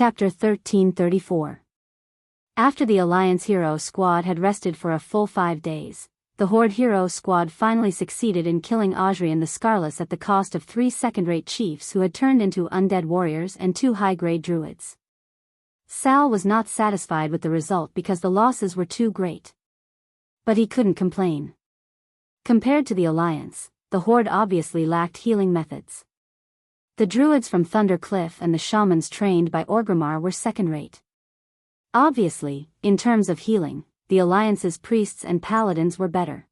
Chapter 1334. After the Alliance Hero Squad had rested for a full 5 days, the Horde Hero Squad finally succeeded in killing Adrian the Scarless at the cost of 3 second-rate chiefs who had turned into undead warriors and 2 high-grade druids. Sal was not satisfied with the result because the losses were too great. But he couldn't complain. Compared to the Alliance, the Horde obviously lacked healing methods. The druids from Thunder Cliff and the shamans trained by Orgrimmar were second-rate. Obviously, in terms of healing, the Alliance's priests and paladins were better.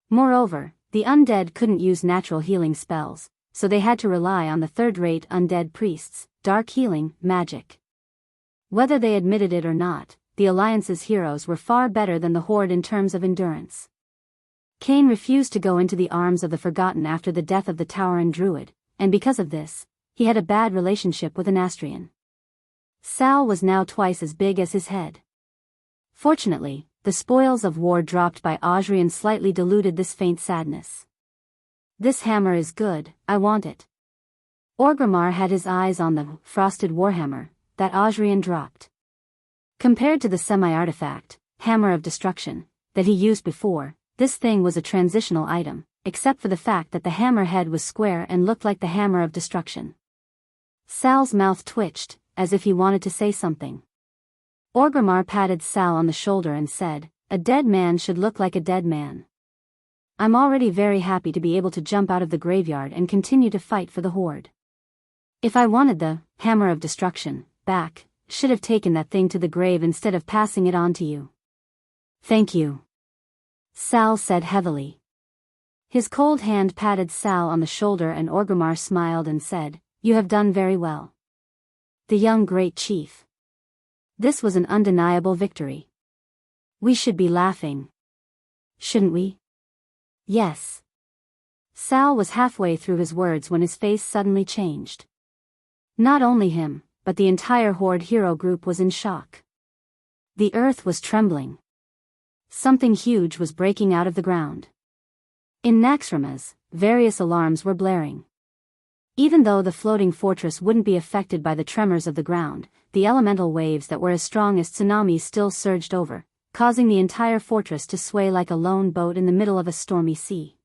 Moreover, the undead couldn't use natural healing spells, so they had to rely on the third-rate undead priests, dark healing, magic. Whether they admitted it or not, the Alliance's heroes were far better than the Horde in terms of endurance. Cain refused to go into the arms of the Forgotten after the death of the Tauren druid, and because of this, he had a bad relationship with an Astrian. Sal was now twice as big as his head. Fortunately, the spoils of war dropped by Adrian slightly diluted this faint sadness. This hammer is good, I want it. Orgrimmar had his eyes on the frosted warhammer that Adrian dropped. Compared to the semi-artifact, Hammer of Destruction, that he used before, this thing was a transitional item, except for the fact that the hammer head was square and looked like the Hammer of Destruction. Sal's mouth twitched, as if he wanted to say something. Orgrimmar patted Sal on the shoulder and said, "A dead man should look like a dead man. I'm already very happy to be able to jump out of the graveyard and continue to fight for the Horde. If I wanted the Hammer of Destruction back, should have taken that thing to the grave instead of passing it on to you." "Thank you," Sal said heavily. His cold hand patted Sal on the shoulder and Orgrimmar smiled and said, "You have done very well. The young great chief." This was an undeniable victory. "We should be laughing. Shouldn't we?" "Yes." Sal was halfway through his words when his face suddenly changed. Not only him, but the entire Horde hero group was in shock. The earth was trembling. Something huge was breaking out of the ground. In Naxxramas, various alarms were blaring. Even though the floating fortress wouldn't be affected by the tremors of the ground, the elemental waves that were as strong as tsunamis still surged over, causing the entire fortress to sway like a lone boat in the middle of a stormy sea.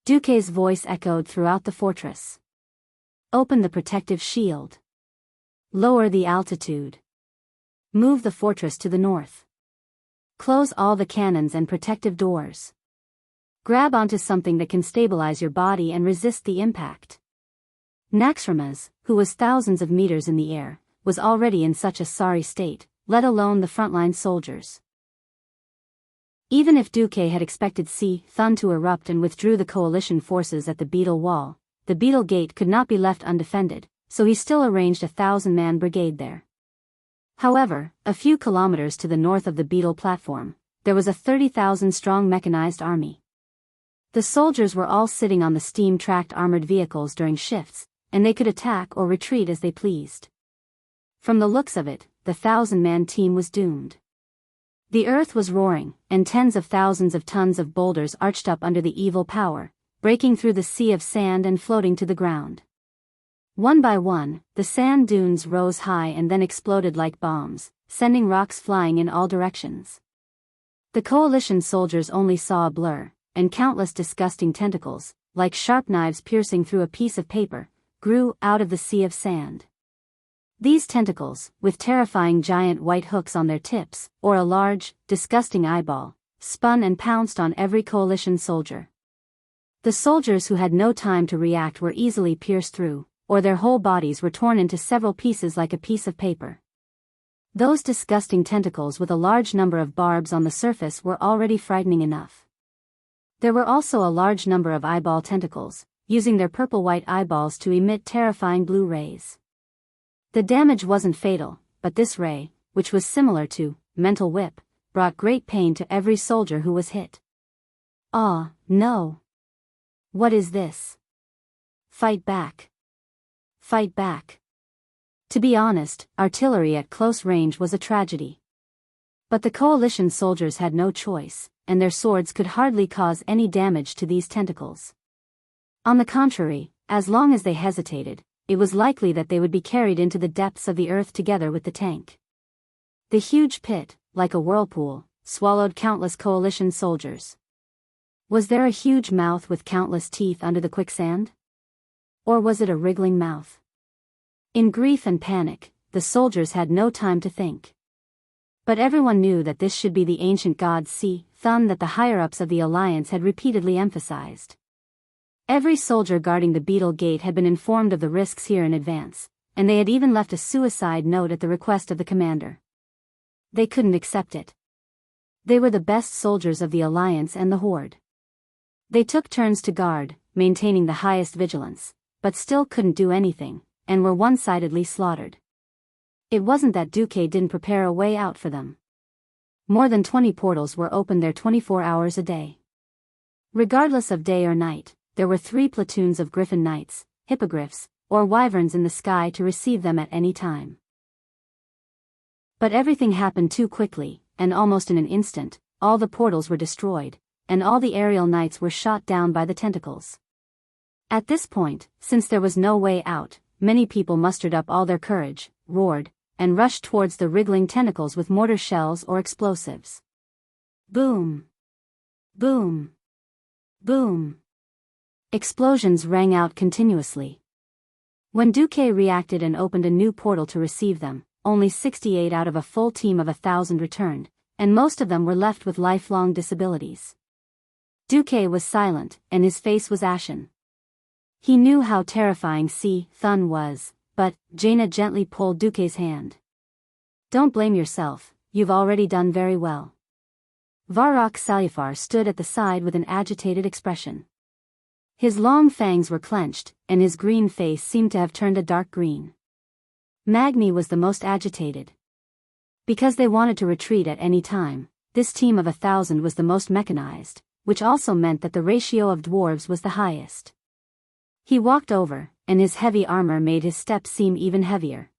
Duque's voice echoed throughout the fortress. "Open the protective shield. Lower the altitude. Move the fortress to the north. Close all the cannons and protective doors. Grab onto something that can stabilize your body and resist the impact." Naxxramas, who was thousands of meters in the air, was already in such a sorry state, let alone the frontline soldiers. Even if Duque had expected Thun to erupt and withdrew the coalition forces at the Beetle Wall, the Beetle Gate could not be left undefended, so he still arranged a 1,000-man brigade there. However, a few kilometers to the north of the Beetle platform, there was a 30,000-strong mechanized army. The soldiers were all sitting on the steam-tracked armored vehicles during shifts, and they could attack or retreat as they pleased. From the looks of it, the 1,000-man team was doomed. The earth was roaring, and tens of thousands of tons of boulders arched up under the evil power, breaking through the sea of sand and floating to the ground. One by one, the sand dunes rose high and then exploded like bombs, sending rocks flying in all directions. The coalition soldiers only saw a blur, and countless disgusting tentacles, like sharp knives piercing through a piece of paper, grew out of the sea of sand. These tentacles, with terrifying giant white hooks on their tips, or a large, disgusting eyeball, spun and pounced on every coalition soldier. The soldiers who had no time to react were easily pierced through, or their whole bodies were torn into several pieces like a piece of paper. Those disgusting tentacles with a large number of barbs on the surface were already frightening enough. There were also a large number of eyeball tentacles, using their purple-white eyeballs to emit terrifying blue rays. The damage wasn't fatal, but this ray, which was similar to mental whip, brought great pain to every soldier who was hit. "Ah, no. What is this? Fight back. Fight back." To be honest, artillery at close range was a tragedy. But the coalition soldiers had no choice, and their swords could hardly cause any damage to these tentacles. On the contrary, as long as they hesitated, it was likely that they would be carried into the depths of the earth together with the tank. The huge pit, like a whirlpool, swallowed countless coalition soldiers. Was there a huge mouth with countless teeth under the quicksand? Or was it a wriggling mouth? In grief and panic, the soldiers had no time to think. But everyone knew that this should be the ancient god Cyclone that the higher-ups of the Alliance had repeatedly emphasized. Every soldier guarding the Beetle Gate had been informed of the risks here in advance, and they had even left a suicide note at the request of the commander. They couldn't accept it. They were the best soldiers of the Alliance and the Horde. They took turns to guard, maintaining the highest vigilance, but still couldn't do anything, and were one-sidedly slaughtered. It wasn't that Duque didn't prepare a way out for them. More than 20 portals were open there 24 hours a day. Regardless of day or night, there were 3 platoons of Griffin Knights, Hippogriffs, or Wyverns in the sky to receive them at any time. But everything happened too quickly, and almost in an instant, all the portals were destroyed, and all the aerial knights were shot down by the tentacles. At this point, since there was no way out, many people mustered up all their courage, roared, and rushed towards the wriggling tentacles with mortar shells or explosives. Boom! Boom! Boom! Explosions rang out continuously. When Duque reacted and opened a new portal to receive them, only 68 out of a full team of 1,000 returned, and most of them were left with lifelong disabilities. Duque was silent, and his face was ashen. He knew how terrifying Cyclone was, but Jaina gently pulled Duque's hand. Don't blame yourself, you've already done very well. Varrock Salifar stood at the side with an agitated expression. His long fangs were clenched, and his green face seemed to have turned a dark green. Magni was the most agitated. Because they wanted to retreat at any time, this team of 1,000 was the most mechanized, which also meant that the ratio of dwarves was the highest. He walked over, and his heavy armor made his steps seem even heavier.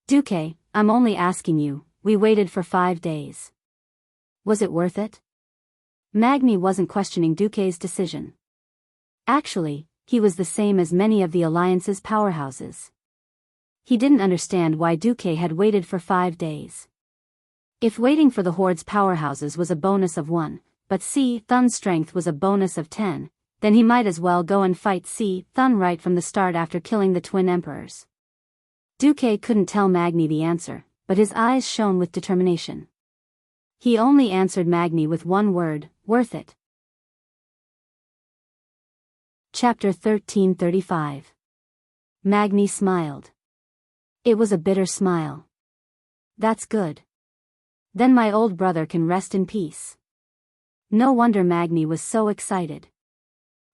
Duque, I'm only asking you, we waited for 5 days. Was it worth it? Magni wasn't questioning Duque's decision. Actually, he was the same as many of the Alliance's powerhouses. He didn't understand why Duque had waited for 5 days. If waiting for the Horde's powerhouses was a bonus of 1, but Cyclone's strength was a bonus of 10, then he might as well go and fight Cyclone right from the start after killing the twin emperors. Duque couldn't tell Magni the answer, but his eyes shone with determination. He only answered Magni with one word, worth it. Chapter 1335. Magni smiled. It was a bitter smile. That's good. Then my old brother can rest in peace. No wonder Magni was so excited.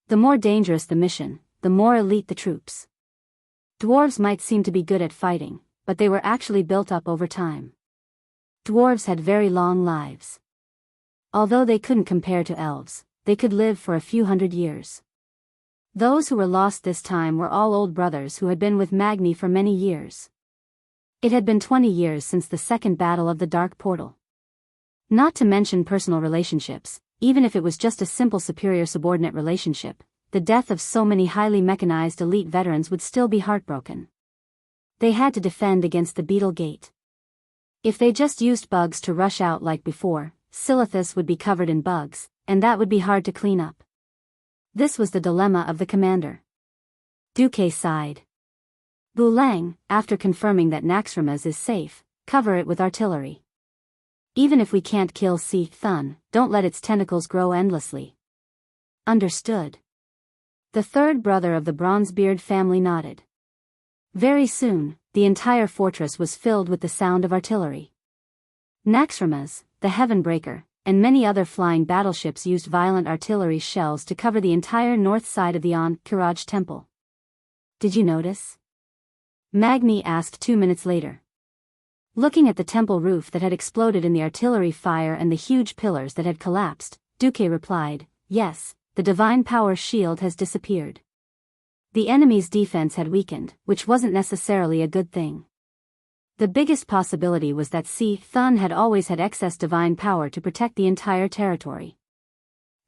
The more dangerous the mission, the more elite the troops. Dwarves might seem to be good at fighting, but they were actually built up over time. Dwarves had very long lives. Although they couldn't compare to elves, they could live for a few hundred years. Those who were lost this time were all old brothers who had been with Magni for many years. It had been 20 years since the second battle of the Dark Portal. Not to mention personal relationships, even if it was just a simple superior-subordinate relationship, the death of so many highly mechanized elite veterans would still be heartbroken. They had to defend against the Beetle Gate. If they just used bugs to rush out like before, Silithus would be covered in bugs, and that would be hard to clean up. This was the dilemma of the commander. Duque sighed. Bulang, after confirming that Naxxramas is safe, cover it with artillery. Even if we can't kill Cyclone, don't let its tentacles grow endlessly. Understood. The third brother of the Bronzebeard family nodded. Very soon, the entire fortress was filled with the sound of artillery. Naxxramas, the Heavenbreaker, and many other flying battleships used violent artillery shells to cover the entire north side of the Ankh-Kiraj temple. Did you notice? Magni asked 2 minutes later. Looking at the temple roof that had exploded in the artillery fire and the huge pillars that had collapsed, Duque replied, yes, the divine power shield has disappeared. The enemy's defense had weakened, which wasn't necessarily a good thing. The biggest possibility was that Cyclone had always had excess divine power to protect the entire territory.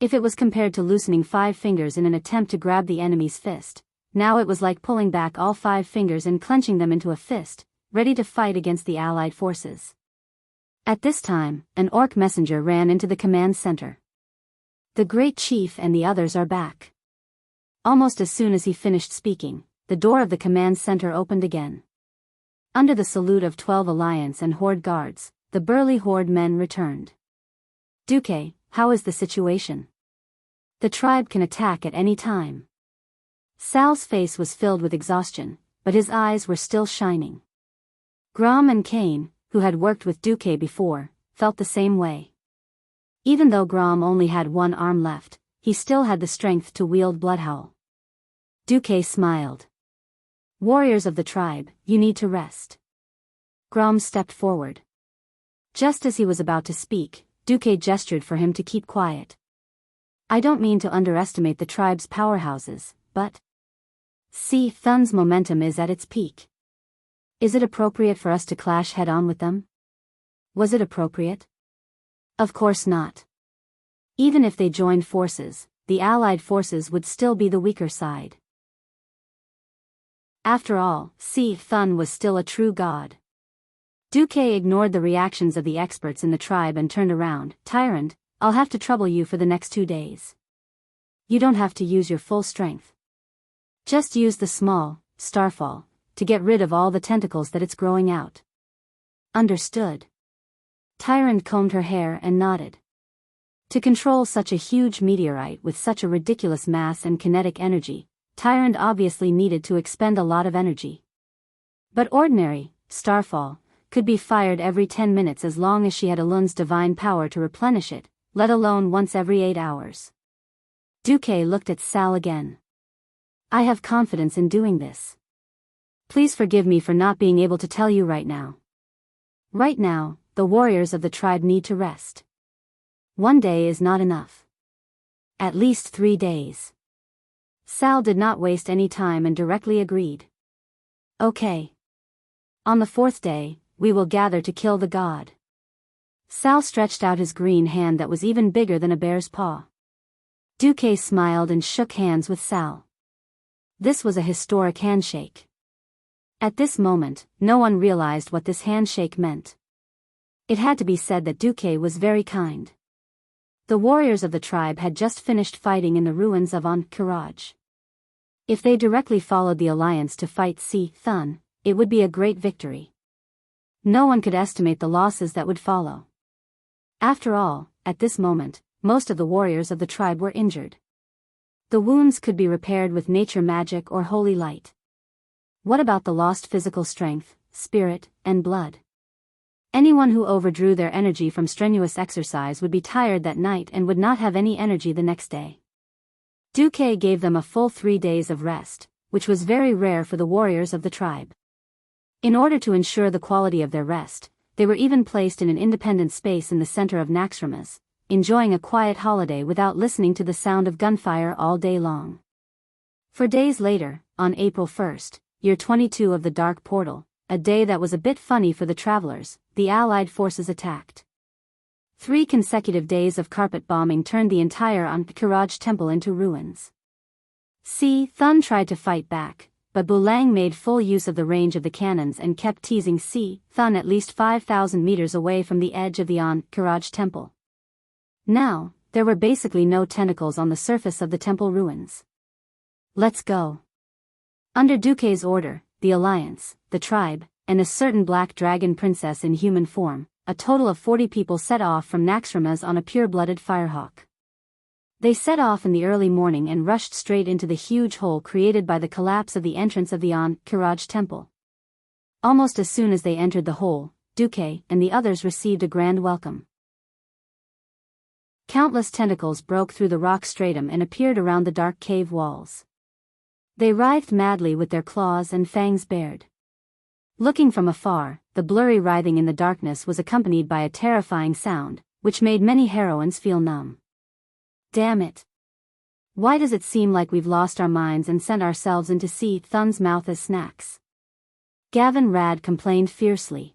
If it was compared to loosening 5 fingers in an attempt to grab the enemy's fist, Now it was like pulling back all 5 fingers and clenching them into a fist, ready to fight against the Allied forces. At this time, an orc messenger ran into the command center. "The Great Chief and the others are back." Almost as soon as he finished speaking, the door of the command center opened again. Under the salute of 12 Alliance and Horde guards, the burly Horde men returned. "Duque, how is the situation? The tribe can attack at any time." Sal's face was filled with exhaustion, but his eyes were still shining. Grom and Kane, who had worked with Duque before, felt the same way. Even though Grom only had one arm left, he still had the strength to wield Bloodhowl. Duque smiled. "Warriors of the tribe, you need to rest." Grom stepped forward. Just as he was about to speak, Duque gestured for him to keep quiet. "I don't mean to underestimate the tribe's powerhouses, but see, Thun's momentum is at its peak. Is it appropriate for us to clash head-on with them?" Was it appropriate? Of course not. Even if they joined forces, the Allied forces would still be the weaker side. After all, Thun was still a true god. Duque ignored the reactions of the experts in the tribe and turned around. "Tyrant, I'll have to trouble you for the next 2 days. You don't have to use your full strength. Just use the small, starfall, to get rid of all the tentacles that it's growing out." "Understood." Tyrant combed her hair and nodded. To control such a huge meteorite with such a ridiculous mass and kinetic energy, Tyrant obviously needed to expend a lot of energy. But ordinary, starfall, could be fired every 10 minutes as long as she had Alun's divine power to replenish it, let alone once every 8 hours. Duque looked at Sal again. "I have confidence in doing this. Please forgive me for not being able to tell you right now. Right now, the warriors of the tribe need to rest. 1 day is not enough. At least 3 days." Sal did not waste any time and directly agreed. "Okay. On the 4th day, we will gather to kill the god." Sal stretched out his green hand that was even bigger than a bear's paw. Duque smiled and shook hands with Sal. This was a historic handshake. At this moment, no one realized what this handshake meant. It had to be said that Duque was very kind. The warriors of the tribe had just finished fighting in the ruins of Ankh-Kiraj. If they directly followed the alliance to fight Thun, it would be a great victory. No one could estimate the losses that would follow. After all, at this moment, most of the warriors of the tribe were injured. The wounds could be repaired with nature magic or holy light. What about the lost physical strength, spirit, and blood? Anyone who overdrew their energy from strenuous exercise would be tired that night and would not have any energy the next day. Duque gave them a full 3 days of rest, which was very rare for the warriors of the tribe. In order to ensure the quality of their rest, they were even placed in an independent space in the center of Naxxramas, enjoying a quiet holiday without listening to the sound of gunfire all day long. 4 days later, on April 1st, year 22 of the Dark Portal, a day that was a bit funny for the travelers, the Allied forces attacked. 3 consecutive days of carpet bombing turned the entire Ankh-Kiraj temple into ruins. Thun tried to fight back, but Bulang made full use of the range of the cannons and kept teasing Thun at least 5,000 meters away from the edge of the Ankh-Kiraj temple. Now, there were basically no tentacles on the surface of the temple ruins. "Let's go." Under Duque's order, the Alliance, the tribe, and a certain black dragon princess in human form, a total of 40 people set off from Naxxramas on a pure-blooded firehawk. They set off in the early morning and rushed straight into the huge hole created by the collapse of the entrance of the Ankh-Kiraj temple. Almost as soon as they entered the hole, Duque and the others received a grand welcome. Countless tentacles broke through the rock stratum and appeared around the dark cave walls. They writhed madly with their claws and fangs bared. Looking from afar, the blurry writhing in the darkness was accompanied by a terrifying sound, which made many heroines feel numb. Damn it. Why does it seem like we've lost our minds and sent ourselves into Thun's mouth as snacks? Gavin Rad complained fiercely.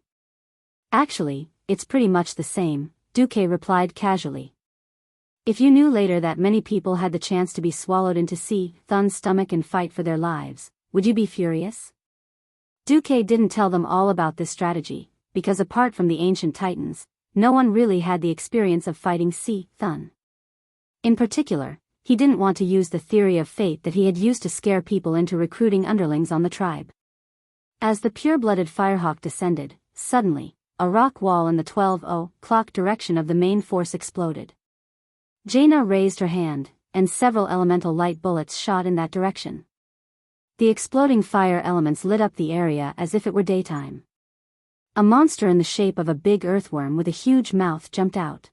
Actually, it's pretty much the same, Duque replied casually. If you knew later that many people had the chance to be swallowed into Cyclone's stomach and fight for their lives, would you be furious? Duque didn't tell them all about this strategy, because apart from the ancient titans, no one really had the experience of fighting Cyclone. In particular, he didn't want to use the theory of fate that he had used to scare people into recruiting underlings on the tribe. As the pure-blooded firehawk descended, suddenly, a rock wall in the 12:00 direction of the main force exploded. Jaina raised her hand, and several elemental light bullets shot in that direction. The exploding fire elements lit up the area as if it were daytime. A monster in the shape of a big earthworm with a huge mouth jumped out.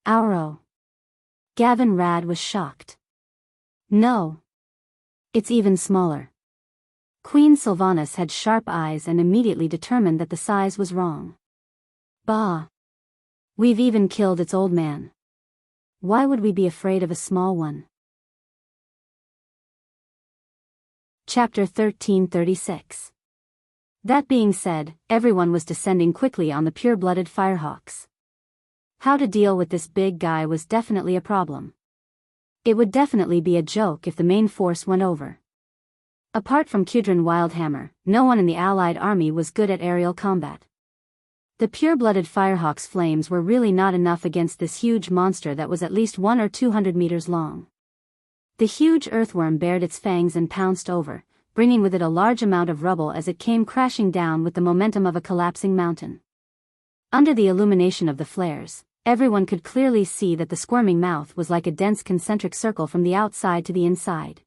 Auro. Gavin Rad was shocked. No. It's even smaller. Queen Sylvanas had sharp eyes and immediately determined that the size was wrong. Bah. We've even killed its old man. Why would we be afraid of a small one? Chapter 1336. That being said, everyone was descending quickly on the pure-blooded firehawks. How to deal with this big guy was definitely a problem. It would definitely be a joke if the main force went over. Apart from Kudrin Wildhammer, no one in the Allied army was good at aerial combat. The pure-blooded firehawk's flames were really not enough against this huge monster that was at least 100 or 200 meters long. The huge earthworm bared its fangs and pounced over, bringing with it a large amount of rubble as it came crashing down with the momentum of a collapsing mountain. Under the illumination of the flares, everyone could clearly see that the squirming mouth was like a dense concentric circle from the outside to the inside.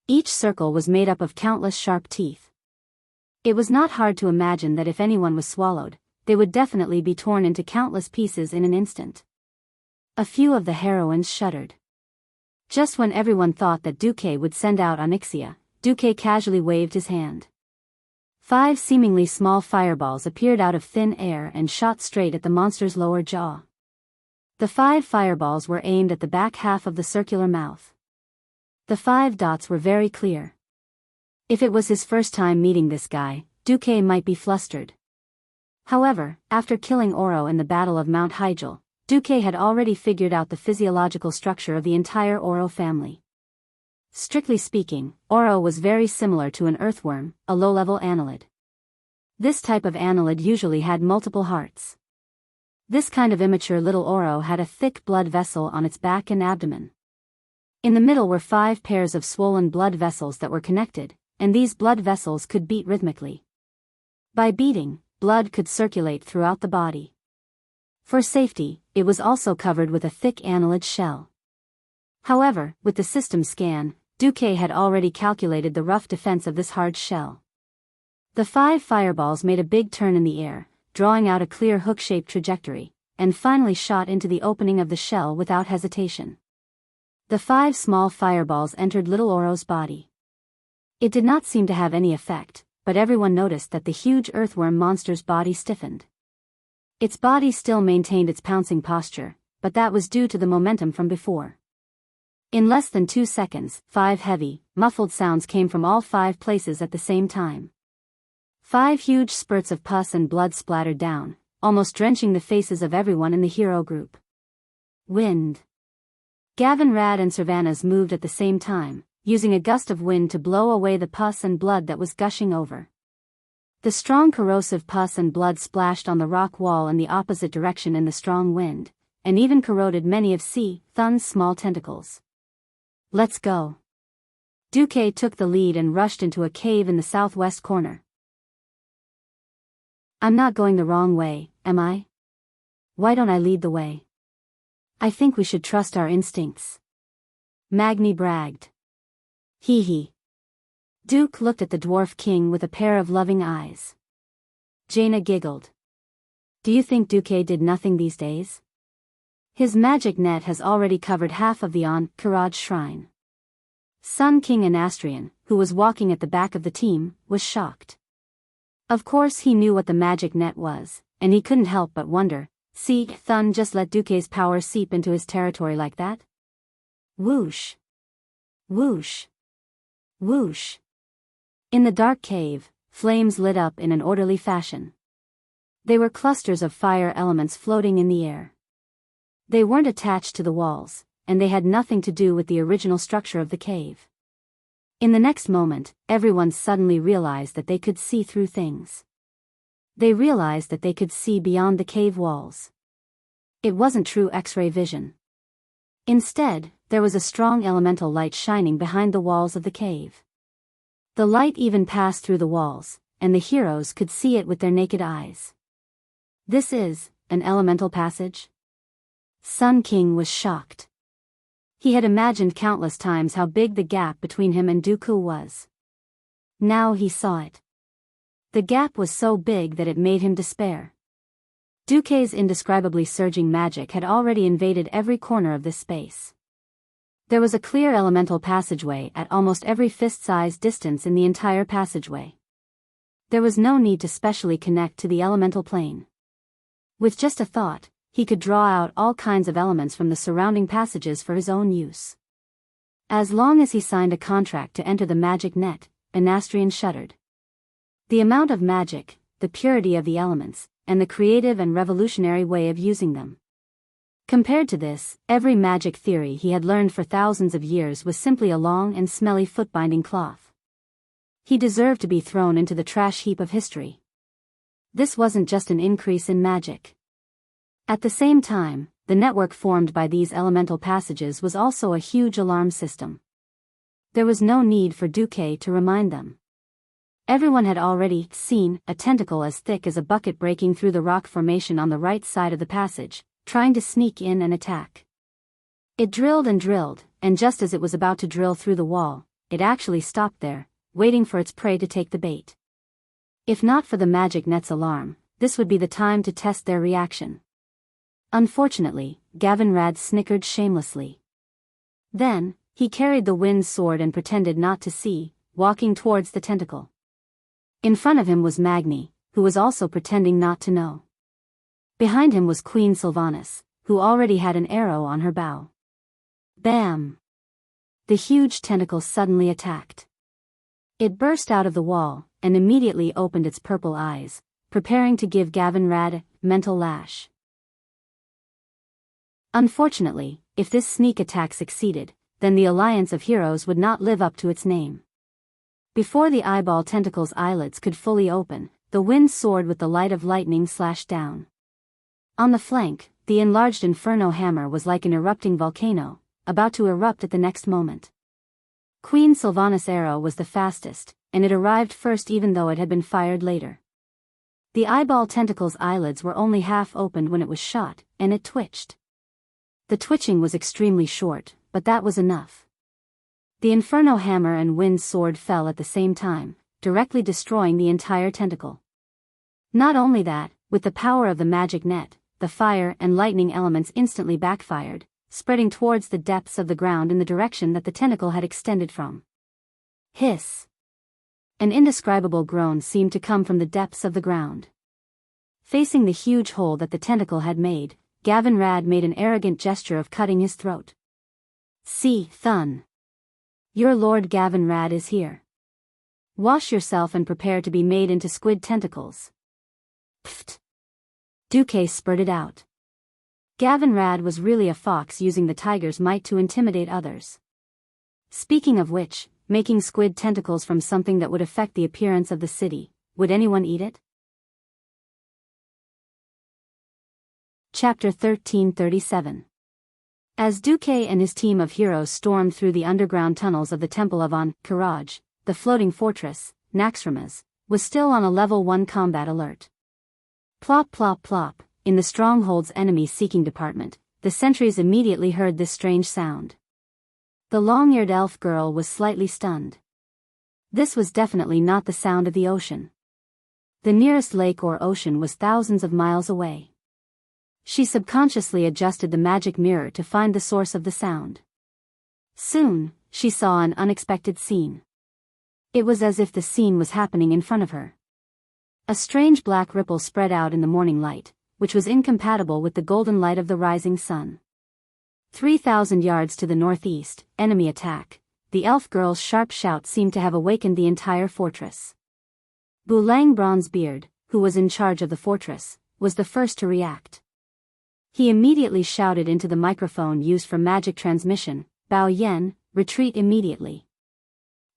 Each circle was made up of countless sharp teeth. It was not hard to imagine that if anyone was swallowed, they would definitely be torn into countless pieces in an instant. A few of the heroines shuddered. Just when everyone thought that Duque would send out Onyxia, Duque casually waved his hand. 5 seemingly small fireballs appeared out of thin air and shot straight at the monster's lower jaw. The 5 fireballs were aimed at the back half of the circular mouth. The 5 dots were very clear. If it was his first time meeting this guy, Duque might be flustered. However, after killing Oro in the Battle of Mount Hygel, Duque had already figured out the physiological structure of the entire Oro family. Strictly speaking, Oro was very similar to an earthworm, a low-level annelid. This type of annelid usually had multiple hearts. This kind of immature little Oro had a thick blood vessel on its back and abdomen. In the middle were 5 pairs of swollen blood vessels that were connected, and these blood vessels could beat rhythmically. By beating, blood could circulate throughout the body. For safety, it was also covered with a thick annelid shell. However, with the system scan, Duque had already calculated the rough defense of this hard shell. The 5 fireballs made a big turn in the air, drawing out a clear hook-shaped trajectory, and finally shot into the opening of the shell without hesitation. The 5 small fireballs entered little Oro's body. It did not seem to have any effect, but everyone noticed that the huge earthworm monster's body stiffened. Its body still maintained its pouncing posture, but that was due to the momentum from before. In less than 2 seconds, 5 heavy, muffled sounds came from all 5 places at the same time. 5 huge spurts of pus and blood splattered down, almost drenching the faces of everyone in the hero group. Wind. Gavin Rad and Sylvanas moved at the same time, using a gust of wind to blow away the pus and blood that was gushing over. The strong corrosive pus and blood splashed on the rock wall in the opposite direction in the strong wind, and even corroded many of Cyclone's small tentacles. Let's go. Duque took the lead and rushed into a cave in the southwest corner. I'm not going the wrong way, am I? Why don't I lead the way? I think we should trust our instincts. Magni bragged. Hee hee. Duke looked at the dwarf king with a pair of loving eyes. Jaina giggled. Do you think Duque did nothing these days? His magic net has already covered half of the Karaj shrine. Sun King Anastrian, who was walking at the back of the team, was shocked. Of course he knew what the magic net was, and he couldn't help but wonder, Cyclone just let Duque's power seep into his territory like that? Whoosh. Whoosh. Whoosh. In the dark cave, flames lit up in an orderly fashion. They were clusters of fire elements floating in the air. They weren't attached to the walls, and they had nothing to do with the original structure of the cave. In the next moment, everyone suddenly realized that they could see through things. They realized that they could see beyond the cave walls. It wasn't true X-ray vision. Instead, there was a strong elemental light shining behind the walls of the cave. The light even passed through the walls, and the heroes could see it with their naked eyes. This is an elemental passage? Sun King was shocked. He had imagined countless times how big the gap between him and Dooku was. Now he saw it. The gap was so big that it made him despair. Dooku's indescribably surging magic had already invaded every corner of this space. There was a clear elemental passageway at almost every fist-sized distance in the entire passageway. There was no need to specially connect to the elemental plane. With just a thought, he could draw out all kinds of elements from the surrounding passages for his own use. As long as he signed a contract to enter the magic net, Anastrian shuddered. The amount of magic, the purity of the elements, and the creative and revolutionary way of using them. Compared to this, every magic theory he had learned for thousands of years was simply a long and smelly foot-binding cloth. He deserved to be thrown into the trash heap of history. This wasn't just an increase in magic. At the same time, the network formed by these elemental passages was also a huge alarm system. There was no need for Dooku to remind them. Everyone had already seen a tentacle as thick as a bucket breaking through the rock formation on the right side of the passage, trying to sneak in and attack. It drilled, and just as it was about to drill through the wall, it actually stopped there, waiting for its prey to take the bait. If not for the magic net's alarm, this would be the time to test their reaction. Unfortunately, Gavin Rad snickered shamelessly. Then, he carried the wind sword and pretended not to see, walking towards the tentacle. In front of him was Magni, who was also pretending not to know. Behind him was Queen Sylvanas, who already had an arrow on her bow. Bam! The huge tentacle suddenly attacked. It burst out of the wall, and immediately opened its purple eyes, preparing to give Gavin Rad a mental lash. Unfortunately, if this sneak attack succeeded, then the Alliance of Heroes would not live up to its name. Before the eyeball tentacle's eyelids could fully open, the wind sword with the light of lightning slashed down. On the flank, the enlarged inferno hammer was like an erupting volcano, about to erupt at the next moment. Queen Sylvanas' arrow was the fastest, and it arrived first even though it had been fired later. The eyeball tentacle's eyelids were only half opened when it was shot, and it twitched. The twitching was extremely short, but that was enough. The inferno hammer and wind sword fell at the same time, directly destroying the entire tentacle. Not only that, with the power of the magic net, the fire and lightning elements instantly backfired, spreading towards the depths of the ground in the direction that the tentacle had extended from. Hiss! An indescribable groan seemed to come from the depths of the ground. Facing the huge hole that the tentacle had made, Gavin Rad made an arrogant gesture of cutting his throat. "See, Thun. Your Lord Gavin Rad is here. Wash yourself and prepare to be made into squid tentacles." Pfft! Dooku spurted out. Gavin Rad was really a fox using the tiger's might to intimidate others. Speaking of which, making squid tentacles from something that would affect the appearance of the city, would anyone eat it? Chapter 1337. As Dooku and his team of heroes stormed through the underground tunnels of the Temple of An-Karaj, the floating fortress, Naxxramas, was still on a level 1 combat alert. Plop plop plop, in the stronghold's enemy-seeking department, the sentries immediately heard this strange sound. The long-eared elf girl was slightly stunned. This was definitely not the sound of the ocean. The nearest lake or ocean was thousands of miles away. She subconsciously adjusted the magic mirror to find the source of the sound. Soon, she saw an unexpected scene. It was as if the scene was happening in front of her. A strange black ripple spread out in the morning light, which was incompatible with the golden light of the rising sun. 3,000 yards to the northeast, enemy attack. The elf girl's sharp shout seemed to have awakened the entire fortress. Bulang Bronzebeard, who was in charge of the fortress, was the first to react. He immediately shouted into the microphone used for magic transmission, "Bao Yan, retreat immediately."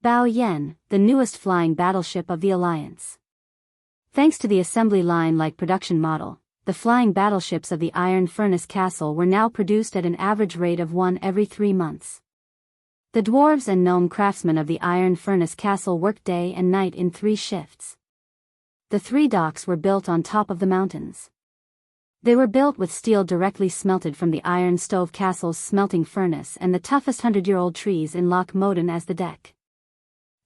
Bao Yan, the newest flying battleship of the Alliance. Thanks to the assembly line-like production model, the flying battleships of the Iron Furnace Castle were now produced at an average rate of one every 3 months. The dwarves and gnome craftsmen of the Iron Furnace Castle worked day and night in 3 shifts. The 3 docks were built on top of the mountains. They were built with steel directly smelted from the Iron Stove Castle's smelting furnace and the toughest 100-year-old trees in Loch Moden as the deck.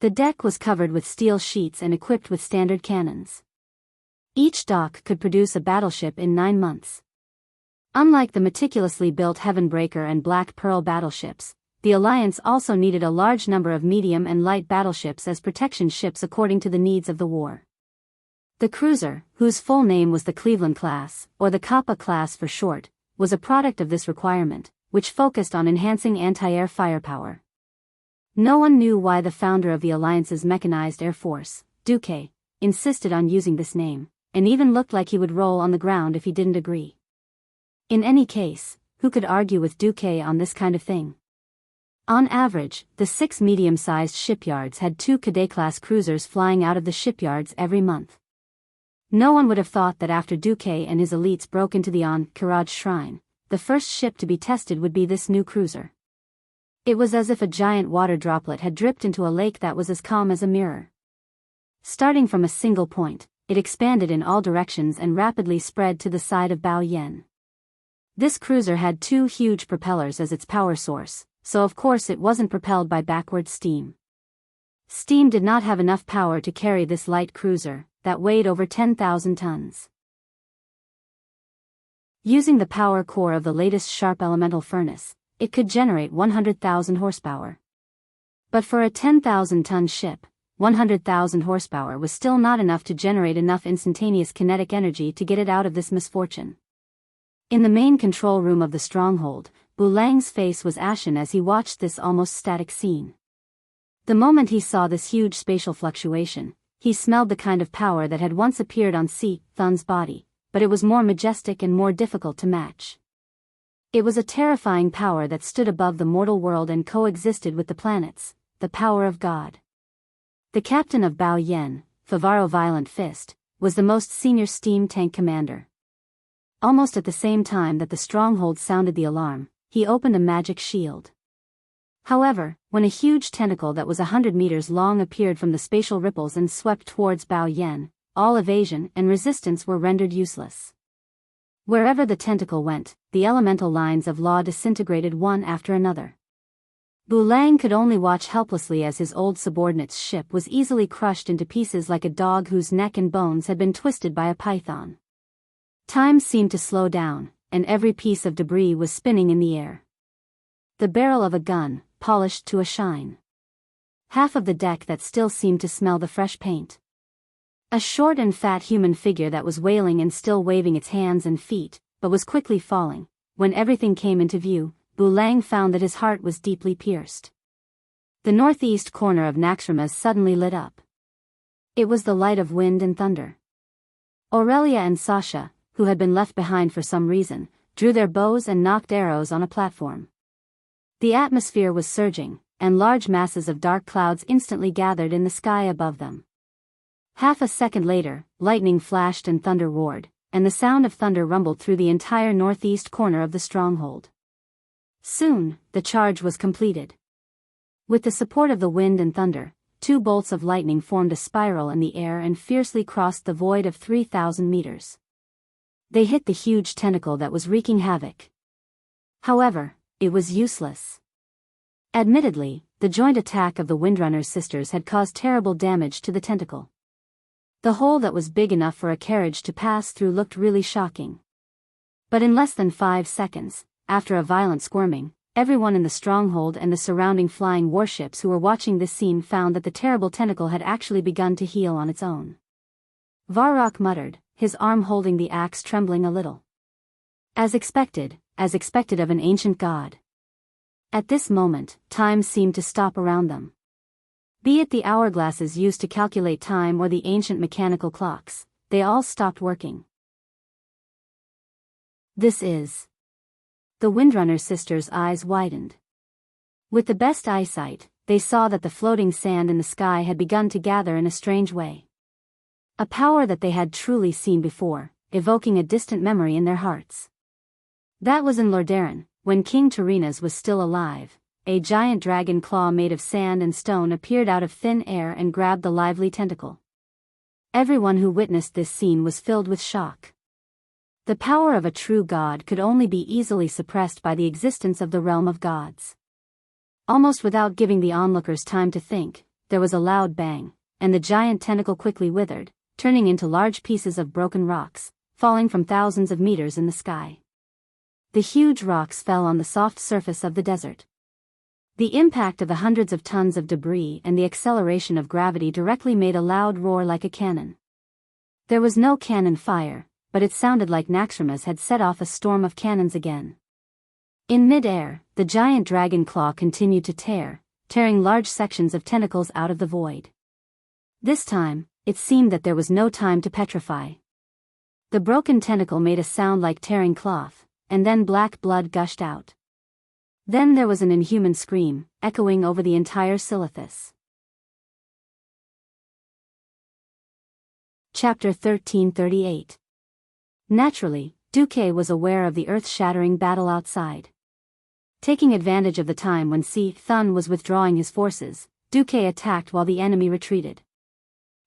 The deck was covered with steel sheets and equipped with standard cannons. Each dock could produce a battleship in 9 months. Unlike the meticulously built Heavenbreaker and Black Pearl battleships, the Alliance also needed a large number of medium and light battleships as protection ships according to the needs of the war. The cruiser, whose full name was the Cleveland class, or the Kappa class for short, was a product of this requirement, which focused on enhancing anti-air firepower. No one knew why the founder of the Alliance's mechanized air force, Duque, insisted on using this name, and even looked like he would roll on the ground if he didn't agree. In any case, who could argue with Duque on this kind of thing? On average, the 6 medium-sized shipyards had 2 Cadet-class cruisers flying out of the shipyards every month. No one would have thought that after Duque and his elites broke into the Kiraj Shrine, the first ship to be tested would be this new cruiser. It was as if a giant water droplet had dripped into a lake that was as calm as a mirror. Starting from a single point, it expanded in all directions and rapidly spread to the side of Bao Yan. This cruiser had 2 huge propellers as its power source, so of course it wasn't propelled by backward steam. Steam did not have enough power to carry this light cruiser, that weighed over 10,000 tons. Using the power core of the latest sharp elemental furnace, it could generate 100,000 horsepower. But for a 10,000-ton ship, 100,000 horsepower was still not enough to generate enough instantaneous kinetic energy to get it out of this misfortune. In the main control room of the stronghold, Bulang's face was ashen as he watched this almost static scene. The moment he saw this huge spatial fluctuation, he smelled the kind of power that had once appeared on Si Thun's body, but it was more majestic and more difficult to match. It was a terrifying power that stood above the mortal world and coexisted with the planets, the power of God. The captain of Bao Yan, Favaro Violent Fist, was the most senior steam tank commander. Almost at the same time that the stronghold sounded the alarm, he opened a magic shield. However, when a huge tentacle that was 100 meters long appeared from the spatial ripples and swept towards Bao Yan, all evasion and resistance were rendered useless. Wherever the tentacle went, the elemental lines of law disintegrated one after another. Bulang could only watch helplessly as his old subordinate's ship was easily crushed into pieces like a dog whose neck and bones had been twisted by a python. Time seemed to slow down, and every piece of debris was spinning in the air. The barrel of a gun, polished to a shine. Half of the deck that still seemed to smell the fresh paint. A short and fat human figure that was wailing and still waving its hands and feet, but was quickly falling. When everything came into view, Bulang found that his heart was deeply pierced. The northeast corner of Naxxramas suddenly lit up. It was the light of wind and thunder. Aurelia and Sasha, who had been left behind for some reason, drew their bows and knocked arrows on a platform. The atmosphere was surging, and large masses of dark clouds instantly gathered in the sky above them. Half a second later, lightning flashed and thunder roared, and the sound of thunder rumbled through the entire northeast corner of the stronghold. Soon, the charge was completed. With the support of the wind and thunder, 2 bolts of lightning formed a spiral in the air and fiercely crossed the void of 3,000 meters. They hit the huge tentacle that was wreaking havoc. However, it was useless. Admittedly, the joint attack of the Windrunner's sisters had caused terrible damage to the tentacle. The hole that was big enough for a carriage to pass through looked really shocking. But in less than 5 seconds, after a violent squirming, everyone in the stronghold and the surrounding flying warships who were watching this scene found that the terrible tentacle had actually begun to heal on its own. Varrock muttered, his arm holding the axe trembling a little. As expected of an ancient god. At this moment, time seemed to stop around them. Be it the hourglasses used to calculate time or the ancient mechanical clocks, they all stopped working. This is. The Windrunner sisters' eyes widened. With the best eyesight, they saw that the floating sand in the sky had begun to gather in a strange way. A power that they had truly seen before, evoking a distant memory in their hearts. That was in Lordaeron, when King Terenas was still alive. A giant dragon claw made of sand and stone appeared out of thin air and grabbed the lively tentacle. Everyone who witnessed this scene was filled with shock. The power of a true god could only be easily suppressed by the existence of the realm of gods. Almost without giving the onlookers time to think, there was a loud bang, and the giant tentacle quickly withered, turning into large pieces of broken rocks, falling from thousands of meters in the sky. The huge rocks fell on the soft surface of the desert. The impact of the hundreds of tons of debris and the acceleration of gravity directly made a loud roar like a cannon. There was no cannon fire, but it sounded like Naxxramas had set off a storm of cannons again. In mid-air, the giant dragon claw continued to tearing large sections of tentacles out of the void. This time, it seemed that there was no time to petrify. The broken tentacle made a sound like tearing cloth, and then black blood gushed out. Then there was an inhuman scream, echoing over the entire Silithus. Chapter 1338. Naturally, Duque was aware of the earth-shattering battle outside. Taking advantage of the time when Thun was withdrawing his forces, Duque attacked while the enemy retreated.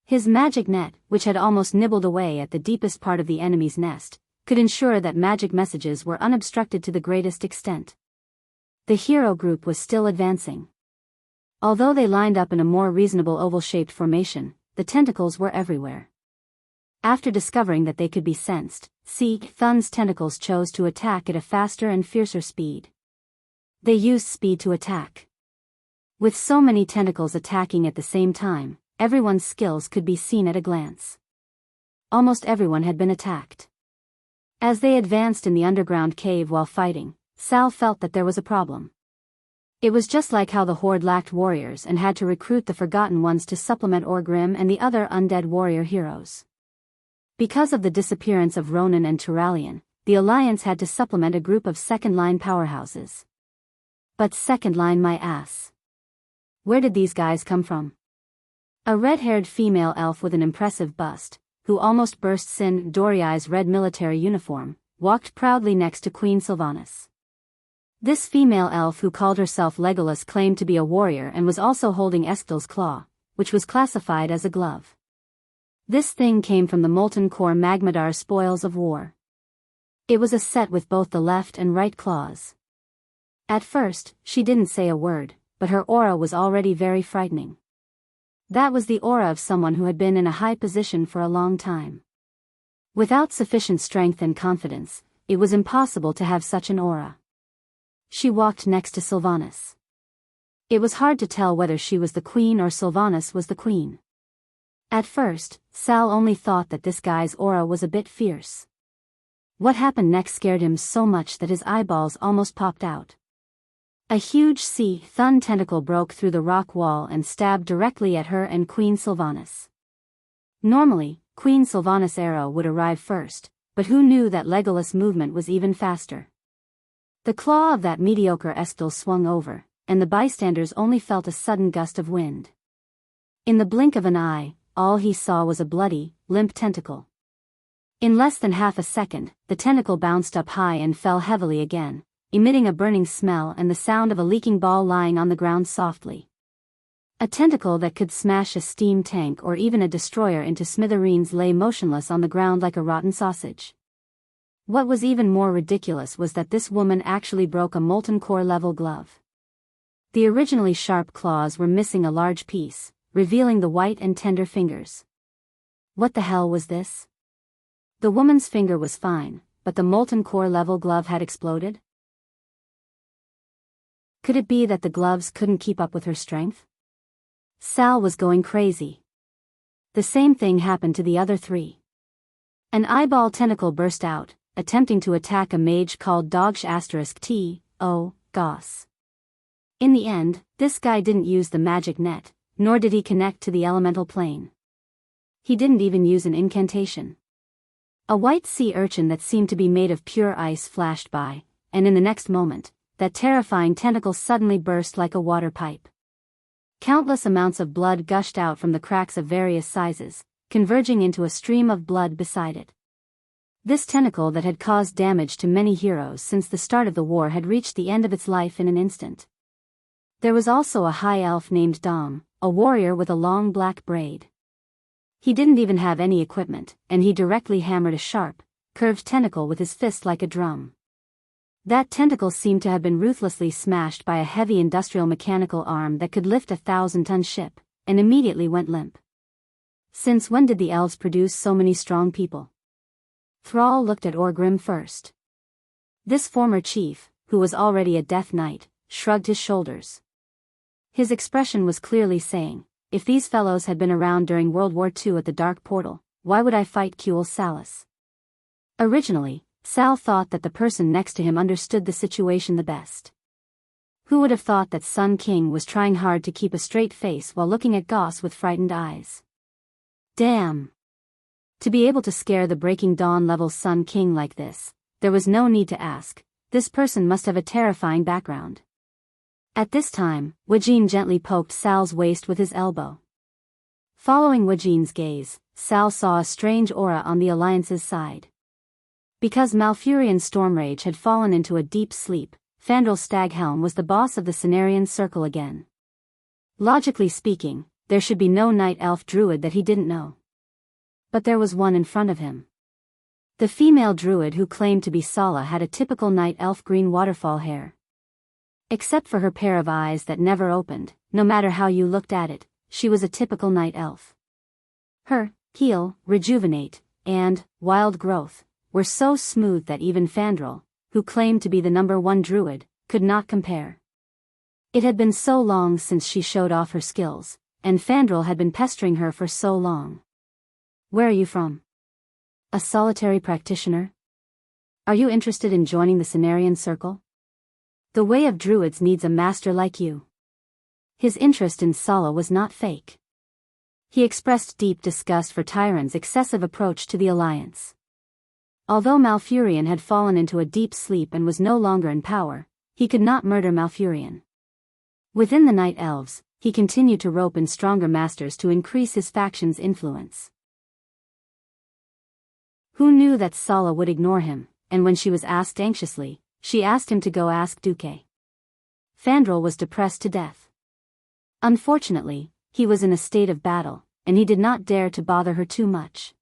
His magic net, which had almost nibbled away at the deepest part of the enemy's nest, could ensure that magic messages were unobstructed to the greatest extent. The hero group was still advancing. Although they lined up in a more reasonable oval-shaped formation, the tentacles were everywhere. After discovering that they could be sensed, Thun's tentacles chose to attack at a faster and fiercer speed. They used speed to attack. With so many tentacles attacking at the same time, everyone's skills could be seen at a glance. Almost everyone had been attacked. As they advanced in the underground cave while fighting, Sal felt that there was a problem. It was just like how the Horde lacked warriors and had to recruit the Forgotten Ones to supplement Orgrim and the other undead warrior heroes. Because of the disappearance of Ronan and Turalian, the Alliance had to supplement a group of second-line powerhouses. But second-line my ass. Where did these guys come from? A red-haired female elf with an impressive bust, who almost burst Sin Doriai's red military uniform, walked proudly next to Queen Sylvanas. This female elf who called herself Legolas claimed to be a warrior and was also holding Eskel's claw, which was classified as a glove. This thing came from the Molten Core Magmadar spoils of war. It was a set with both the left and right claws. At first, she didn't say a word, but her aura was already very frightening. That was the aura of someone who had been in a high position for a long time. Without sufficient strength and confidence, it was impossible to have such an aura. She walked next to Sylvanas. It was hard to tell whether she was the queen or Sylvanas was the queen. At first, Sal only thought that this guy's aura was a bit fierce. What happened next scared him so much that his eyeballs almost popped out. A huge Thun tentacle broke through the rock wall and stabbed directly at her and Queen Sylvanas. Normally, Queen Sylvanas' arrow would arrive first, but who knew that Legolas' movement was even faster? The claw of that mediocre Eskel swung over, and the bystanders only felt a sudden gust of wind. In the blink of an eye, all he saw was a bloody, limp tentacle. In less than half a second, the tentacle bounced up high and fell heavily again, emitting a burning smell and the sound of a leaking ball lying on the ground softly. A tentacle that could smash a steam tank or even a destroyer into smithereens lay motionless on the ground like a rotten sausage. What was even more ridiculous was that this woman actually broke a molten core level glove. The originally sharp claws were missing a large piece, revealing the white and tender fingers. What the hell was this? The woman's finger was fine, but the molten core level glove had exploded? Could it be that the gloves couldn't keep up with her strength? Sal was going crazy. The same thing happened to the other three. An eyeball tentacle burst out, attempting to attack a mage called Dogsh*T.O. Goss. In the end, this guy didn't use the magic net, nor did he connect to the elemental plane. He didn't even use an incantation. A white sea urchin that seemed to be made of pure ice flashed by, and in the next moment, that terrifying tentacle suddenly burst like a water pipe. Countless amounts of blood gushed out from the cracks of various sizes, converging into a stream of blood beside it. This tentacle that had caused damage to many heroes since the start of the war had reached the end of its life in an instant. There was also a high elf named Dom, a warrior with a long black braid. He didn't even have any equipment, and he directly hammered a sharp, curved tentacle with his fist like a drum. That tentacle seemed to have been ruthlessly smashed by a heavy industrial mechanical arm that could lift a 1,000-ton ship, and immediately went limp. Since when did the elves produce so many strong people? Thrall looked at Orgrim first. This former chief, who was already a death knight, shrugged his shoulders. His expression was clearly saying, if these fellows had been around during World War II at the Dark Portal, why would I fight Kuel Salus? Originally, Sal thought that the person next to him understood the situation the best. Who would have thought that Sun King was trying hard to keep a straight face while looking at Goss with frightened eyes? Damn! To be able to scare the Breaking Dawn level Sun King like this, there was no need to ask, this person must have a terrifying background. At this time, Wajin gently poked Sal's waist with his elbow. Following Wajin's gaze, Sal saw a strange aura on the Alliance's side. Because Malfurion Stormrage had fallen into a deep sleep, Fandral Staghelm was the boss of the Cenarian Circle again. Logically speaking, there should be no night elf druid that he didn't know. But there was one in front of him. The female druid who claimed to be Sala had a typical night elf green waterfall hair. Except for her pair of eyes that never opened, no matter how you looked at it, she was a typical night elf. Her heal, rejuvenate, and wild growth were so smooth that even Fandral, who claimed to be the #1 druid, could not compare. It had been so long since she showed off her skills, and Fandral had been pestering her for so long. Where are you from? A solitary practitioner? Are you interested in joining the Cenarian Circle? The Way of Druids needs a master like you. His interest in Sala was not fake. He expressed deep disgust for Tyron's excessive approach to the Alliance. Although Malfurion had fallen into a deep sleep and was no longer in power, he could not murder Malfurion. Within the Night Elves, he continued to rope in stronger masters to increase his faction's influence. Who knew that Sala would ignore him, and when she was asked anxiously, she asked him to go ask Duque. Fandral was depressed to death. Unfortunately, he was in a state of battle, and he did not dare to bother her too much.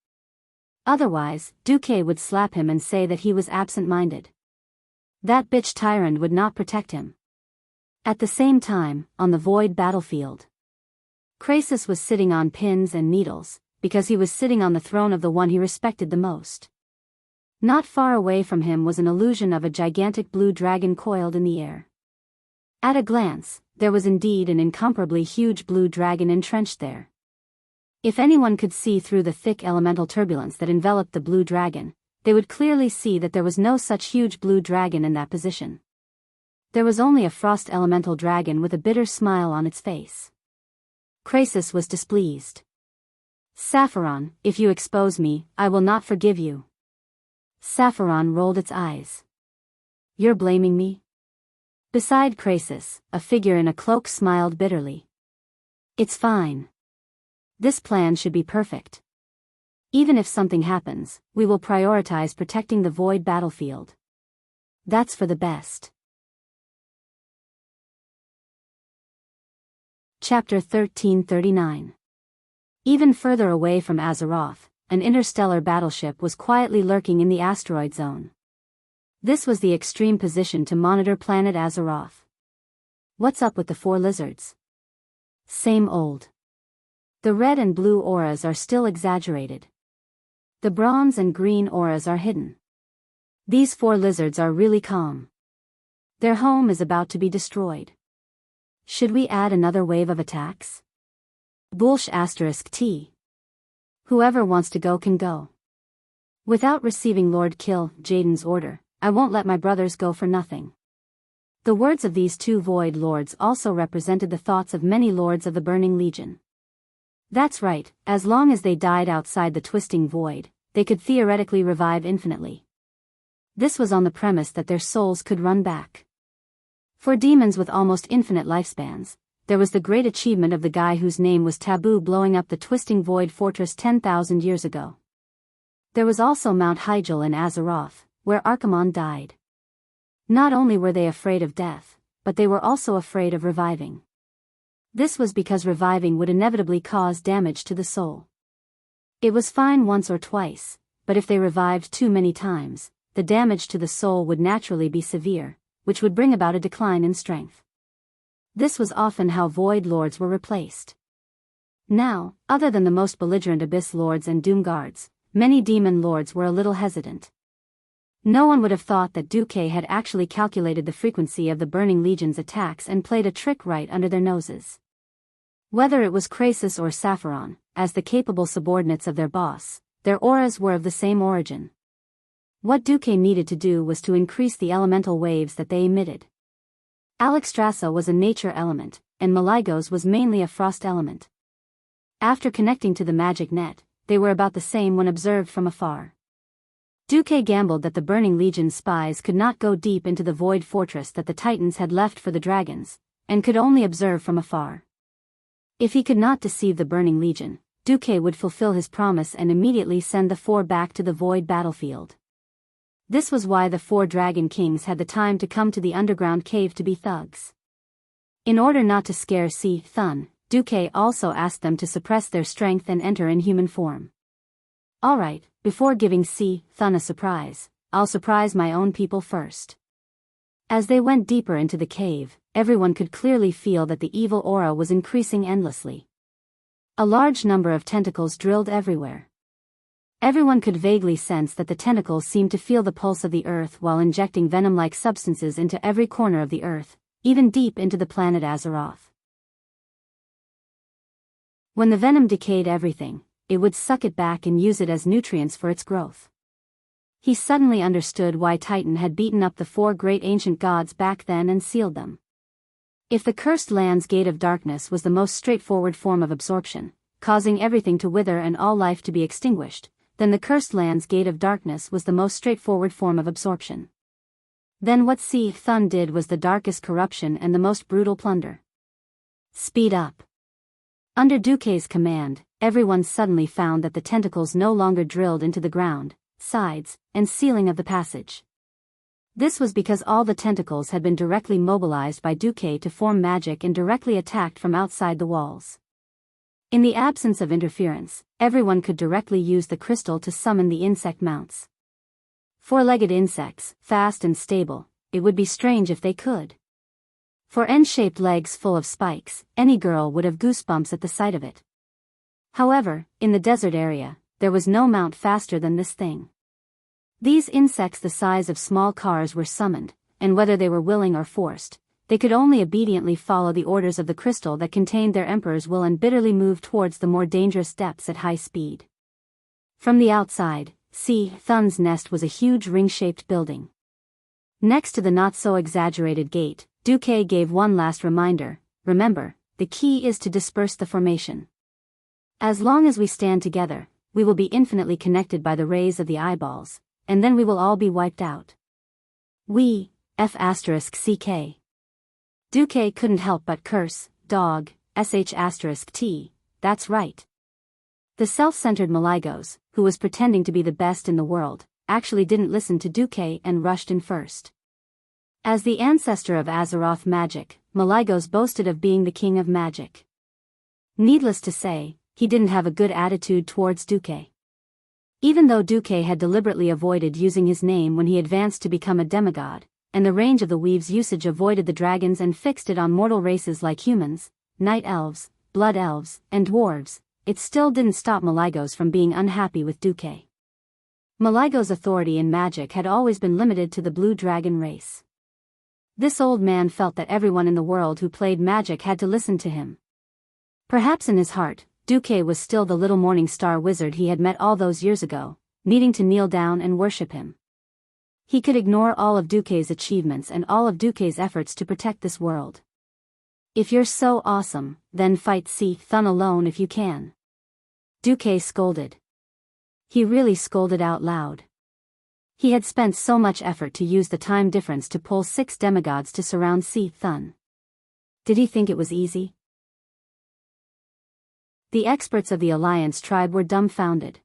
Otherwise, Duque would slap him and say that he was absent-minded. That bitch Tyrant would not protect him. At the same time, on the void battlefield, Krasus was sitting on pins and needles, because he was sitting on the throne of the one he respected the most. Not far away from him was an illusion of a gigantic blue dragon coiled in the air. At a glance, there was indeed an incomparably huge blue dragon entrenched there. If anyone could see through the thick elemental turbulence that enveloped the blue dragon, they would clearly see that there was no such huge blue dragon in that position. There was only a frost elemental dragon with a bitter smile on its face. Krasus was displeased. Sapphiron, if you expose me, I will not forgive you. Sapphiron rolled its eyes. You're blaming me? Beside Krasus, a figure in a cloak smiled bitterly. It's fine. This plan should be perfect. Even if something happens, we will prioritize protecting the void battlefield. That's for the best. Chapter 1339. Even further away from Azeroth, an interstellar battleship was quietly lurking in the asteroid zone. This was the extreme position to monitor planet Azeroth. What's up with the 4 lizards? Same old. The red and blue auras are still exaggerated. The bronze and green auras are hidden. These 4 lizards are really calm. Their home is about to be destroyed. Should we add another wave of attacks? Bullsh *T. Whoever wants to go can go. Without receiving Lord Kill Jaden's order, I won't let my brothers go for nothing. The words of these 2 Void Lords also represented the thoughts of many lords of the Burning Legion. That's right, as long as they died outside the twisting void, they could theoretically revive infinitely. This was on the premise that their souls could run back. For demons with almost infinite lifespans, there was the great achievement of the guy whose name was taboo blowing up the twisting void fortress 10,000 years ago. There was also Mount Hyjal in Azeroth, where Archimonde died. Not only were they afraid of death, but they were also afraid of reviving. This was because reviving would inevitably cause damage to the soul. It was fine once or twice, but if they revived too many times, the damage to the soul would naturally be severe, which would bring about a decline in strength. This was often how Void Lords were replaced. Now, other than the most belligerent Abyss Lords and Doom Guards, many Demon Lords were a little hesitant. No one would have thought that Duque had actually calculated the frequency of the Burning Legion's attacks and played a trick right under their noses. Whether it was Krasis or Sapphiron, as the capable subordinates of their boss, their auras were of the same origin. What Duque needed to do was to increase the elemental waves that they emitted. Alexstrasza was a nature element, and Maligos was mainly a frost element. After connecting to the magic net, they were about the same when observed from afar. Duque gambled that the Burning Legion spies could not go deep into the void fortress that the Titans had left for the dragons, and could only observe from afar. If he could not deceive the Burning Legion, Duque would fulfill his promise and immediately send the four back to the void battlefield. This was why the four Dragon Kings had the time to come to the underground cave to be thugs. In order not to scare Thun, Duque also asked them to suppress their strength and enter in human form. Alright, before giving Thun a surprise, I'll surprise my own people first. As they went deeper into the cave, everyone could clearly feel that the evil aura was increasing endlessly. A large number of tentacles drilled everywhere. Everyone could vaguely sense that the tentacles seemed to feel the pulse of the earth while injecting venom-like substances into every corner of the earth, even deep into the planet Azeroth. When the venom decayed everything, it would suck it back and use it as nutrients for its growth. He suddenly understood why Titan had beaten up the four great ancient gods back then and sealed them. If the Cursed Land's Gate of Darkness was the most straightforward form of absorption, causing everything to wither and all life to be extinguished, then the Cursed Land's Gate of Darkness was the most straightforward form of absorption. Then what Thun did was the darkest corruption and the most brutal plunder. Speed up. Under Duque's command, everyone suddenly found that the tentacles no longer drilled into the ground, sides, and ceiling of the passage. This was because all the tentacles had been directly mobilized by Duque to form magic and directly attacked from outside the walls. In the absence of interference, everyone could directly use the crystal to summon the insect mounts. Four-legged insects, fast and stable, it would be strange if they could. For N-shaped legs full of spikes, any girl would have goosebumps at the sight of it. However, in the desert area, there was no mount faster than this thing. These insects the size of small cars were summoned, and whether they were willing or forced, they could only obediently follow the orders of the crystal that contained their emperor's will and bitterly move towards the more dangerous depths at high speed. From the outside, Thun's nest was a huge ring-shaped building. Next to the not-so-exaggerated gate, Duque gave one last reminder: remember, the key is to disperse the formation. As long as we stand together, we will be infinitely connected by the rays of the eyeballs, and then we will all be wiped out. F***ck. Duque couldn't help but curse, dog, sh**t, that's right. The self-centered Maligos, who was pretending to be the best in the world, actually didn't listen to Duque and rushed in first. As the ancestor of Azeroth magic, Maligos boasted of being the king of magic. Needless to say, he didn't have a good attitude towards Duque. Even though Duque had deliberately avoided using his name when he advanced to become a demigod, and the range of the weave's usage avoided the dragons and fixed it on mortal races like humans, night elves, blood elves, and dwarves, it still didn't stop Maligos from being unhappy with Duque. Maligos' authority in magic had always been limited to the blue dragon race. This old man felt that everyone in the world who played magic had to listen to him. Perhaps in his heart, Duque was still the little morning star wizard he had met all those years ago, needing to kneel down and worship him. He could ignore all of Duque's achievements and all of Duque's efforts to protect this world. If you're so awesome, then fight Thun alone if you can. Duque scolded. He really scolded out loud. He had spent so much effort to use the time difference to pull 6 demigods to surround Cyclone. Did he think it was easy? The experts of the Alliance tribe were dumbfounded.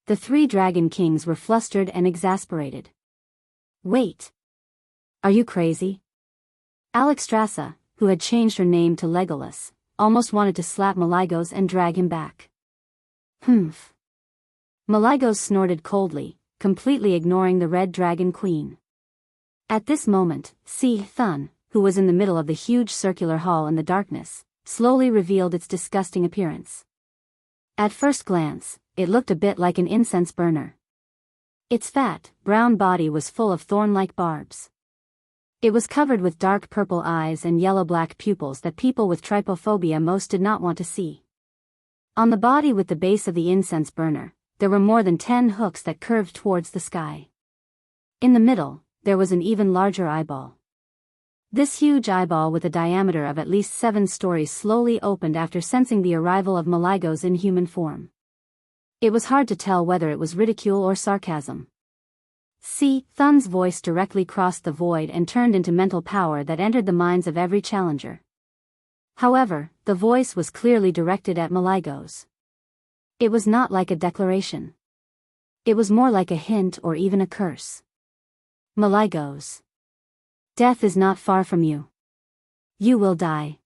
The 3 dragon kings were flustered and exasperated. Wait! Are you crazy? Alexstrasza, who had changed her name to Legolas, almost wanted to slap Malygos and drag him back. Humph. Malygos snorted coldly, completely ignoring the Red Dragon Queen. At this moment, Cyclone, who was in the middle of the huge circular hall in the darkness, slowly revealed its disgusting appearance. At first glance, it looked a bit like an incense burner. Its fat, brown body was full of thorn-like barbs. It was covered with dark purple eyes and yellow-black pupils that people with trypophobia most did not want to see. On the body with the base of the incense burner, there were more than 10 hooks that curved towards the sky. In the middle, there was an even larger eyeball. This huge eyeball with a diameter of at least 7 stories slowly opened after sensing the arrival of Malygos in human form. It was hard to tell whether it was ridicule or sarcasm. Cyclone's voice directly crossed the void and turned into mental power that entered the minds of every challenger. However, the voice was clearly directed at Malygos. It was not like a declaration. It was more like a hint or even a curse. Malygos. Death is not far from you. You will die.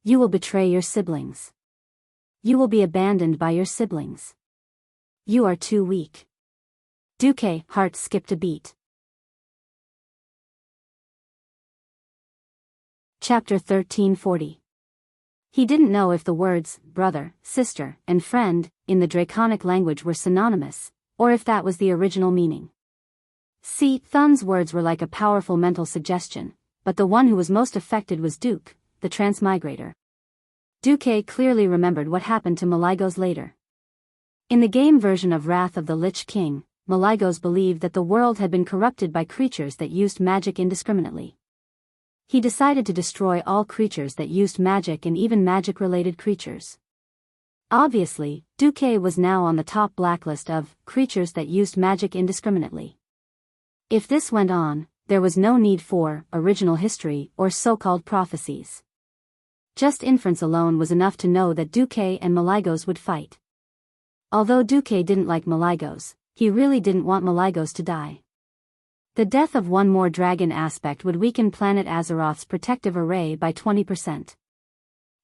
You will betray your siblings. You will be abandoned by your siblings. You are too weak. Duke's heart skipped a beat. Chapter 1340. He didn't know if the words, brother, sister, and friend, in the Draconic language were synonymous, or if that was the original meaning. Cyclone's words were like a powerful mental suggestion, but the one who was most affected was Duke, the transmigrator. Duke clearly remembered what happened to Malygos later. In the game version of Wrath of the Lich King, Malygos believed that the world had been corrupted by creatures that used magic indiscriminately. He decided to destroy all creatures that used magic and even magic-related creatures. Obviously, Duke was now on the top blacklist of creatures that used magic indiscriminately. If this went on, there was no need for original history or so-called prophecies. Just inference alone was enough to know that Duke and Malygos would fight. Although Duke didn't like Malygos, he really didn't want Malygos to die. The death of one more dragon aspect would weaken planet Azeroth's protective array by 20%.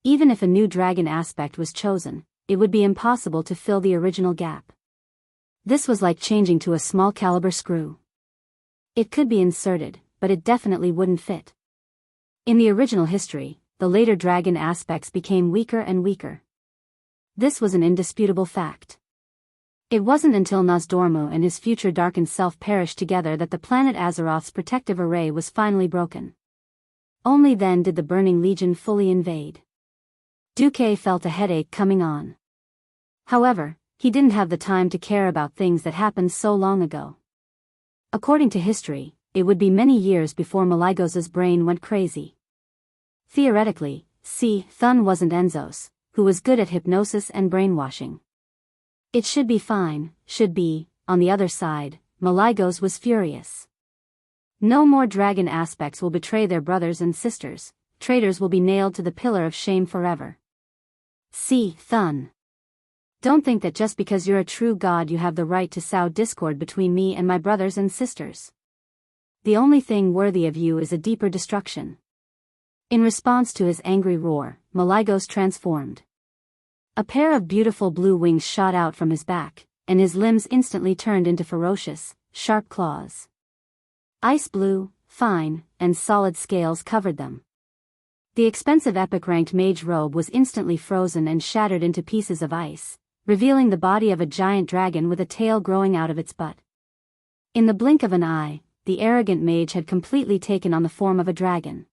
Even if a new dragon aspect was chosen, it would be impossible to fill the original gap. This was like changing to a small caliber screw. It could be inserted, but it definitely wouldn't fit. In the original history, the later dragon aspects became weaker and weaker. This was an indisputable fact. It wasn't until Nosdormu and his future darkened self perished together that the planet Azeroth's protective array was finally broken. Only then did the Burning Legion fully invade. Duque felt a headache coming on. However, he didn't have the time to care about things that happened so long ago. According to history, it would be many years before Malygos's brain went crazy. Theoretically, Cyclone wasn't Enzos, who was good at hypnosis and brainwashing. It should be fine, should be. On the other side, Malygos was furious. No more dragon aspects will betray their brothers and sisters, traitors will be nailed to the pillar of shame forever. Cyclone. Don't think that just because you're a true god you have the right to sow discord between me and my brothers and sisters. The only thing worthy of you is a deeper destruction. In response to his angry roar, Malygos transformed. A pair of beautiful blue wings shot out from his back, and his limbs instantly turned into ferocious, sharp claws. Ice blue, fine, and solid scales covered them. The expensive epic-ranked mage robe was instantly frozen and shattered into pieces of ice, revealing the body of a giant dragon with a tail growing out of its butt. In the blink of an eye, the arrogant mage had completely taken on the form of a dragon.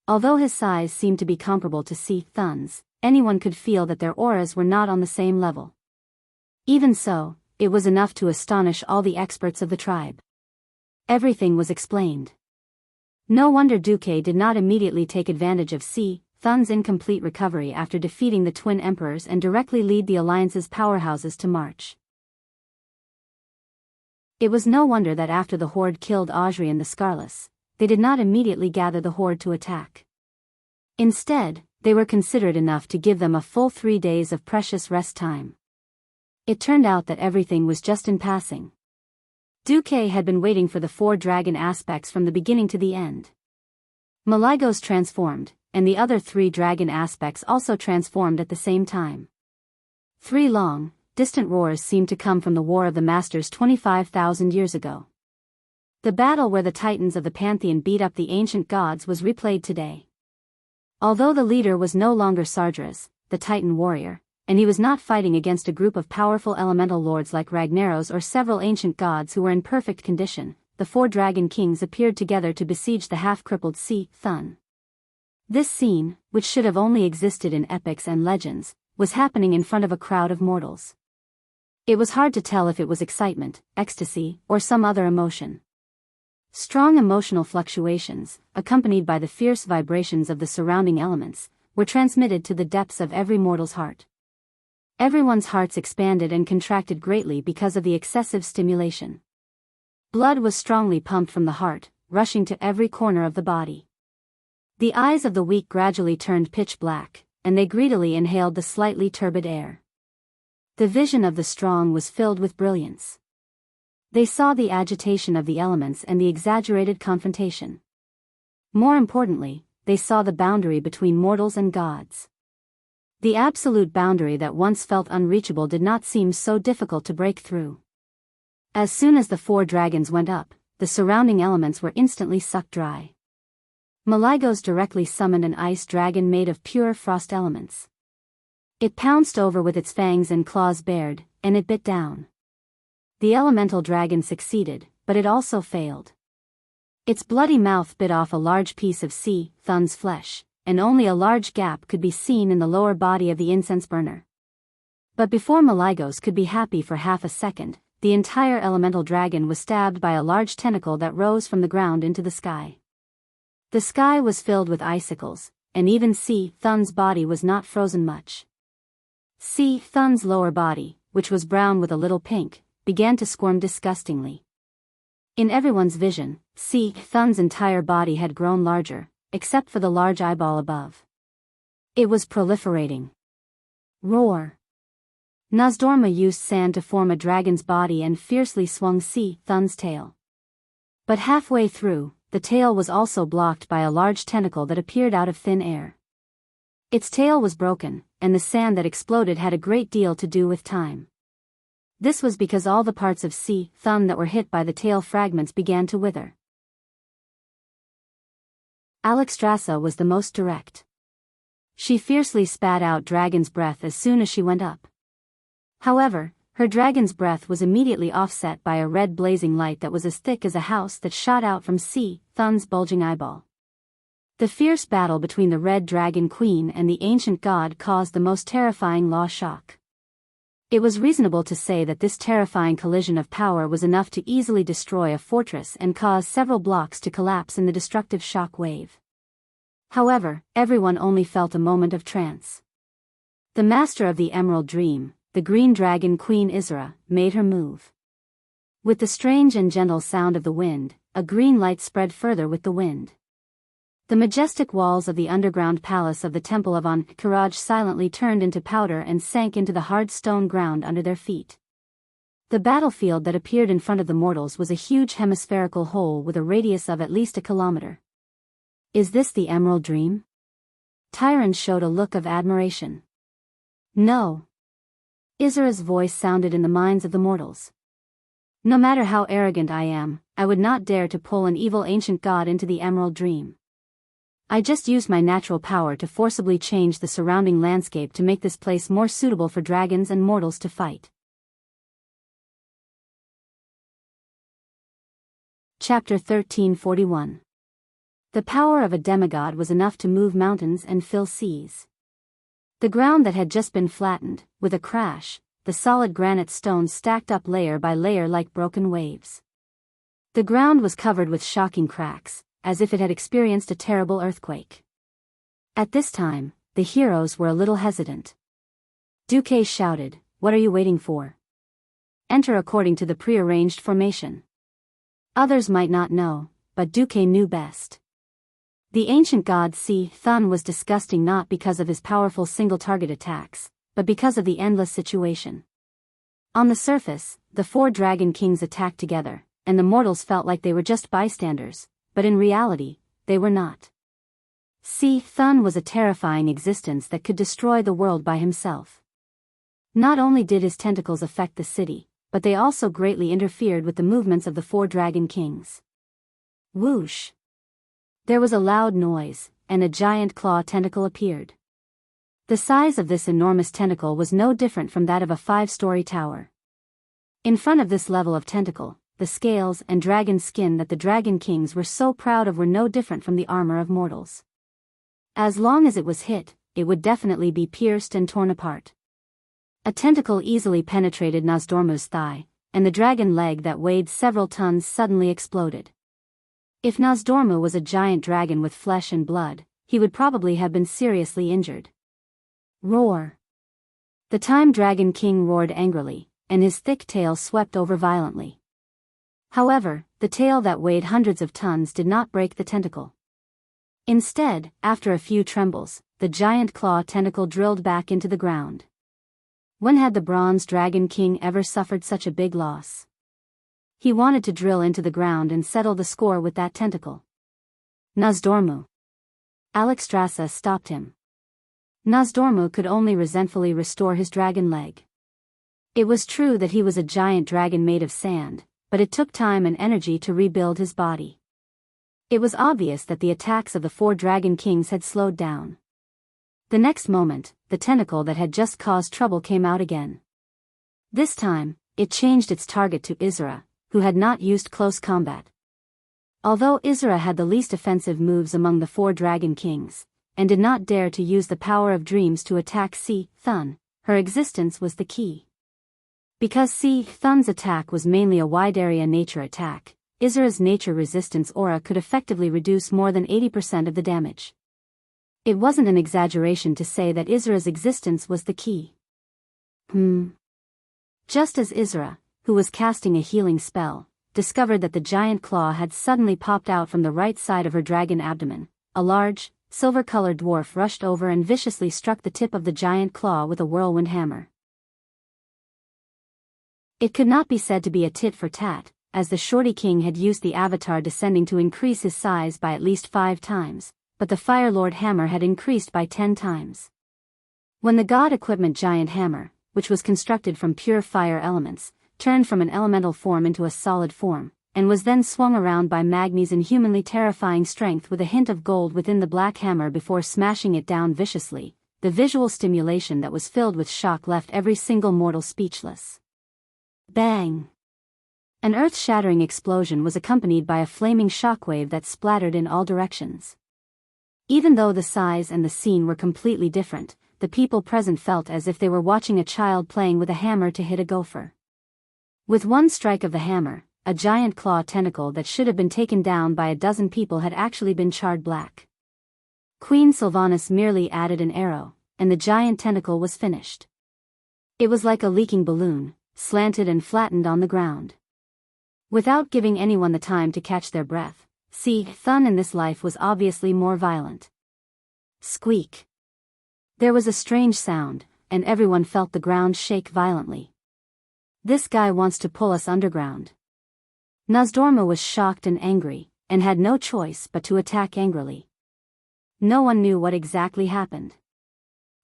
Although his size seemed to be comparable to Cyclone's, anyone could feel that their auras were not on the same level. Even so, it was enough to astonish all the experts of the tribe. Everything was explained. No wonder Duque did not immediately take advantage of Cyclone's incomplete recovery after defeating the twin emperors and directly lead the alliance's powerhouses to march. It was no wonder that after the horde killed Audrey the Scarless, they did not immediately gather the horde to attack. Instead, they were considerate enough to give them a full 3 days of precious rest time. It turned out that everything was just in passing. Duque had been waiting for the 4 dragon aspects from the beginning to the end. Malygos transformed, and the other 3 dragon aspects also transformed at the same time. 3 long, distant roars seemed to come from the War of the Masters 25,000 years ago. The battle where the titans of the pantheon beat up the ancient gods was replayed today. Although the leader was no longer Sardras, the titan warrior, and he was not fighting against a group of powerful elemental lords like Ragnaros or several ancient gods who were in perfect condition, the 4 dragon kings appeared together to besiege the half-crippled Cyclone. This scene, which should have only existed in epics and legends, was happening in front of a crowd of mortals. It was hard to tell if it was excitement, ecstasy, or some other emotion. Strong emotional fluctuations, accompanied by the fierce vibrations of the surrounding elements, were transmitted to the depths of every mortal's heart. Everyone's hearts expanded and contracted greatly because of the excessive stimulation. Blood was strongly pumped from the heart, rushing to every corner of the body. The eyes of the weak gradually turned pitch black, and they greedily inhaled the slightly turbid air. The vision of the strong was filled with brilliance. They saw the agitation of the elements and the exaggerated confrontation. More importantly, they saw the boundary between mortals and gods. The absolute boundary that once felt unreachable did not seem so difficult to break through. As soon as the 4 dragons went up, the surrounding elements were instantly sucked dry. Malygos directly summoned an ice dragon made of pure frost elements. It pounced over with its fangs and claws bared, and it bit down. The elemental dragon succeeded, but it also failed. Its bloody mouth bit off a large piece of Cyclone's flesh, and only a large gap could be seen in the lower body of the incense burner. But before Malygos could be happy for half a second, the entire elemental dragon was stabbed by a large tentacle that rose from the ground into the sky. The sky was filled with icicles, and even Cyclone's body was not frozen much. Cyclone's lower body, which was brown with a little pink, began to squirm disgustingly. In everyone's vision, Cyclone's entire body had grown larger, except for the large eyeball above. It was proliferating. Roar! Nozdorma used sand to form a dragon's body and fiercely swung Cyclone's tail. But halfway through, the tail was also blocked by a large tentacle that appeared out of thin air. Its tail was broken, and the sand that exploded had a great deal to do with time. This was because all the parts of Cyclone that were hit by the tail fragments began to wither. Alexstrasza was the most direct. She fiercely spat out dragon's breath as soon as she went up. However, her dragon's breath was immediately offset by a red blazing light that was as thick as a house that shot out from Cyclone's bulging eyeball. The fierce battle between the Red Dragon Queen and the ancient god caused the most terrifying law shock. It was reasonable to say that this terrifying collision of power was enough to easily destroy a fortress and cause several blocks to collapse in the destructive shock wave. However, everyone only felt a moment of trance. The master of the Emerald Dream, the Green Dragon Queen Isra, made her move. With the strange and gentle sound of the wind, a green light spread further with the wind. The majestic walls of the underground palace of the Temple of Ankh-Karaj silently turned into powder and sank into the hard stone ground under their feet. The battlefield that appeared in front of the mortals was a huge hemispherical hole with a radius of at least a kilometer. Is this the Emerald Dream? Tyron showed a look of admiration. No. Isra's voice sounded in the minds of the mortals. No matter how arrogant I am, I would not dare to pull an evil ancient god into the Emerald Dream. I just used my natural power to forcibly change the surrounding landscape to make this place more suitable for dragons and mortals to fight. Chapter 1341. The power of a demigod was enough to move mountains and fill seas. The ground that had just been flattened, with a crash, the solid granite stones stacked up layer by layer like broken waves. The ground was covered with shocking cracks, as if it had experienced a terrible earthquake. At this time, the heroes were a little hesitant. Duque shouted, "What are you waiting for? enter according to the prearranged formation. Others might not know, but Duque knew best. The ancient god Si Thun was disgusting not because of his powerful single-target attacks, but because of the endless situation. On the surface, the four dragon kings attacked together, and the mortals felt like they were just bystanders, but in reality, they were not. Si Thun was a terrifying existence that could destroy the world by himself. Not only did his tentacles affect the city, but they also greatly interfered with the movements of the four dragon kings. Whoosh! There was a loud noise, and a giant claw tentacle appeared. The size of this enormous tentacle was no different from that of a 5-story tower. In front of this level of tentacle, the scales and dragon skin that the dragon kings were so proud of were no different from the armor of mortals. As long as it was hit, it would definitely be pierced and torn apart. A tentacle easily penetrated Nozdormu's thigh, and the dragon leg that weighed several tons suddenly exploded. If Nozdormu was a giant dragon with flesh and blood, he would probably have been seriously injured. Roar! The Time Dragon King roared angrily, and his thick tail swept over violently. However, the tail that weighed hundreds of tons did not break the tentacle. Instead, after a few trembles, the giant claw tentacle drilled back into the ground. When had the Bronze Dragon King ever suffered such a big loss? He wanted to drill into the ground and settle the score with that tentacle. Nozdormu! Alexstrasza stopped him. Nozdormu could only resentfully restore his dragon leg. It was true that he was a giant dragon made of sand, but it took time and energy to rebuild his body. It was obvious that the attacks of the four dragon kings had slowed down. The next moment, the tentacle that had just caused trouble came out again. This time, it changed its target to Isra, who had not used close combat. Although Isra had the least offensive moves among the four dragon kings, and did not dare to use the power of dreams to attack Si Thun, her existence was the key. Because Si Thun's attack was mainly a wide-area nature attack, Isra's nature resistance aura could effectively reduce more than 80% of the damage. It wasn't an exaggeration to say that Isra's existence was the key. Just as Isra, who was casting a healing spell, discovered that the giant claw had suddenly popped out from the right side of her dragon abdomen, a large, silver-colored dwarf rushed over and viciously struck the tip of the giant claw with a whirlwind hammer. It could not be said to be a tit-for-tat, as the Shorty King had used the avatar descending to increase his size by at least 5 times, but the Fire Lord hammer had increased by 10 times. When the god equipment giant hammer, which was constructed from pure fire elements, turned from an elemental form into a solid form, and was then swung around by Magni's inhumanly terrifying strength with a hint of gold within the black hammer before smashing it down viciously, the visual stimulation that was filled with shock left every single mortal speechless. Bang! An earth-shattering explosion was accompanied by a flaming shockwave that splattered in all directions. Even though the size and the scene were completely different, the people present felt as if they were watching a child playing with a hammer to hit a gopher. With one strike of the hammer, a giant claw tentacle that should have been taken down by a dozen people had actually been charred black. Queen Sylvanas merely added an arrow, and the giant tentacle was finished. It was like a leaking balloon, slanted and flattened on the ground. Without giving anyone the time to catch their breath, Si Thun in this life was obviously more violent. Squeak! There was a strange sound, and everyone felt the ground shake violently. This guy wants to pull us underground. Nozdormu was shocked and angry, and had no choice but to attack angrily. No one knew what exactly happened.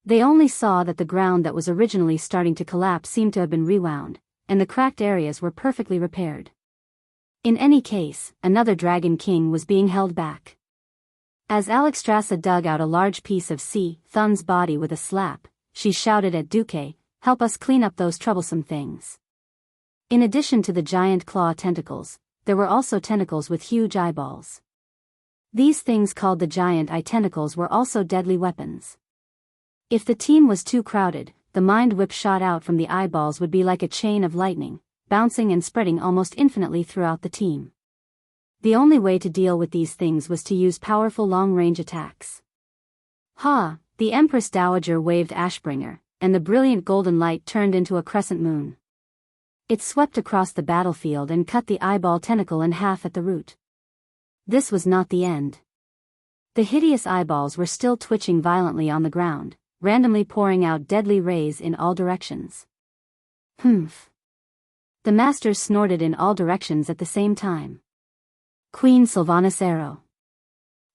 They only saw that the ground that was originally starting to collapse seemed to have been rewound, and the cracked areas were perfectly repaired. In any case, another Dragon King was being held back. As Alexstrasza dug out a large piece of Si Thun's body with a slap, she shouted at Duque, "Help us clean up those troublesome things." In addition to the giant claw tentacles, there were also tentacles with huge eyeballs. These things called the giant eye tentacles were also deadly weapons. If the team was too crowded, the mind whip shot out from the eyeballs would be like a chain of lightning, bouncing and spreading almost infinitely throughout the team. The only way to deal with these things was to use powerful long-range attacks. Ha! The Empress Dowager waved Ashbringer, and the brilliant golden light turned into a crescent moon. It swept across the battlefield and cut the eyeball tentacle in half at the root. This was not the end. The hideous eyeballs were still twitching violently on the ground, randomly pouring out deadly rays in all directions. Humph. The masters snorted in all directions at the same time. Queen Sylvanas' arrow.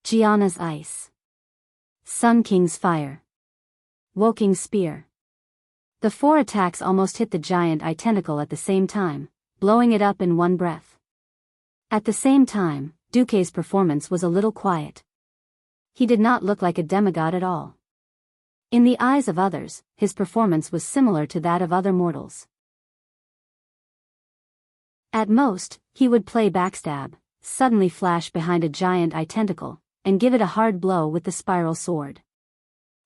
Gianna's ice. Sun King's fire. Woking's spear. The 4 attacks almost hit the giant eye tentacle at the same time, blowing it up in one breath. At the same time, Duque's performance was a little quiet. He did not look like a demigod at all. In the eyes of others, his performance was similar to that of other mortals. At most, he would play backstab, suddenly flash behind a giant eye tentacle, and give it a hard blow with the spiral sword.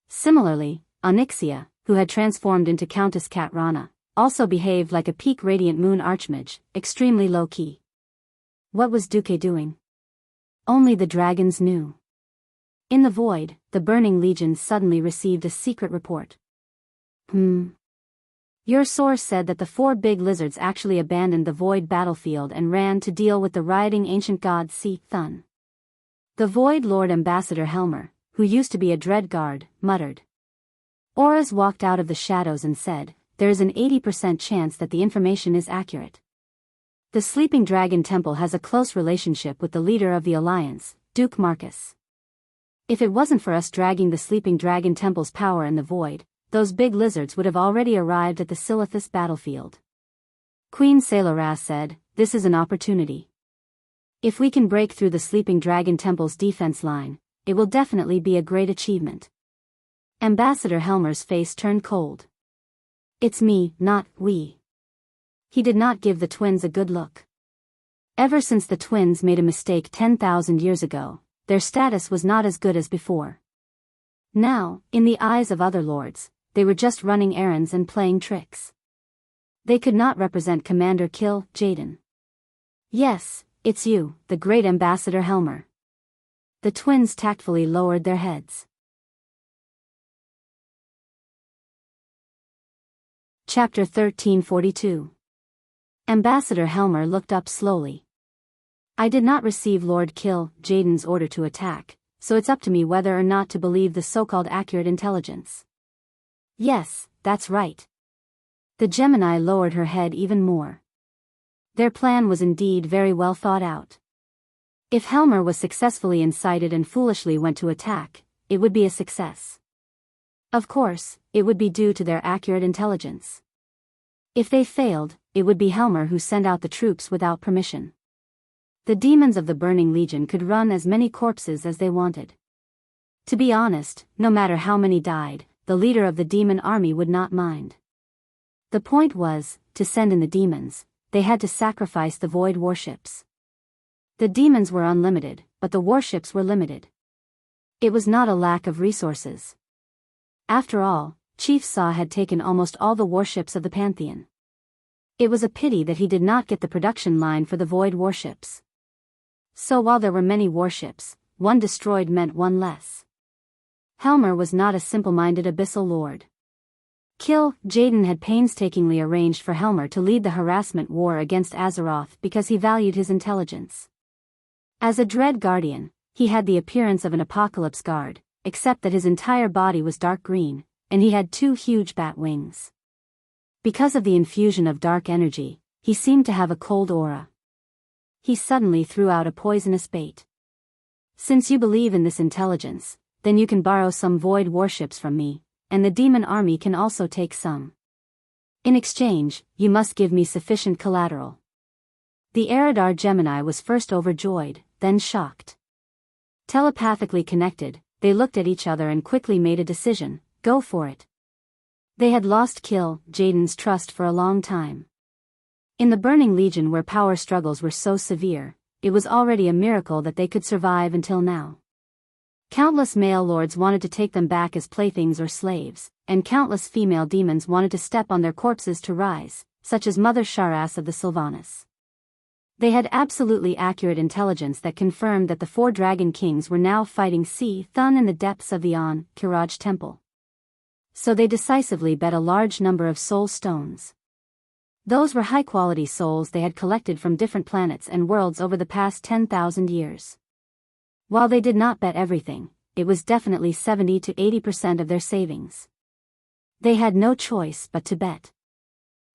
Similarly, Onyxia, who had transformed into Countess Katrana, also behaved like a peak radiant moon archmage, extremely low-key. What was Duque doing? Only the dragons knew. In the void, the Burning Legion suddenly received a secret report. Your source said that the 4 big lizards actually abandoned the void battlefield and ran to deal with the rioting ancient god Cyclone. The Void Lord Ambassador Helmer, who used to be a dread guard, muttered. Auras walked out of the shadows and said, there is an 80% chance that the information is accurate. The Sleeping Dragon Temple has a close relationship with the leader of the Alliance, Duke Marcus. If it wasn't for us dragging the Sleeping Dragon Temple's power in the void, those big lizards would have already arrived at the Silithus battlefield. Queen Sailoras said, this is an opportunity. If we can break through the Sleeping Dragon Temple's defense line, it will definitely be a great achievement. Ambassador Helmer's face turned cold. It's me, not we. He did not give the twins a good look. Ever since the twins made a mistake 10,000 years ago, their status was not as good as before. Now, in the eyes of other lords, they were just running errands and playing tricks. They could not represent Commander Kill Jaden. Yes, it's you, the great Ambassador Helmer. The twins tactfully lowered their heads. Chapter 1342. Ambassador Helmer looked up slowly. I did not receive Lord Kill Jaden's order to attack, so it's up to me whether or not to believe the so-called accurate intelligence. Yes, that's right. The Gemini lowered her head even more. Their plan was indeed very well thought out. If Helmer was successfully incited and foolishly went to attack, it would be a success. Of course, it would be due to their accurate intelligence. If they failed, it would be Helmer who sent out the troops without permission. The demons of the Burning Legion could run as many corpses as they wanted. To be honest, no matter how many died, the leader of the demon army would not mind. The point was, to send in the demons, they had to sacrifice the void warships. The demons were unlimited, but the warships were limited. It was not a lack of resources. After all, Chief Sa had taken almost all the warships of the Pantheon. It was a pity that he did not get the production line for the void warships. So while there were many warships, one destroyed meant one less. Helmer was not a simple-minded abyssal lord. Kill Jaden had painstakingly arranged for Helmer to lead the harassment war against Azeroth because he valued his intelligence. As a dread guardian, he had the appearance of an apocalypse guard, except that his entire body was dark green, and he had 2 huge bat wings. Because of the infusion of dark energy, he seemed to have a cold aura. He suddenly threw out a poisonous bait. Since you believe in this intelligence, then you can borrow some void warships from me, and the demon army can also take some. In exchange, you must give me sufficient collateral. The Eridar Gemini was first overjoyed, then shocked. Telepathically connected, they looked at each other and quickly made a decision: go for it. They had lost Kill Jaden's trust for a long time. In the Burning Legion, where power struggles were so severe, it was already a miracle that they could survive until now. Countless male lords wanted to take them back as playthings or slaves, and countless female demons wanted to step on their corpses to rise, such as Mother Sharas of the Sylvanas. They had absolutely accurate intelligence that confirmed that the 4 dragon kings were now fighting Thun in the depths of the Kiraj temple. So they decisively bet a large number of soul stones. Those were high-quality souls they had collected from different planets and worlds over the past 10,000 years. While they did not bet everything, it was definitely 70 to 80% of their savings. They had no choice but to bet.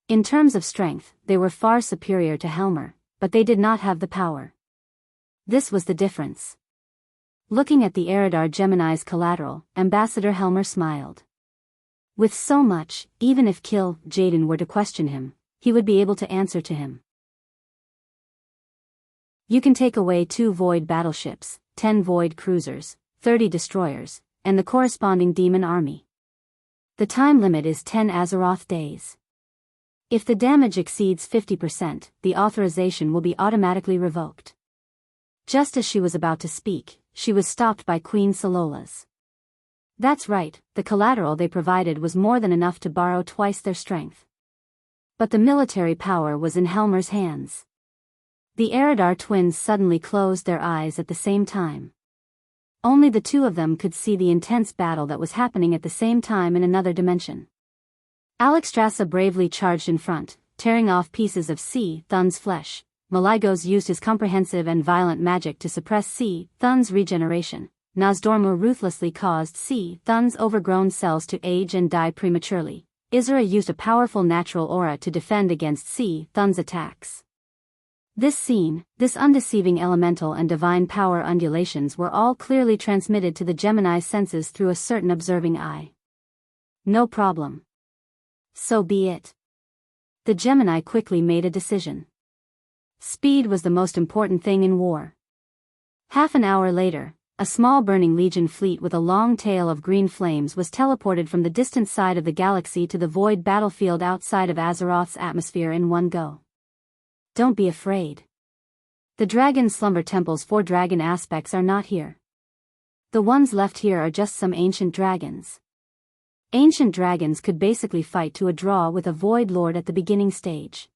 In terms of strength, they were far superior to Helmer, but they did not have the power. This was the difference. Looking at the Eridar Gemini's collateral, Ambassador Helmer smiled. With so much, even if Jaden were to question him, he would be able to answer to him. You can take away 2 Void battleships, 10 Void cruisers, 30 destroyers, and the corresponding demon army. The time limit is 10 Azeroth days. If the damage exceeds 50%, the authorization will be automatically revoked. Just as she was about to speak, she was stopped by Queen Salola's. That's right, the collateral they provided was more than enough to borrow twice their strength. But the military power was in Helmer's hands. The Eridar twins suddenly closed their eyes at the same time. Only the two of them could see the intense battle that was happening at the same time in another dimension. Alexstrasza bravely charged in front, tearing off pieces of Thun's flesh. Maligos used his comprehensive and violent magic to suppress Thun's regeneration. Nozdormu ruthlessly caused Thun's overgrown cells to age and die prematurely. Isra used a powerful natural aura to defend against Thun's attacks. This scene, this undeceiving elemental and divine power undulations were all clearly transmitted to the Gemini's senses through a certain observing eye. No problem. So be it. The Gemini quickly made a decision. Speed was the most important thing in war. Half an hour later, a small burning Legion fleet with a long tail of green flames was teleported from the distant side of the galaxy to the void battlefield outside of Azeroth's atmosphere in one go. Don't be afraid. The Dragon Slumber Temple's 4 dragon aspects are not here. The ones left here are just some ancient dragons. Ancient dragons could basically fight to a draw with a Void Lord at the beginning stage.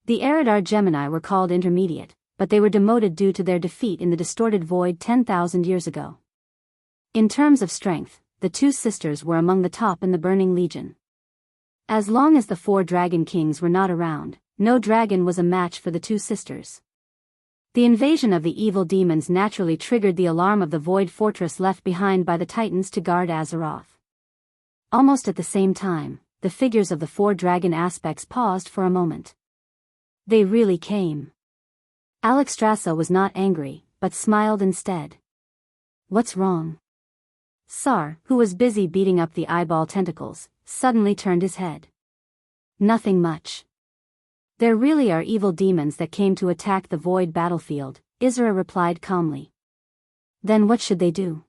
The Eridar Gemini were called intermediate, but they were demoted due to their defeat in the distorted void 10,000 years ago. In terms of strength, the 2 sisters were among the top in the Burning Legion. As long as the 4 Dragon Kings were not around, no dragon was a match for the 2 sisters. The invasion of the evil demons naturally triggered the alarm of the Void Fortress left behind by the Titans to guard Azeroth. Almost at the same time, the figures of the 4 dragon aspects paused for a moment. They really came. Alexstrasza was not angry, but smiled instead. What's wrong? Sar, who was busy beating up the eyeball tentacles, suddenly turned his head. Nothing much. There really are evil demons that came to attack the void battlefield, Isra replied calmly. Then what should they do?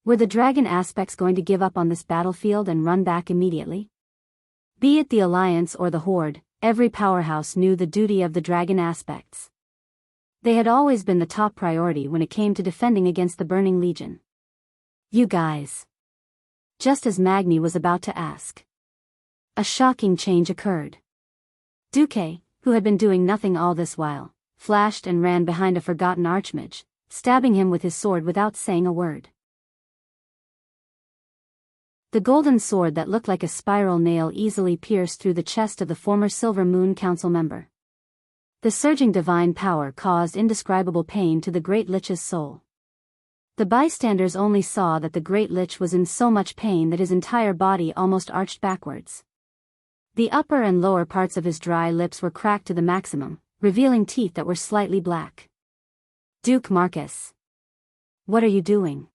Were the dragon aspects going to give up on this battlefield and run back immediately? Be it the Alliance or the Horde, every powerhouse knew the duty of the dragon aspects. They had always been the top priority when it came to defending against the Burning Legion. You guys. Just as Magni was about to ask. A shocking change occurred. Duque, who had been doing nothing all this while, flashed and ran behind a forgotten archmage, stabbing him with his sword without saying a word. The golden sword that looked like a spiral nail easily pierced through the chest of the former Silver Moon Council member. The surging divine power caused indescribable pain to the Great Lich's soul. The bystanders only saw that the Great Lich was in so much pain that his entire body almost arched backwards. The upper and lower parts of his dry lips were cracked to the maximum, revealing teeth that were slightly black. Duke Marcus. What are you doing?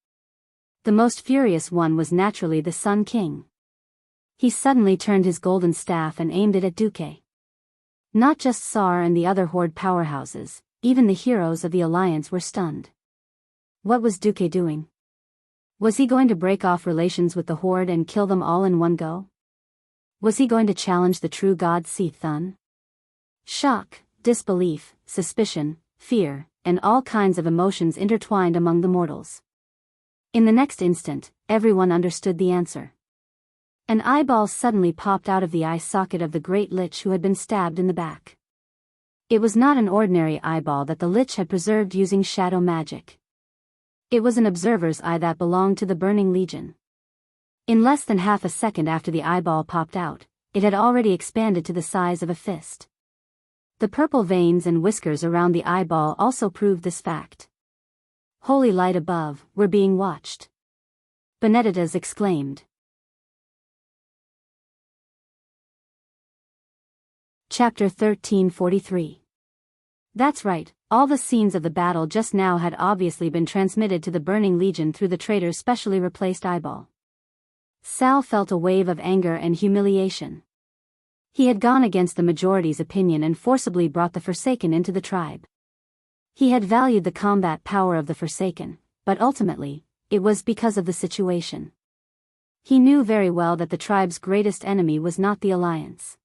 The most furious one was naturally the Sun King. He suddenly turned his golden staff and aimed it at Duque. Not just Sar and the other Horde powerhouses, even the heroes of the Alliance were stunned. What was Duque doing? Was he going to break off relations with the Horde and kill them all in one go? Was he going to challenge the true god Thun? Shock, disbelief, suspicion, fear, and all kinds of emotions intertwined among the mortals. In the next instant, everyone understood the answer. An eyeball suddenly popped out of the eye socket of the Great Lich who had been stabbed in the back. It was not an ordinary eyeball that the Lich had preserved using shadow magic. It was an observer's eye that belonged to the Burning Legion. In less than half a second after the eyeball popped out, it had already expanded to the size of a fist. The purple veins and whiskers around the eyeball also proved this fact. Holy light above, we're being watched. Benedictus exclaimed. Chapter 1343. That's right, all the scenes of the battle just now had obviously been transmitted to the Burning Legion through the traitor's specially replaced eyeball. Sal felt a wave of anger and humiliation. He had gone against the majority's opinion and forcibly brought the Forsaken into the tribe. He had valued the combat power of the Forsaken, but ultimately, it was because of the situation. He knew very well that the tribe's greatest enemy was not the Alliance.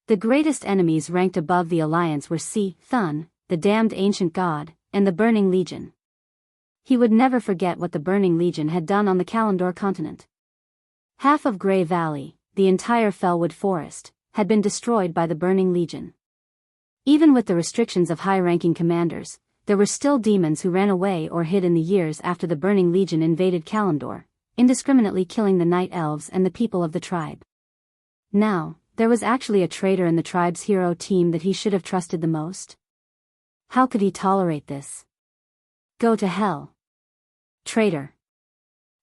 The greatest enemies ranked above the Alliance were Thun, the damned ancient god, and the Burning Legion. He would never forget what the Burning Legion had done on the Kalimdor continent. Half of Grey Valley, the entire Fellwood Forest, had been destroyed by the Burning Legion. Even with the restrictions of high-ranking commanders, there were still demons who ran away or hid in the years after the Burning Legion invaded Kalimdor, indiscriminately killing the night elves and the people of the tribe. Now, there was actually a traitor in the tribe's hero team that he should have trusted the most. How could he tolerate this? Go to hell. Traitor.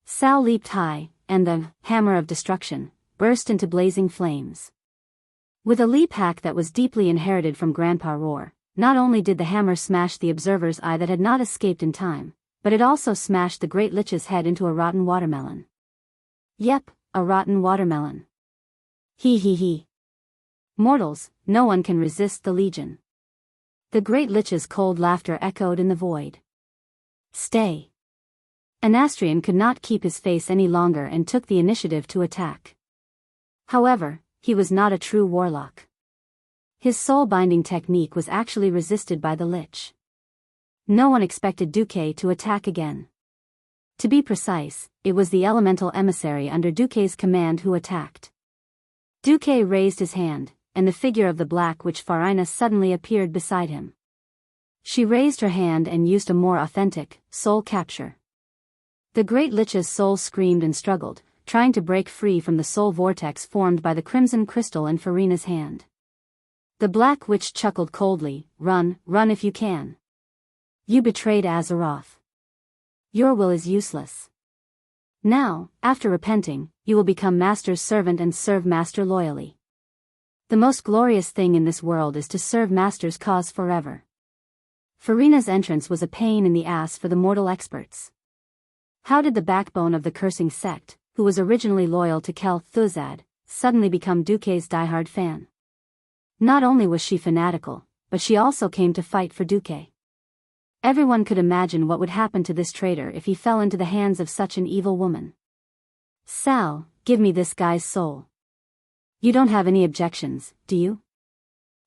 Sal leaped high, and the hammer of destruction burst into blazing flames. With a leap hack that was deeply inherited from Grandpa Roar, not only did the hammer smash the observer's eye that had not escaped in time, but it also smashed the Great Lich's head into a rotten watermelon. Yep, a rotten watermelon. He. Mortals, no one can resist the Legion. The Great Lich's cold laughter echoed in the void. Stay. Anastrian could not keep his face any longer and took the initiative to attack. However, he was not a true warlock. His soul-binding technique was actually resisted by the Lich. No one expected Duque to attack again. To be precise, it was the elemental emissary under Duque's command who attacked. Duque raised his hand, and the figure of the Black Witch Farina suddenly appeared beside him. She raised her hand and used a more authentic soul capture. The Great Lich's soul screamed and struggled, trying to break free from the soul vortex formed by the crimson crystal in Farina's hand. The Black Witch chuckled coldly, run if you can. You betrayed Azeroth. Your will is useless. Now, after repenting, you will become Master's servant and serve Master loyally. The most glorious thing in this world is to serve Master's cause forever. Farina's entrance was a pain in the ass for the mortal experts. How did the backbone of the cursing sect, who was originally loyal to Kel Thuzad, suddenly become Duque's diehard fan? Not only was she fanatical, but she also came to fight for Duque. Everyone could imagine what would happen to this traitor if he fell into the hands of such an evil woman. Sal, give me this guy's soul. You don't have any objections, do you?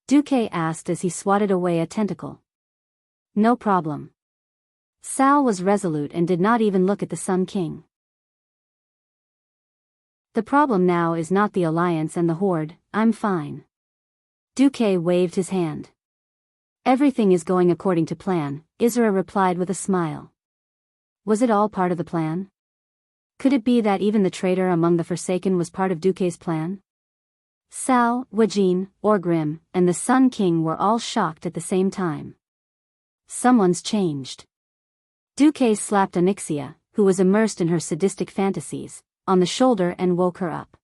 Duque asked as he swatted away a tentacle. No problem. Sal was resolute and did not even look at the Sun King. The problem now is not the Alliance and the Horde, I'm fine. Duque waved his hand. Everything is going according to plan, Isra replied with a smile. Was it all part of the plan? Could it be that even the traitor among the Forsaken was part of Duque's plan? Sal, Wajin, Orgrim, and the Sun King were all shocked at the same time. Someone's changed. Duque slapped Onyxia, who was immersed in her sadistic fantasies, on the shoulder and woke her up.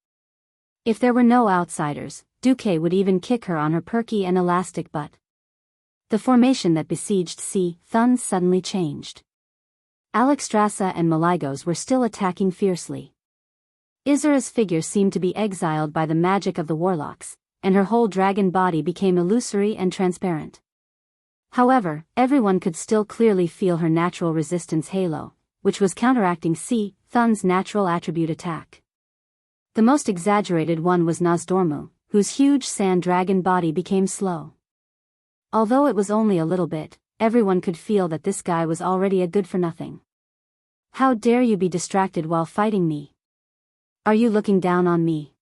If there were no outsiders, Duque would even kick her on her perky and elastic butt. The formation that besieged Thun suddenly changed. Alexstrasza and Maligos were still attacking fiercely. Isra's figure seemed to be exiled by the magic of the warlocks, and her whole dragon body became illusory and transparent. However, everyone could still clearly feel her natural resistance halo, which was counteracting Thun's natural attribute attack. The most exaggerated one was Nozdormu, whose huge sand dragon body became slow. Although it was only a little bit, everyone could feel that this guy was already a good-for-nothing. How dare you be distracted while fighting me? Are you looking down on me?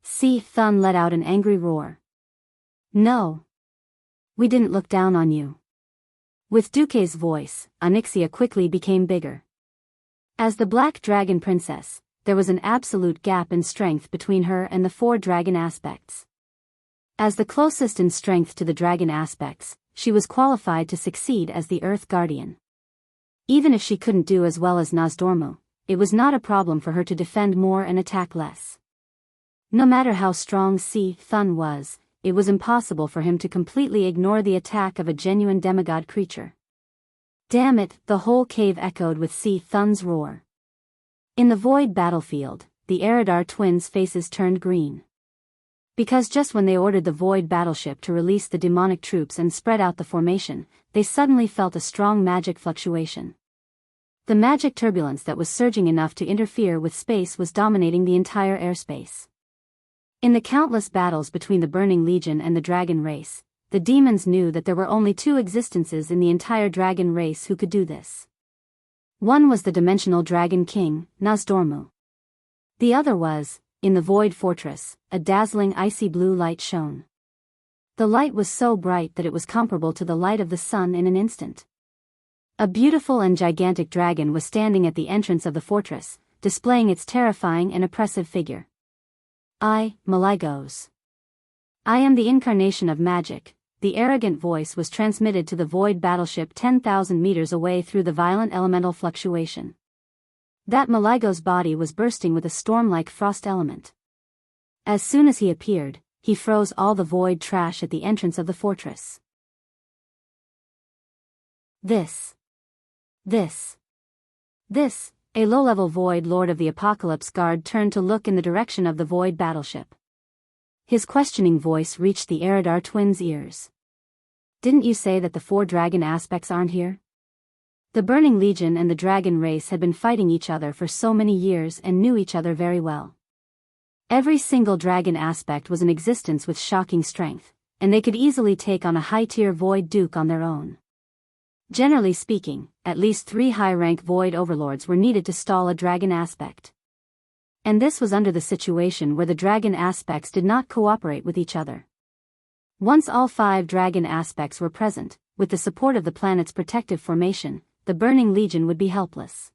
Thun let out an angry roar. No. We didn't look down on you. With Duque's voice, Onyxia quickly became bigger. As the Black Dragon Princess, there was an absolute gap in strength between her and the 4 dragon aspects. As the closest in strength to the dragon aspects, she was qualified to succeed as the Earth Guardian. Even if she couldn't do as well as Nozdormu, it was not a problem for her to defend more and attack less. No matter how strong Cyclone was, it was impossible for him to completely ignore the attack of a genuine demigod creature. Damn it, the whole cave echoed with Cyclone's roar. In the void battlefield, the Eridar twins' faces turned green. Because just when they ordered the void battleship to release the demonic troops and spread out the formation, they suddenly felt a strong magic fluctuation. The magic turbulence that was surging enough to interfere with space was dominating the entire airspace. In the countless battles between the Burning Legion and the Dragon race, the demons knew that there were only 2 existences in the entire dragon race who could do this. One was the dimensional dragon king, Nozdormu. The other was, in the Void Fortress, a dazzling icy blue light shone. The light was so bright that it was comparable to the light of the sun in an instant. A beautiful and gigantic dragon was standing at the entrance of the fortress, displaying its terrifying and oppressive figure. Maligos. I am the incarnation of magic. The arrogant voice was transmitted to the void battleship 10,000 meters away through the violent elemental fluctuation. That Maligos body was bursting with a storm-like frost element. As soon as he appeared, he froze all the void trash at the entrance of the fortress. This, a low-level void lord of the Apocalypse Guard turned to look in the direction of the void battleship. His questioning voice reached the Eridar twins' ears. Didn't you say that the 4 dragon aspects aren't here? The Burning Legion and the dragon race had been fighting each other for so many years and knew each other very well. Every single dragon aspect was in existence with shocking strength, and they could easily take on a high-tier void duke on their own. Generally speaking, at least 3 high-rank void overlords were needed to stall a dragon aspect. And this was under the situation where the dragon aspects did not cooperate with each other. Once all 5 dragon aspects were present, with the support of the planet's protective formation, the Burning Legion would be helpless.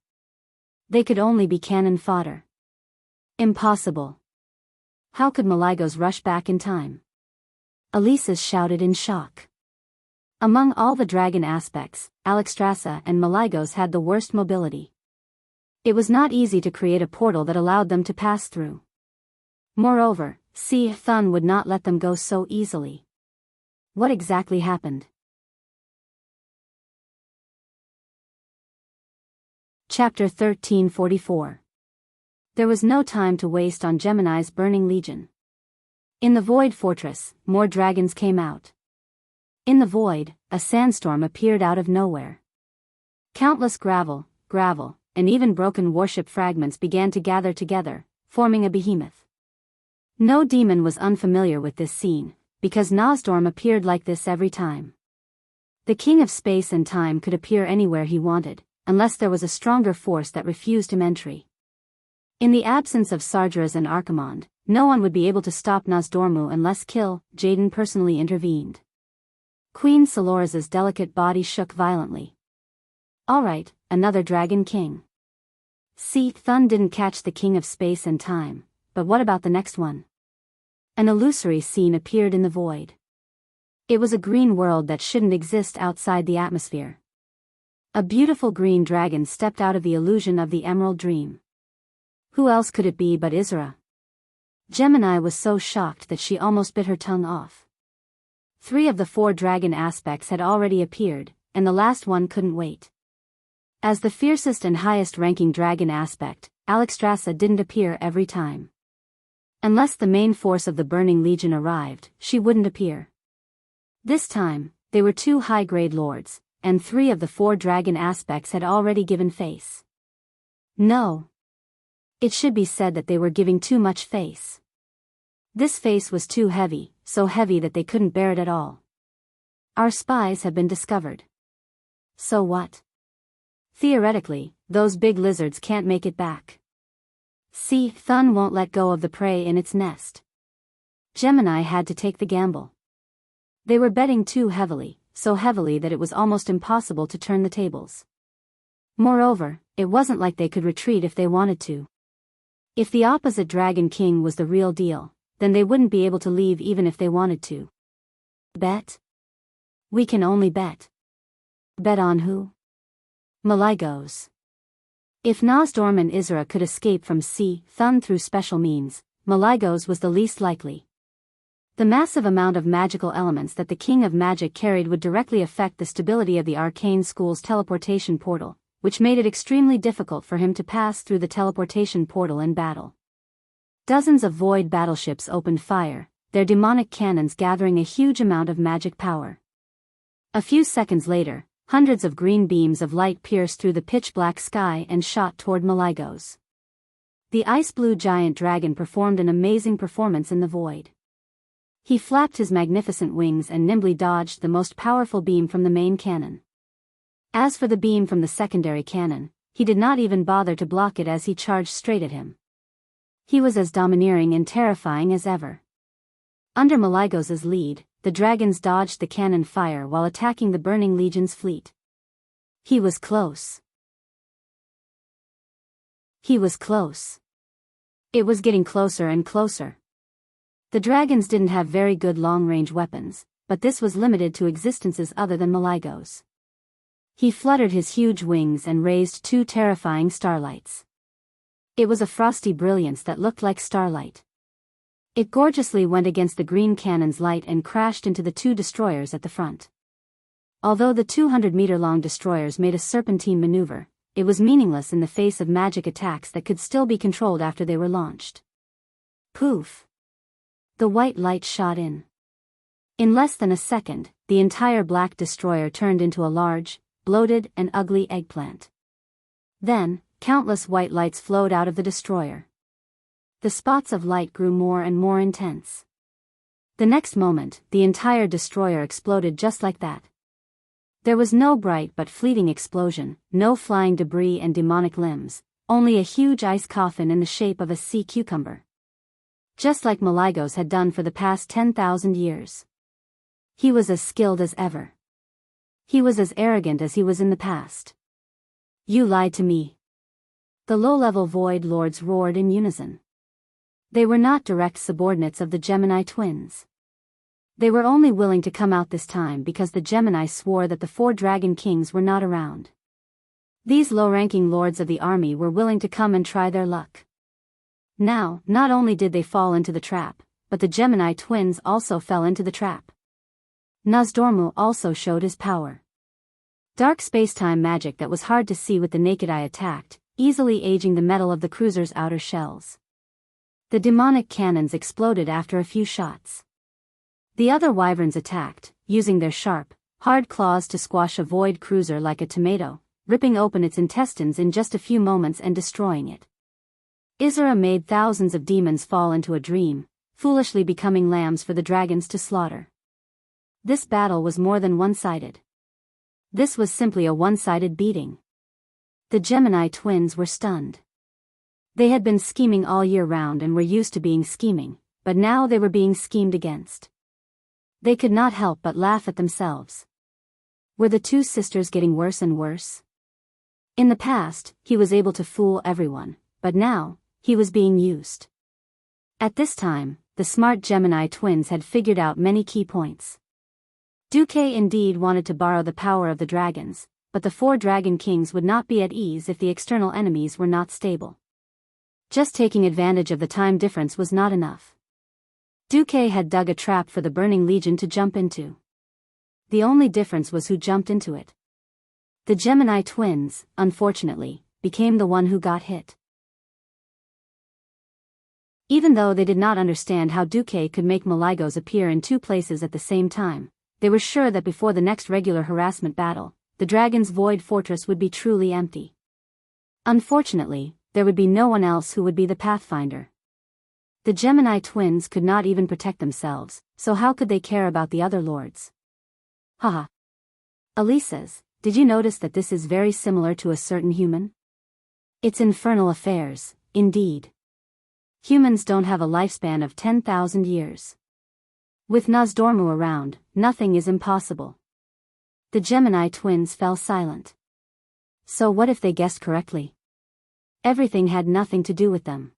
They could only be cannon fodder. Impossible. How could Maligos rush back in time? Elises shouted in shock. Among all the dragon aspects, Alexstrasza and Maligos had the worst mobility. It was not easy to create a portal that allowed them to pass through. Moreover, Cyclone would not let them go so easily. What exactly happened? Chapter 1344. There was no time to waste on Gemini's Burning Legion. In the Void Fortress, more dragons came out. In the void, a sandstorm appeared out of nowhere. Countless gravel, and even broken warship fragments began to gather together, forming a behemoth. No demon was unfamiliar with this scene, because Nozdorm appeared like this every time. The King of Space and Time could appear anywhere he wanted, unless there was a stronger force that refused him entry. In the absence of Sargeras and Archimonde, no one would be able to stop Nozdormu unless Jaden personally intervened. Queen Salora's delicate body shook violently. Alright, another Dragon King. Cyclone didn't catch the King of Space and Time, but what about the next one? An illusory scene appeared in the void. It was a green world that shouldn't exist outside the atmosphere. A beautiful green dragon stepped out of the illusion of the Emerald Dream. Who else could it be but Isra? Gemini was so shocked that she almost bit her tongue off. 3 of the 4 dragon aspects had already appeared, and the last one couldn't wait. As the fiercest and highest-ranking dragon aspect, Alexstrasza didn't appear every time. Unless the main force of the Burning Legion arrived, she wouldn't appear. This time, they were 2 high-grade lords, and 3 of the 4 dragon aspects had already given face. No. It should be said that they were giving too much face. This face was too heavy, so heavy that they couldn't bear it at all. Our spies have been discovered. So what? Theoretically, those big lizards can't make it back. Cyclone won't let go of the prey in its nest. Gemini had to take the gamble. They were betting too heavily, so heavily that it was almost impossible to turn the tables. Moreover, it wasn't like they could retreat if they wanted to. If the opposite Dragon King was the real deal, then they wouldn't be able to leave even if they wanted to. Bet? We can only bet. Bet on who? Maligos. If Nosdorm and Isra could escape from Thun through special means, Maligos was the least likely. The massive amount of magical elements that the King of Magic carried would directly affect the stability of the arcane school's teleportation portal, which made it extremely difficult for him to pass through the teleportation portal in battle. Dozens of void battleships opened fire, their demonic cannons gathering a huge amount of magic power. A few seconds later, hundreds of green beams of light pierced through the pitch-black sky and shot toward Maligos. The ice-blue giant dragon performed an amazing performance in the void. He flapped his magnificent wings and nimbly dodged the most powerful beam from the main cannon. As for the beam from the secondary cannon, he did not even bother to block it as he charged straight at him. He was as domineering and terrifying as ever. Under Maligos's lead, the dragons dodged the cannon fire while attacking the Burning Legion's fleet. He was close. He was close. It was getting closer and closer. The dragons didn't have very good long-range weapons, but this was limited to existences other than Maligos. He fluttered his huge wings and raised two terrifying starlights. It was a frosty brilliance that looked like starlight. It gorgeously went against the green cannon's light and crashed into the two destroyers at the front. Although the 200-meter-long destroyers made a serpentine maneuver, it was meaningless in the face of magic attacks that could still be controlled after they were launched. Poof! The white light shot in. In less than a second, the entire black destroyer turned into a large, bloated and ugly eggplant. Then, countless white lights flowed out of the destroyer. The spots of light grew more and more intense. The next moment, the entire destroyer exploded just like that. There was no bright but fleeting explosion, no flying debris and demonic limbs, only a huge ice coffin in the shape of a sea cucumber. Just like Maligos had done for the past 10,000 years. He was as skilled as ever. He was as arrogant as he was in the past. You lied to me. The low-level Void Lords roared in unison. They were not direct subordinates of the Gemini twins. They were only willing to come out this time because the Gemini swore that the 4 Dragon Kings were not around. These low-ranking lords of the army were willing to come and try their luck. Now, not only did they fall into the trap, but the Gemini twins also fell into the trap. Nosdormu also showed his power. Dark space-time magic that was hard to see with the naked eye attacked, easily aging the metal of the cruiser's outer shells. The demonic cannons exploded after a few shots. The other wyverns attacked, using their sharp, hard claws to squash a void cruiser like a tomato, ripping open its intestines in just a few moments and destroying it. Isra made thousands of demons fall into a dream, foolishly becoming lambs for the dragons to slaughter. This battle was more than one-sided. This was simply a one-sided beating. The Gemini twins were stunned. They had been scheming all year round and were used to being scheming, but now they were being schemed against. They could not help but laugh at themselves. Were the two sisters getting worse and worse? In the past, he was able to fool everyone, but now, he was being used. At this time, the smart Gemini twins had figured out many key points. Duque indeed wanted to borrow the power of the dragons, but the 4 Dragon Kings would not be at ease if the external enemies were not stable. Just taking advantage of the time difference was not enough. Duque had dug a trap for the Burning Legion to jump into. The only difference was who jumped into it. The Gemini twins, unfortunately, became the one who got hit. Even though they did not understand how Duque could make Maligos appear in 2 places at the same time, they were sure that before the next regular harassment battle, the dragon's void fortress would be truly empty. Unfortunately, there would be no one else who would be the Pathfinder. The Gemini twins could not even protect themselves, so how could they care about the other lords? Haha. Elise says, did you notice that this is very similar to a certain human? It's infernal affairs, indeed. Humans don't have a lifespan of 10,000 years. With Nosdormu around, nothing is impossible. The Gemini twins fell silent. So what if they guessed correctly? Everything had nothing to do with them.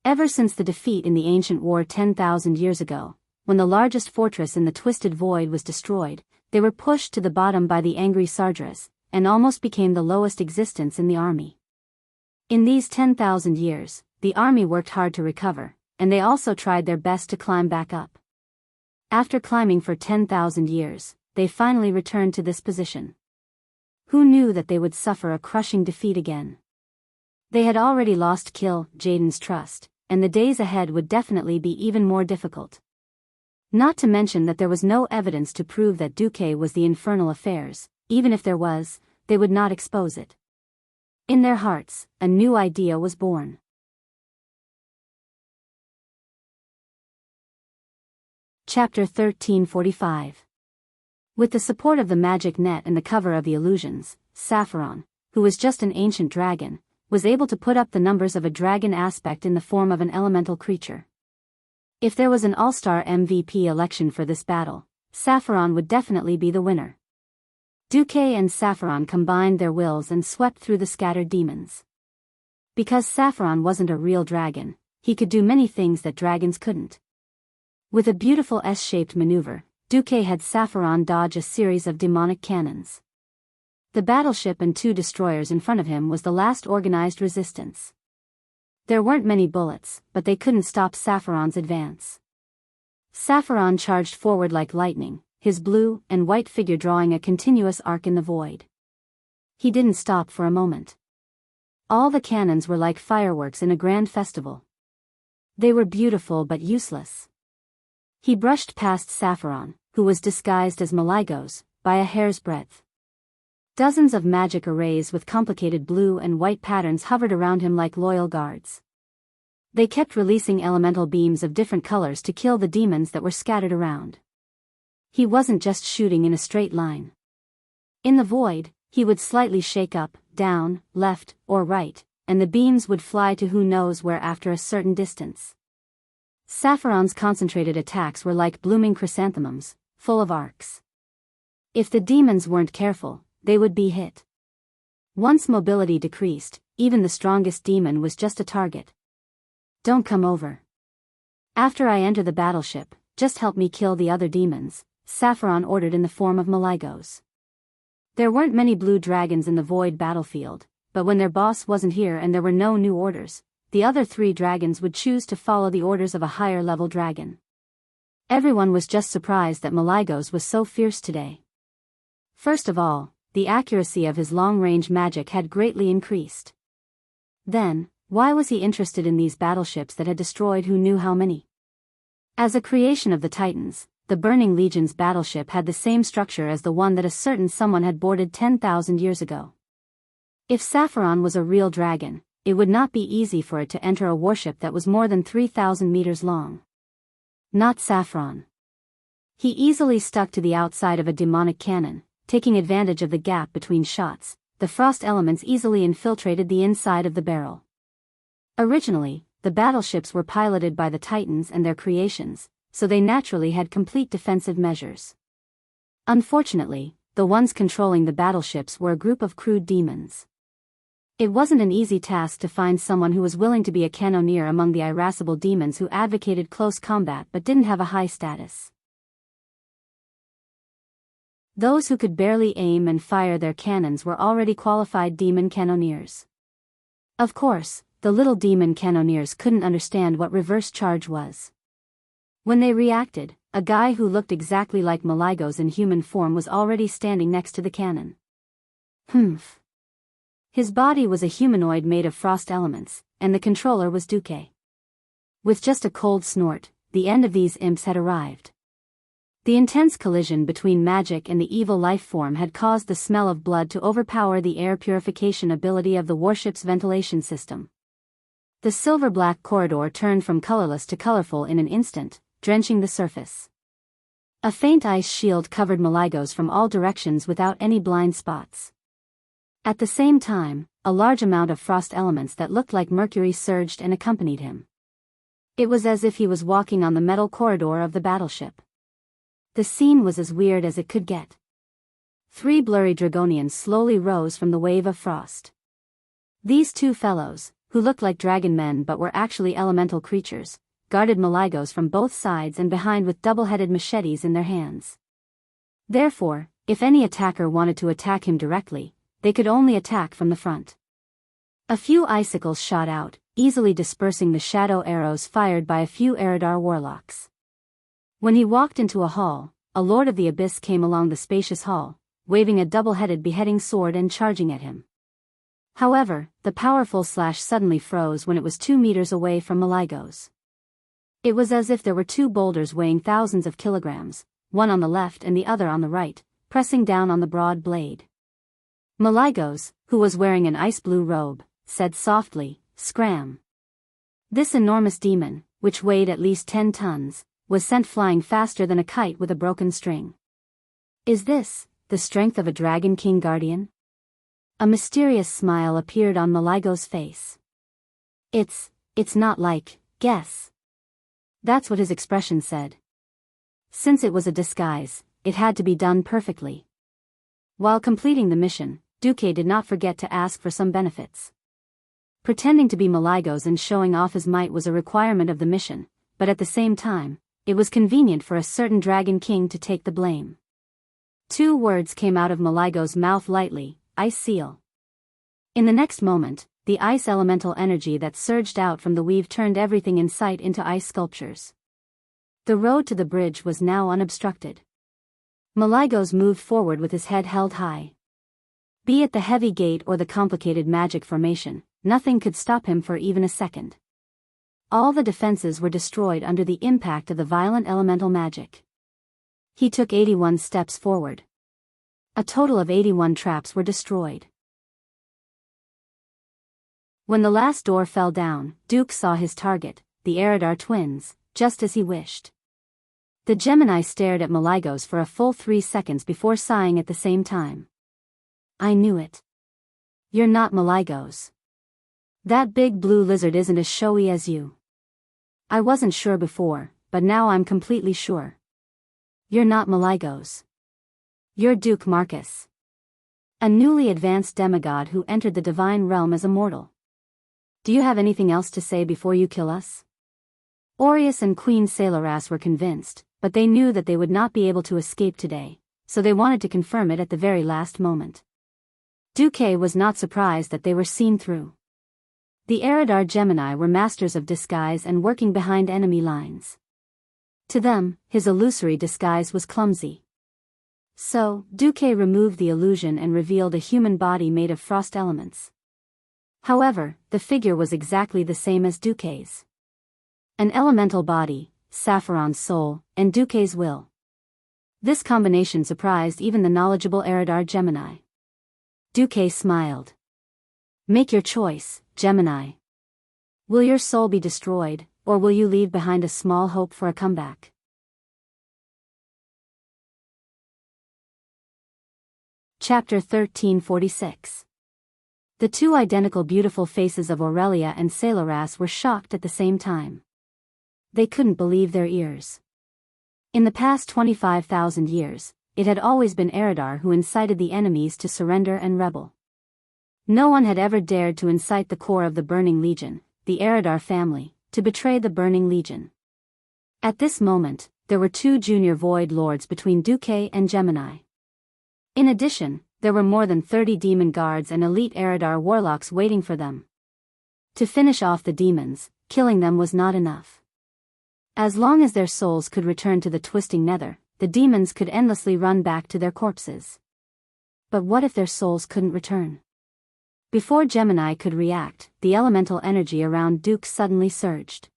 Ever since the defeat in the ancient war 10,000 years ago, when the largest fortress in the Twisted Void was destroyed, they were pushed to the bottom by the angry Sardras, and almost became the lowest existence in the army. In these 10,000 years, the army worked hard to recover, and they also tried their best to climb back up. After climbing for 10,000 years, they finally returned to this position. Who knew that they would suffer a crushing defeat again? They had already lost Jaden's trust, and the days ahead would definitely be even more difficult. Not to mention that there was no evidence to prove that Duque was the infernal affairs. Even if there was, they would not expose it. In their hearts, a new idea was born. Chapter 1345. With the support of the magic net and the cover of the illusions, Saffron, who was just an ancient dragon, was able to put up the numbers of a dragon aspect in the form of an elemental creature. If there was an all-star MVP election for this battle, Saffron would definitely be the winner. Duque and Saffron combined their wills and swept through the scattered demons. Because Saffron wasn't a real dragon, he could do many things that dragons couldn't. With a beautiful S-shaped maneuver, Duque had Saffron dodge a series of demonic cannons. The battleship and 2 destroyers in front of him was the last organized resistance. There weren't many bullets, but they couldn't stop Saffron's advance. Saffron charged forward like lightning, his blue and white figure drawing a continuous arc in the void. He didn't stop for a moment. All the cannons were like fireworks in a grand festival. They were beautiful but useless. He brushed past Saffron, who was disguised as Maligos, by a hair's breadth. Dozens of magic arrays with complicated blue and white patterns hovered around him like loyal guards. They kept releasing elemental beams of different colors to kill the demons that were scattered around. He wasn't just shooting in a straight line. In the void, he would slightly shake up, down, left, or right, and the beams would fly to who knows where after a certain distance. Saffron's concentrated attacks were like blooming chrysanthemums, full of arcs. If the demons weren't careful, they would be hit. Once mobility decreased, even the strongest demon was just a target. Don't come over. After I enter the battleship, just help me kill the other demons, Saffron ordered in the form of Maligos. There weren't many blue dragons in the void battlefield, but when their boss wasn't here and there were no new orders, the other 3 dragons would choose to follow the orders of a higher-level dragon. Everyone was just surprised that Maligos was so fierce today. First of all, the accuracy of his long-range magic had greatly increased. Then, why was he interested in these battleships that had destroyed who knew how many? As a creation of the Titans, the Burning Legion's battleship had the same structure as the one that a certain someone had boarded 10,000 years ago. If Saffron was a real dragon, it would not be easy for it to enter a warship that was more than 3,000 meters long. Not Saffron. He easily stuck to the outside of a demonic cannon, taking advantage of the gap between shots. The frost elements easily infiltrated the inside of the barrel. Originally, the battleships were piloted by the Titans and their creations, so they naturally had complete defensive measures. Unfortunately, the ones controlling the battleships were a group of crude demons. It wasn't an easy task to find someone who was willing to be a cannoneer among the irascible demons who advocated close combat but didn't have a high status. Those who could barely aim and fire their cannons were already qualified demon cannoneers. Of course, the little demon cannoneers couldn't understand what reverse charge was. When they reacted, a guy who looked exactly like Maligos in human form was already standing next to the cannon. Humph. His body was a humanoid made of frost elements, and the controller was Duque. With just a cold snort, the end of these imps had arrived. The intense collision between magic and the evil life form had caused the smell of blood to overpower the air purification ability of the warship's ventilation system. The silver-black corridor turned from colorless to colorful in an instant, drenching the surface. A faint ice shield covered Maligos from all directions without any blind spots. At the same time, a large amount of frost elements that looked like mercury surged and accompanied him. It was as if he was walking on the metal corridor of the battleship. The scene was as weird as it could get. 3 blurry Dragonians slowly rose from the wave of frost. These 2 fellows, who looked like dragon men but were actually elemental creatures, guarded Malygos from both sides and behind with double-headed machetes in their hands. Therefore, if any attacker wanted to attack him directly, they could only attack from the front. A few icicles shot out, easily dispersing the shadow arrows fired by a few Eridar warlocks. When he walked into a hall, a lord of the abyss came along the spacious hall, waving a double-headed beheading sword and charging at him. However, the powerful slash suddenly froze when it was 2 meters away from Malygos. It was as if there were 2 boulders weighing thousands of kilograms, one on the left and the other on the right, pressing down on the broad blade. Malygos, who was wearing an ice-blue robe, said softly, "Scram." This enormous demon, which weighed at least 10 tons, was sent flying faster than a kite with a broken string. Is this the strength of a Dragon King Guardian? A mysterious smile appeared on Malygos' face. It's not like, guess. That's what his expression said. Since it was a disguise, it had to be done perfectly. While completing the mission, Duque did not forget to ask for some benefits. Pretending to be Malygos and showing off his might was a requirement of the mission, but at the same time, it was convenient for a certain Dragon King to take the blame. 2 words came out of Malygos' mouth lightly: "Ice Seal." In the next moment, the ice elemental energy that surged out from the weave turned everything in sight into ice sculptures. The road to the bridge was now unobstructed. Malygos moved forward with his head held high. Be it the heavy gate or the complicated magic formation, nothing could stop him for even a second. All the defenses were destroyed under the impact of the violent elemental magic. He took 81 steps forward. A total of 81 traps were destroyed. When the last door fell down, Duke saw his target, the Eridar twins, just as he wished. The Gemini stared at Malygos for a full 3 seconds before sighing at the same time. "I knew it. You're not Malygos. That big blue lizard isn't as showy as you. I wasn't sure before, but now I'm completely sure. You're not Malygos. You're Duke Marcus, a newly advanced demigod who entered the divine realm as a mortal. Do you have anything else to say before you kill us?" Aureus and Queen Sailoras were convinced, but they knew that they would not be able to escape today, so they wanted to confirm it at the very last moment. Duque was not surprised that they were seen through. The Eridar Gemini were masters of disguise and working behind enemy lines. To them, his illusory disguise was clumsy. So, Duque removed the illusion and revealed a human body made of frost elements. However, the figure was exactly the same as Duque's. An elemental body, Sapphiron's soul, and Duque's will. This combination surprised even the knowledgeable Eridar Gemini. Duque smiled. "Make your choice, Gemini. Will your soul be destroyed, or will you leave behind a small hope for a comeback?" Chapter 1346. The 2 identical beautiful faces of Aurelia and Sailoras were shocked at the same time. They couldn't believe their ears. In the past 25,000 years, it had always been Eridar who incited the enemies to surrender and rebel. No one had ever dared to incite the core of the Burning Legion, the Eridar family, to betray the Burning Legion. At this moment, there were 2 junior Void Lords between Duque and Gemini. In addition, there were more than 30 demon guards and elite Eridar warlocks waiting for them. To finish off the demons, killing them was not enough. As long as their souls could return to the twisting nether, the demons could endlessly run back to their corpses. But what if their souls couldn't return? Before Gemini could react, the elemental energy around Duke suddenly surged.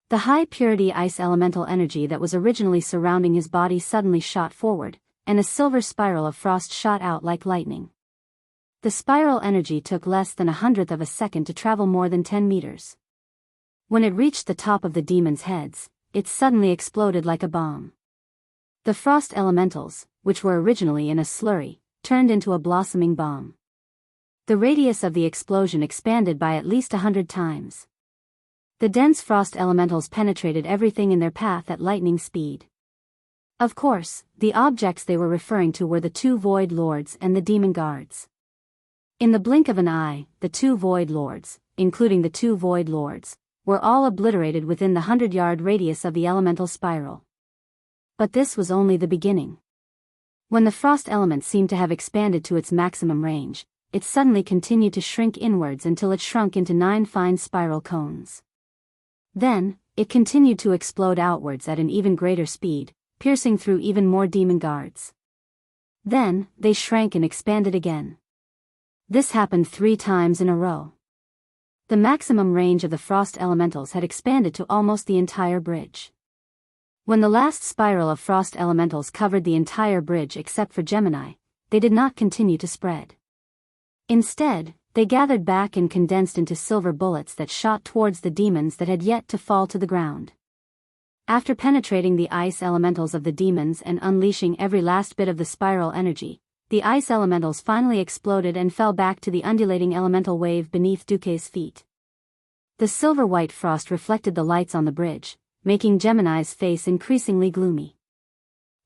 The high-purity ice elemental energy that was originally surrounding his body suddenly shot forward, and a silver spiral of frost shot out like lightning. The spiral energy took less than 1/100th of a second to travel more than 10 meters. When it reached the top of the demons' heads, it suddenly exploded like a bomb. The frost elementals, which were originally in a slurry, turned into a blossoming bomb. The radius of the explosion expanded by at least 100 times. The dense frost elementals penetrated everything in their path at lightning speed. Of course, the objects they were referring to were the 2 Void Lords and the demon guards. In the blink of an eye, the 2 Void Lords, including the two Void Lords, were all obliterated within the 100-yard radius of the elemental spiral. But this was only the beginning. When the frost element seemed to have expanded to its maximum range, it suddenly continued to shrink inwards until it shrunk into 9 fine spiral cones. Then, it continued to explode outwards at an even greater speed, piercing through even more demon guards. Then, they shrank and expanded again. This happened 3 times in a row. The maximum range of the frost elementals had expanded to almost the entire bridge. When the last spiral of frost elementals covered the entire bridge except for Gemini, they did not continue to spread. Instead, they gathered back and condensed into silver bullets that shot towards the demons that had yet to fall to the ground. After penetrating the ice elementals of the demons and unleashing every last bit of the spiral energy, the ice elementals finally exploded and fell back to the undulating elemental wave beneath Duque's feet. The silver-white frost reflected the lights on the bridge, making Gemini's face increasingly gloomy.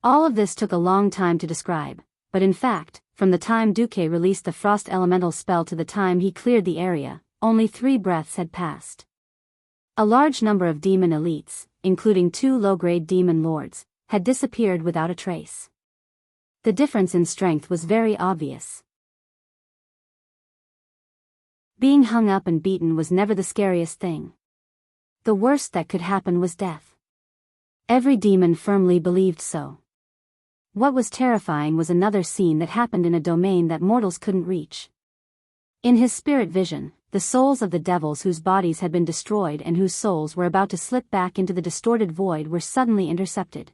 All of this took a long time to describe, but in fact, from the time Duque released the frost elemental spell to the time he cleared the area, only 3 breaths had passed. A large number of demon elites, including 2 low-grade demon lords, had disappeared without a trace. The difference in strength was very obvious. Being hung up and beaten was never the scariest thing. The worst that could happen was death. Every demon firmly believed so. What was terrifying was another scene that happened in a domain that mortals couldn't reach. In his spirit vision, the souls of the devils whose bodies had been destroyed and whose souls were about to slip back into the distorted void were suddenly intercepted.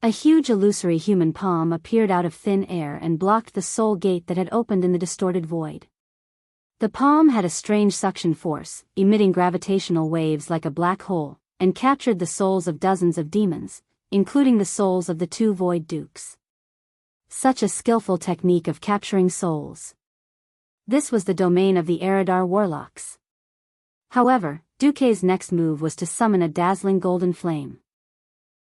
A huge illusory human palm appeared out of thin air and blocked the soul gate that had opened in the distorted void. The palm had a strange suction force, emitting gravitational waves like a black hole, and captured the souls of dozens of demons, including the souls of the 2 Void Dukes. Such a skillful technique of capturing souls. This was the domain of the Eridar warlocks. However, Duque's next move was to summon a dazzling golden flame.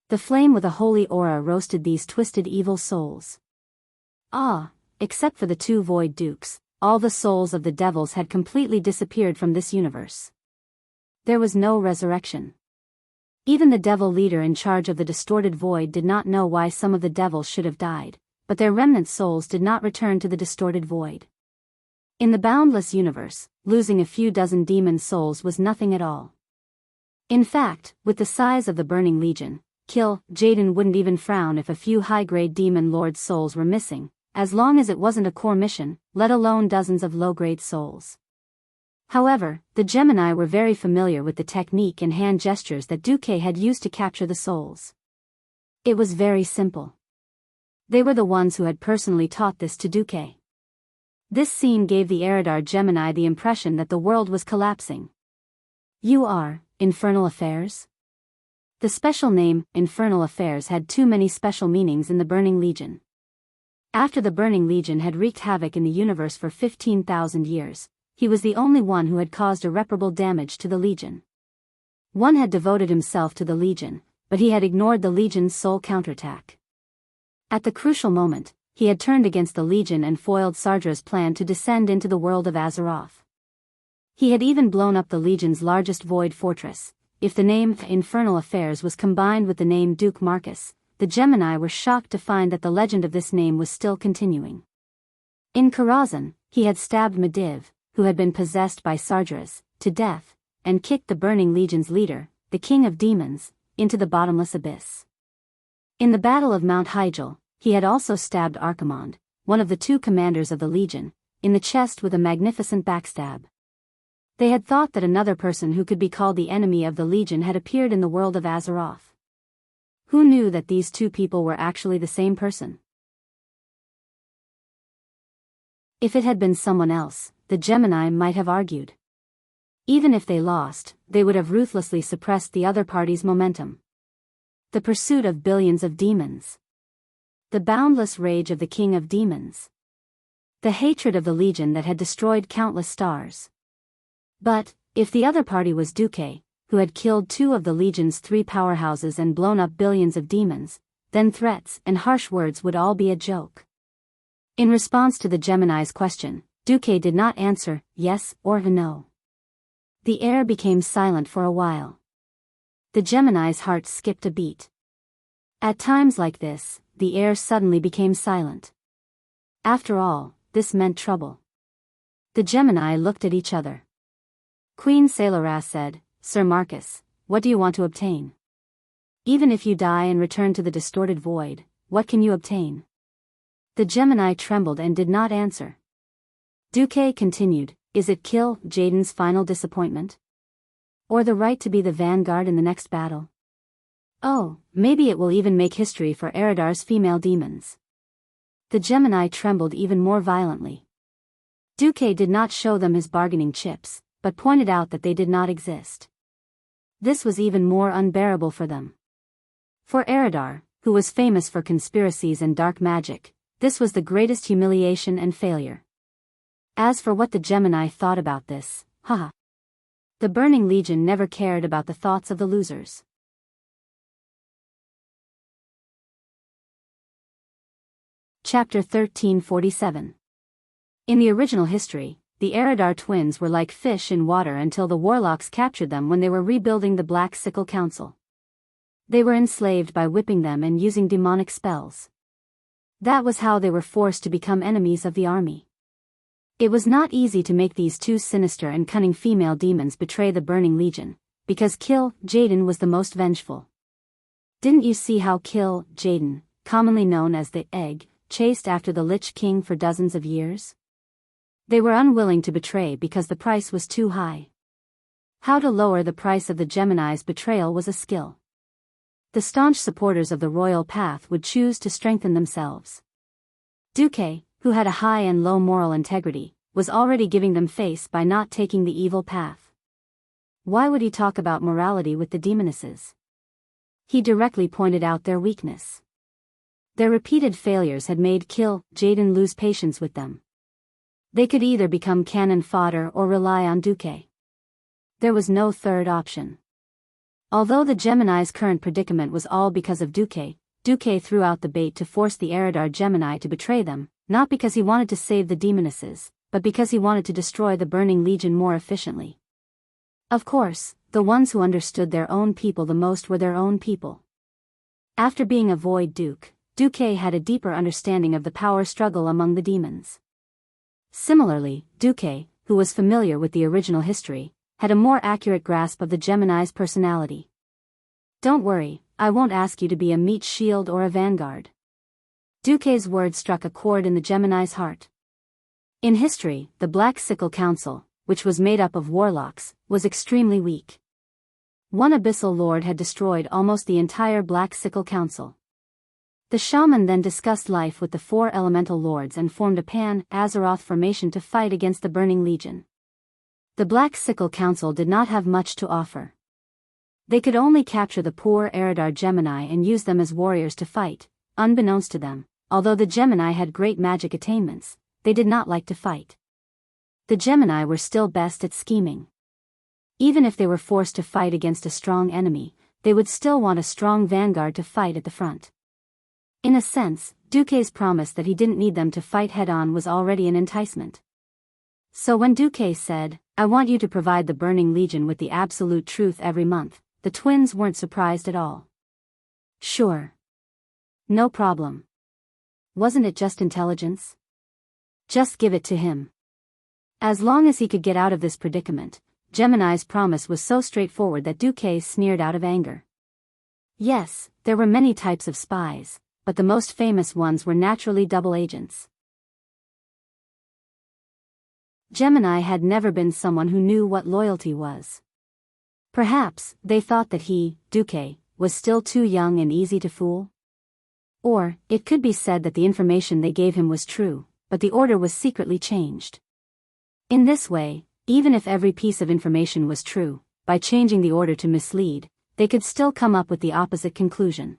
The flame with a holy aura roasted these twisted evil souls. Except for the 2 Void Dukes, all the souls of the devils had completely disappeared from this universe. There was no resurrection. Even the devil leader in charge of the distorted void did not know why some of the devils should have died, but their remnant souls did not return to the distorted void. In the boundless universe, losing a few dozen demon souls was nothing at all. In fact, with the size of the Burning Legion, Jaden wouldn't even frown if a few high-grade demon lord souls were missing, as long as it wasn't a core mission, let alone dozens of low-grade souls. However, the Gemini were very familiar with the technique and hand gestures that Duque had used to capture the souls. It was very simple. They were the ones who had personally taught this to Duque. This scene gave the Eridar Gemini the impression that the world was collapsing. "You are, Infernal Affairs?" The special name, Infernal Affairs, had too many special meanings in the Burning Legion. After the Burning Legion had wreaked havoc in the universe for 15,000 years, he was the only one who had caused irreparable damage to the Legion. One had devoted himself to the Legion, but he had ignored the Legion's sole counterattack. At the crucial moment, he had turned against the Legion and foiled Sardra's plan to descend into the world of Azeroth. He had even blown up the Legion's largest void fortress. If the name Infernal Affairs was combined with the name Duke Marcus, the Gemini were shocked to find that the legend of this name was still continuing. In Karazhan, he had stabbed Medivh, who had been possessed by Sardras, to death, and kicked the Burning Legion's leader, the King of Demons, into the bottomless abyss. In the Battle of Mount Hyjal, he had also stabbed Archimond, one of the 2 commanders of the Legion, in the chest with a magnificent backstab. They had thought that another person who could be called the enemy of the Legion had appeared in the world of Azeroth. Who knew that these 2 people were actually the same person? If it had been someone else, the Gemini might have argued. Even if they lost, they would have ruthlessly suppressed the other party's momentum. The pursuit of billions of demons. The boundless rage of the King of Demons. The hatred of the Legion that had destroyed countless stars. But, if the other party was Duque, who had killed 2 of the Legion's 3 powerhouses and blown up billions of demons, then threats and harsh words would all be a joke. In response to the Gemini's question, Duque did not answer yes or no. The air became silent for a while. The Gemini's heart skipped a beat. At times like this, the air suddenly became silent. After all, this meant trouble. The Gemini looked at each other. Queen Sailora said, "Sir Marcus, what do you want to obtain? Even if you die and return to the distorted void, what can you obtain?" The Gemini trembled and did not answer. Duque continued, "Is it kill Jaden's final disappointment? Or the right to be the vanguard in the next battle? Oh, maybe it will even make history for Eridar's female demons." The Gemini trembled even more violently. Duque did not show them his bargaining chips, but pointed out that they did not exist. This was even more unbearable for them. For Eridar, who was famous for conspiracies and dark magic, this was the greatest humiliation and failure. As for what the Gemini thought about this, haha. The Burning Legion never cared about the thoughts of the losers. Chapter 1347. In the original history, the Eridar twins were like fish in water until the warlocks captured them when they were rebuilding the Black Sickle Council. They were enslaved by whipping them and using demonic spells. That was how they were forced to become enemies of the army. It was not easy to make these two sinister and cunning female demons betray the Burning Legion, because Kill Jaden was the most vengeful. Didn't you see how Kill Jaden, commonly known as the Egg, chased after the Lich King for dozens of years? They were unwilling to betray because the price was too high. How to lower the price of the Gemini's betrayal was a skill. The staunch supporters of the royal path would choose to strengthen themselves. Duque, who had a high and low moral integrity, was already giving them face by not taking the evil path. Why would he talk about morality with the demonesses? He directly pointed out their weakness. Their repeated failures had made Kill Jaden lose patience with them. They could either become cannon fodder or rely on Duque. There was no third option. Although the Gemini's current predicament was all because of Duque, Duque threw out the bait to force the Eridar Gemini to betray them, not because he wanted to save the demonesses, but because he wanted to destroy the Burning Legion more efficiently. Of course, the ones who understood their own people the most were their own people. After being a Void Duke, Duque had a deeper understanding of the power struggle among the demons. Similarly, Duque, who was familiar with the original history, had a more accurate grasp of the Gemini's personality. "Don't worry, I won't ask you to be a meat shield or a vanguard." Duque's words struck a chord in the Gemini's heart. In history, the Black Sickle Council, which was made up of warlocks, was extremely weak. One abyssal lord had destroyed almost the entire Black Sickle Council. The shaman then discussed life with the four elemental lords and formed a Pan-Azeroth formation to fight against the Burning Legion. The Black Sickle Council did not have much to offer. They could only capture the poor Eridar Gemini and use them as warriors to fight. Unbeknownst to them, although the Gemini had great magic attainments, they did not like to fight. The Gemini were still best at scheming. Even if they were forced to fight against a strong enemy, they would still want a strong vanguard to fight at the front. In a sense, Duque's promise that he didn't need them to fight head-on was already an enticement. So when Duque said, "I want you to provide the Burning Legion with the absolute truth every month," the twins weren't surprised at all. "Sure. No problem. Wasn't it just intelligence? Just give it to him." As long as he could get out of this predicament, Gemini's promise was so straightforward that Duque sneered out of anger. Yes, there were many types of spies, but the most famous ones were naturally double agents. Gemini had never been someone who knew what loyalty was. Perhaps, they thought that he, Duque, was still too young and easy to fool? Or, it could be said that the information they gave him was true, but the order was secretly changed. In this way, even if every piece of information was true, by changing the order to mislead, they could still come up with the opposite conclusion.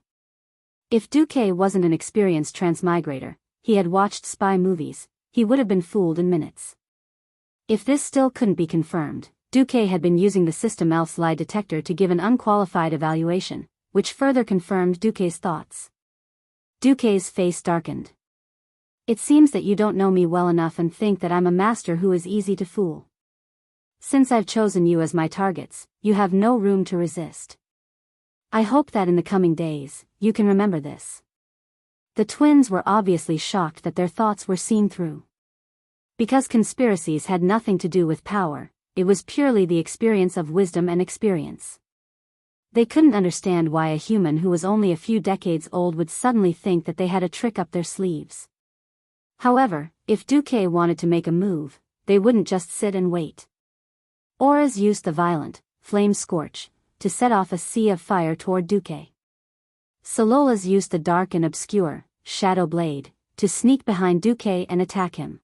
If Duque wasn't an experienced transmigrator, he had watched spy movies, he would have been fooled in minutes. If this still couldn't be confirmed, Duque had been using the System Elf's lie detector to give an unqualified evaluation, which further confirmed Duque's thoughts. Duque's face darkened. "It seems that you don't know me well enough and think that I'm a master who is easy to fool." Since I've chosen you as my targets, you have no room to resist. I hope that in the coming days, you can remember this." The twins were obviously shocked that their thoughts were seen through. Because conspiracies had nothing to do with power, it was purely the experience of wisdom and experience. They couldn't understand why a human who was only a few decades old would suddenly think that they had a trick up their sleeves. However, if Duque wanted to make a move, they wouldn't just sit and wait. Auras used the violent, flame scorch, to set off a sea of fire toward Duque. Sololas used the dark and obscure, shadow blade, to sneak behind Duque and attack him.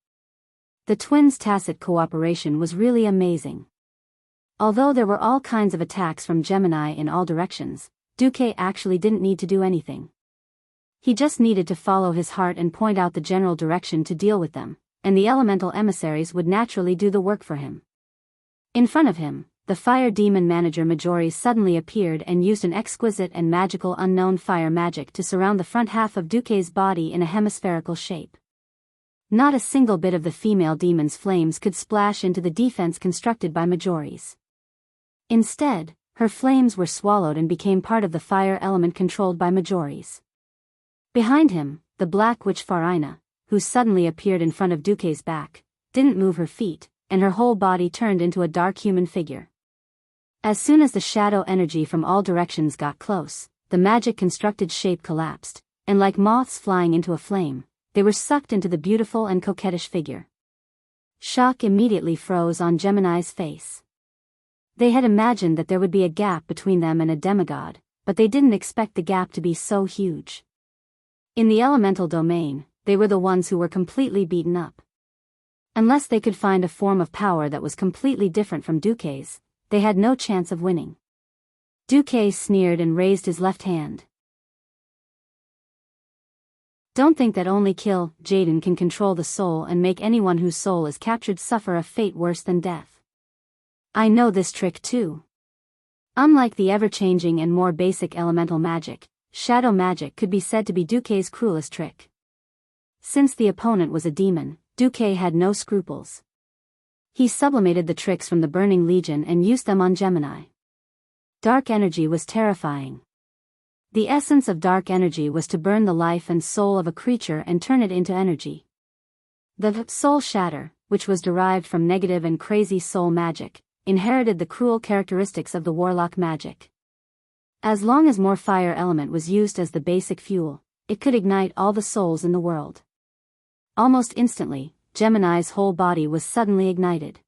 The twins' tacit cooperation was really amazing. Although there were all kinds of attacks from Gemini in all directions, Duque actually didn't need to do anything. He just needed to follow his heart and point out the general direction to deal with them, and the elemental emissaries would naturally do the work for him. In front of him, the fire demon manager Majori suddenly appeared and used an exquisite and magical unknown fire magic to surround the front half of Duque's body in a hemispherical shape. Not a single bit of the female demon's flames could splash into the defense constructed by Majori's. Instead, her flames were swallowed and became part of the fire element controlled by Majori's. Behind him, the Black Witch Farina, who suddenly appeared in front of Duque's back, didn't move her feet, and her whole body turned into a dark human figure. As soon as the shadow energy from all directions got close, the magic constructed shape collapsed, and like moths flying into a flame, they were sucked into the beautiful and coquettish figure. Shock immediately froze on Gemini's face. They had imagined that there would be a gap between them and a demigod, but they didn't expect the gap to be so huge. In the elemental domain, they were the ones who were completely beaten up. Unless they could find a form of power that was completely different from Duque's, they had no chance of winning. Duque sneered and raised his left hand. "Don't think that only Kill Jaden can control the soul and make anyone whose soul is captured suffer a fate worse than death. I know this trick too." Unlike the ever-changing and more basic elemental magic, shadow magic could be said to be Duque's cruelest trick. Since the opponent was a demon, Duque had no scruples. He sublimated the tricks from the Burning Legion and used them on Gemini. Dark energy was terrifying. The essence of dark energy was to burn the life and soul of a creature and turn it into energy. The soul shatter, which was derived from negative and crazy soul magic, inherited the cruel characteristics of the warlock magic. As long as more fire element was used as the basic fuel, it could ignite all the souls in the world. Almost instantly, Gemini's whole body was suddenly ignited.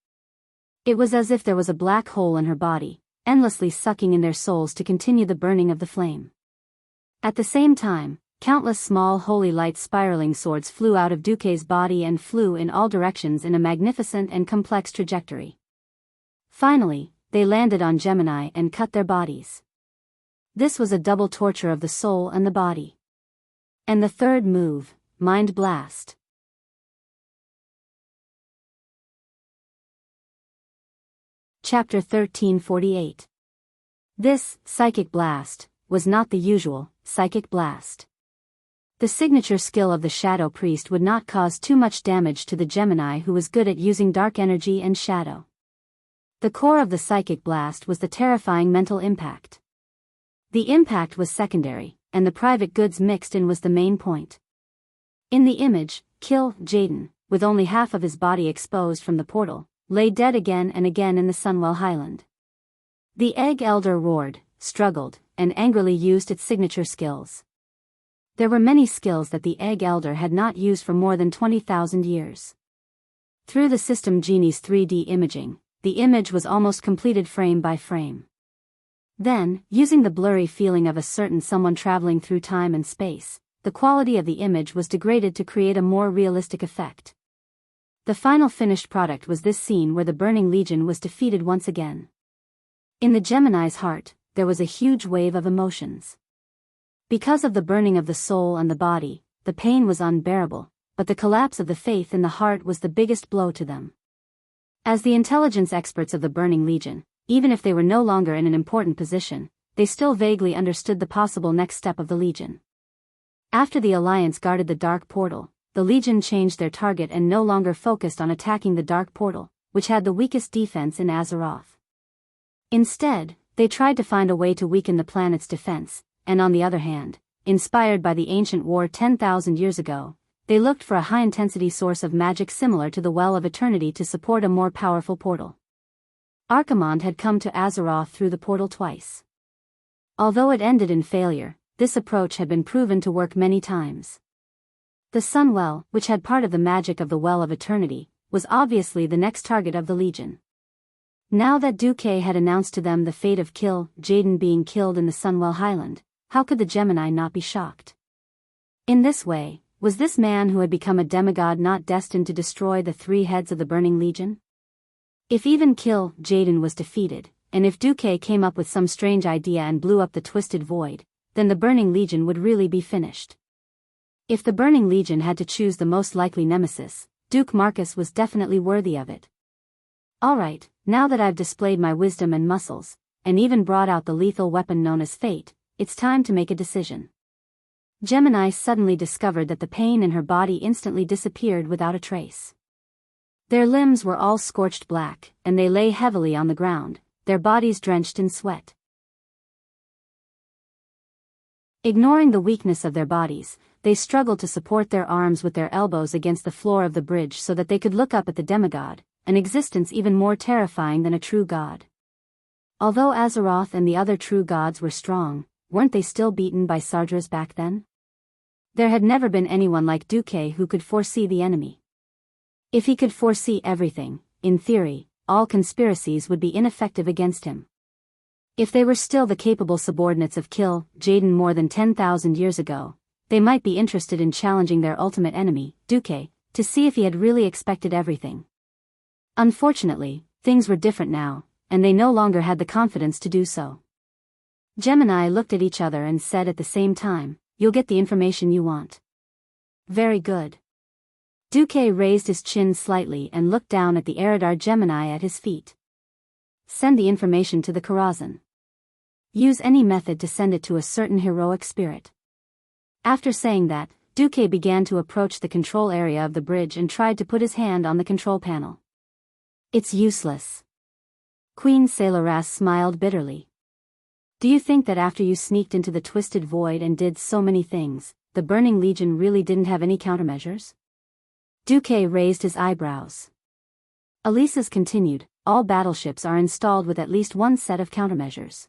It was as if there was a black hole in her body, endlessly sucking in their souls to continue the burning of the flame. At the same time, countless small holy light spiraling swords flew out of Duque's body and flew in all directions in a magnificent and complex trajectory. Finally, they landed on Gemini and cut their bodies. This was a double torture of the soul and the body. And the third move, Mind Blast. Chapter 1348. This, Psychic Blast, was not the usual, Psychic Blast. The signature skill of the Shadow Priest would not cause too much damage to the Gemini who was good at using dark energy and shadow. The core of the Psychic Blast was the terrifying mental impact. The impact was secondary, and the private goods mixed in was the main point. In the image, Kill Jaden, with only half of his body exposed from the portal, lay dead again and again in the Sunwell Highland. The Egg Elder roared, struggled, and angrily used its signature skills. There were many skills that the Egg Elder had not used for more than 20,000 years. Through the System Genie's 3D imaging, the image was almost completed frame by frame. Then, using the blurry feeling of a certain someone traveling through time and space, the quality of the image was degraded to create a more realistic effect. The final finished product was this scene where the Burning Legion was defeated once again. In the Gemini's heart, there was a huge wave of emotions. Because of the burning of the soul and the body, the pain was unbearable, but the collapse of the faith in the heart was the biggest blow to them. As the intelligence experts of the Burning Legion, even if they were no longer in an important position, they still vaguely understood the possible next step of the Legion. After the Alliance guarded the Dark Portal, the Legion changed their target and no longer focused on attacking the Dark Portal, which had the weakest defense in Azeroth. Instead, they tried to find a way to weaken the planet's defense, and on the other hand, inspired by the ancient war 10,000 years ago, they looked for a high-intensity source of magic similar to the Well of Eternity to support a more powerful portal. Archimonde had come to Azeroth through the portal twice. Although it ended in failure, this approach had been proven to work many times. The Sun Well, which had part of the magic of the Well of Eternity, was obviously the next target of the Legion. Now that Duque had announced to them the fate of Jaden being killed in the Sunwell Highland, how could the Gemini not be shocked? In this way, was this man who had become a demigod not destined to destroy the three heads of the Burning Legion? If even Jaden was defeated, and if Duque came up with some strange idea and blew up the Twisted Void, then the Burning Legion would really be finished. If the Burning Legion had to choose the most likely nemesis, Duke Marcus was definitely worthy of it. Alright, now that I've displayed my wisdom and muscles, and even brought out the lethal weapon known as Fate, it's time to make a decision. Gemini suddenly discovered that the pain in her body instantly disappeared without a trace. Their limbs were all scorched black, and they lay heavily on the ground, their bodies drenched in sweat. Ignoring the weakness of their bodies, they struggled to support their arms with their elbows against the floor of the bridge so that they could look up at the demigod, an existence even more terrifying than a true god. Although Azeroth and the other true gods were strong, weren't they still beaten by Sardras back then? There had never been anyone like Duque who could foresee the enemy. If he could foresee everything, in theory, all conspiracies would be ineffective against him. If they were still the capable subordinates of Jaden more than 10,000 years ago, they might be interested in challenging their ultimate enemy, Duque, to see if he had really expected everything. Unfortunately, things were different now, and they no longer had the confidence to do so. Gemini looked at each other and said at the same time, "You'll get the information you want." Very good. Duque raised his chin slightly and looked down at the Eridar Gemini at his feet. Send the information to the Karazhan. Use any method to send it to a certain heroic spirit. After saying that, Duque began to approach the control area of the bridge and tried to put his hand on the control panel. It's useless. Queen Sayloras smiled bitterly. Do you think that after you sneaked into the Twisted Void and did so many things, the Burning Legion really didn't have any countermeasures? Duque raised his eyebrows. Elisa's continued, all battleships are installed with at least one set of countermeasures.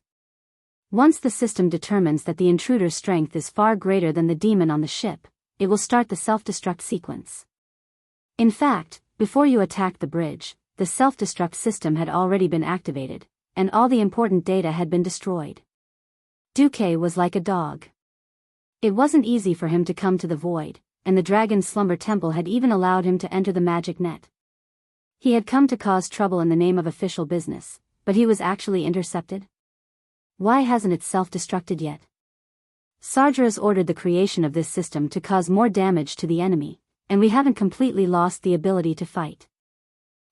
Once the system determines that the intruder's strength is far greater than the demon on the ship, it will start the self-destruct sequence. In fact, before you attacked the bridge, the self-destruct system had already been activated, and all the important data had been destroyed. Duque was like a dog. It wasn't easy for him to come to the void, and the Dragon Slumber Temple had even allowed him to enter the magic net. He had come to cause trouble in the name of official business, but he was actually intercepted? Why hasn't it self-destructed yet? Sardras ordered the creation of this system to cause more damage to the enemy, and we haven't completely lost the ability to fight.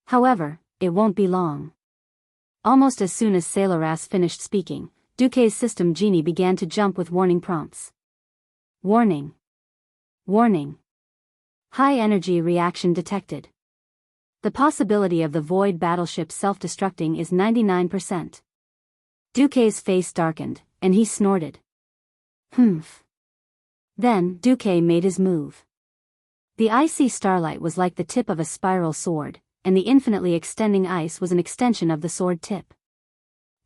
However, it won't be long. Almost as soon as Sayloras finished speaking, Duque's system genie began to jump with warning prompts. Warning. Warning. High energy reaction detected. The possibility of the Void battleship self-destructing is 99%. Duque's face darkened, and he snorted. Humph. Then, Duque made his move. The icy starlight was like the tip of a spiral sword, and the infinitely extending ice was an extension of the sword tip.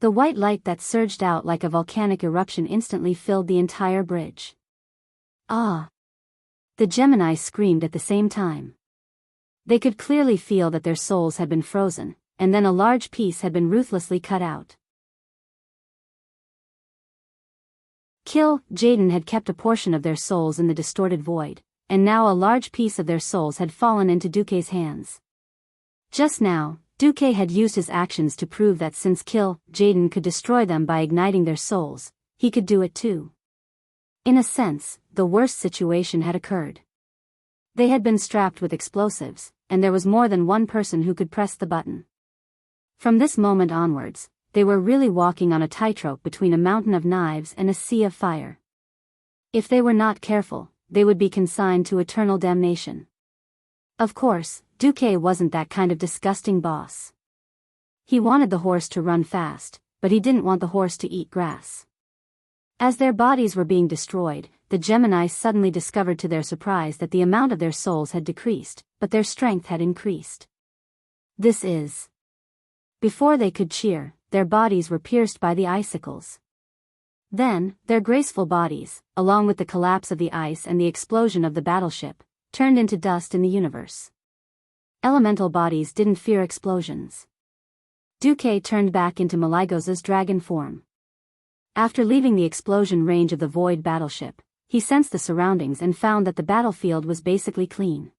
The white light that surged out like a volcanic eruption instantly filled the entire bridge. Ah! The Gemini screamed at the same time. They could clearly feel that their souls had been frozen, and then a large piece had been ruthlessly cut out. Jaden had kept a portion of their souls in the distorted void, and now a large piece of their souls had fallen into Duque's hands. Just now, Duque had used his actions to prove that since Jaden could destroy them by igniting their souls, he could do it too. In a sense, the worst situation had occurred. They had been strapped with explosives, and there was more than one person who could press the button. From this moment onwards, they were really walking on a tightrope between a mountain of knives and a sea of fire. If they were not careful, they would be consigned to eternal damnation. Of course, Duque wasn't that kind of disgusting boss. He wanted the horse to run fast, but he didn't want the horse to eat grass. As their bodies were being destroyed, the Gemini suddenly discovered to their surprise that the amount of their souls had decreased, but their strength had increased. This is. Before they could cheer, their bodies were pierced by the icicles. Then, their graceful bodies, along with the collapse of the ice and the explosion of the battleship, turned into dust in the universe. Elemental bodies didn't fear explosions. Duque turned back into Maligosa's dragon form. After leaving the explosion range of the void battleship, he sensed the surroundings and found that the battlefield was basically clean.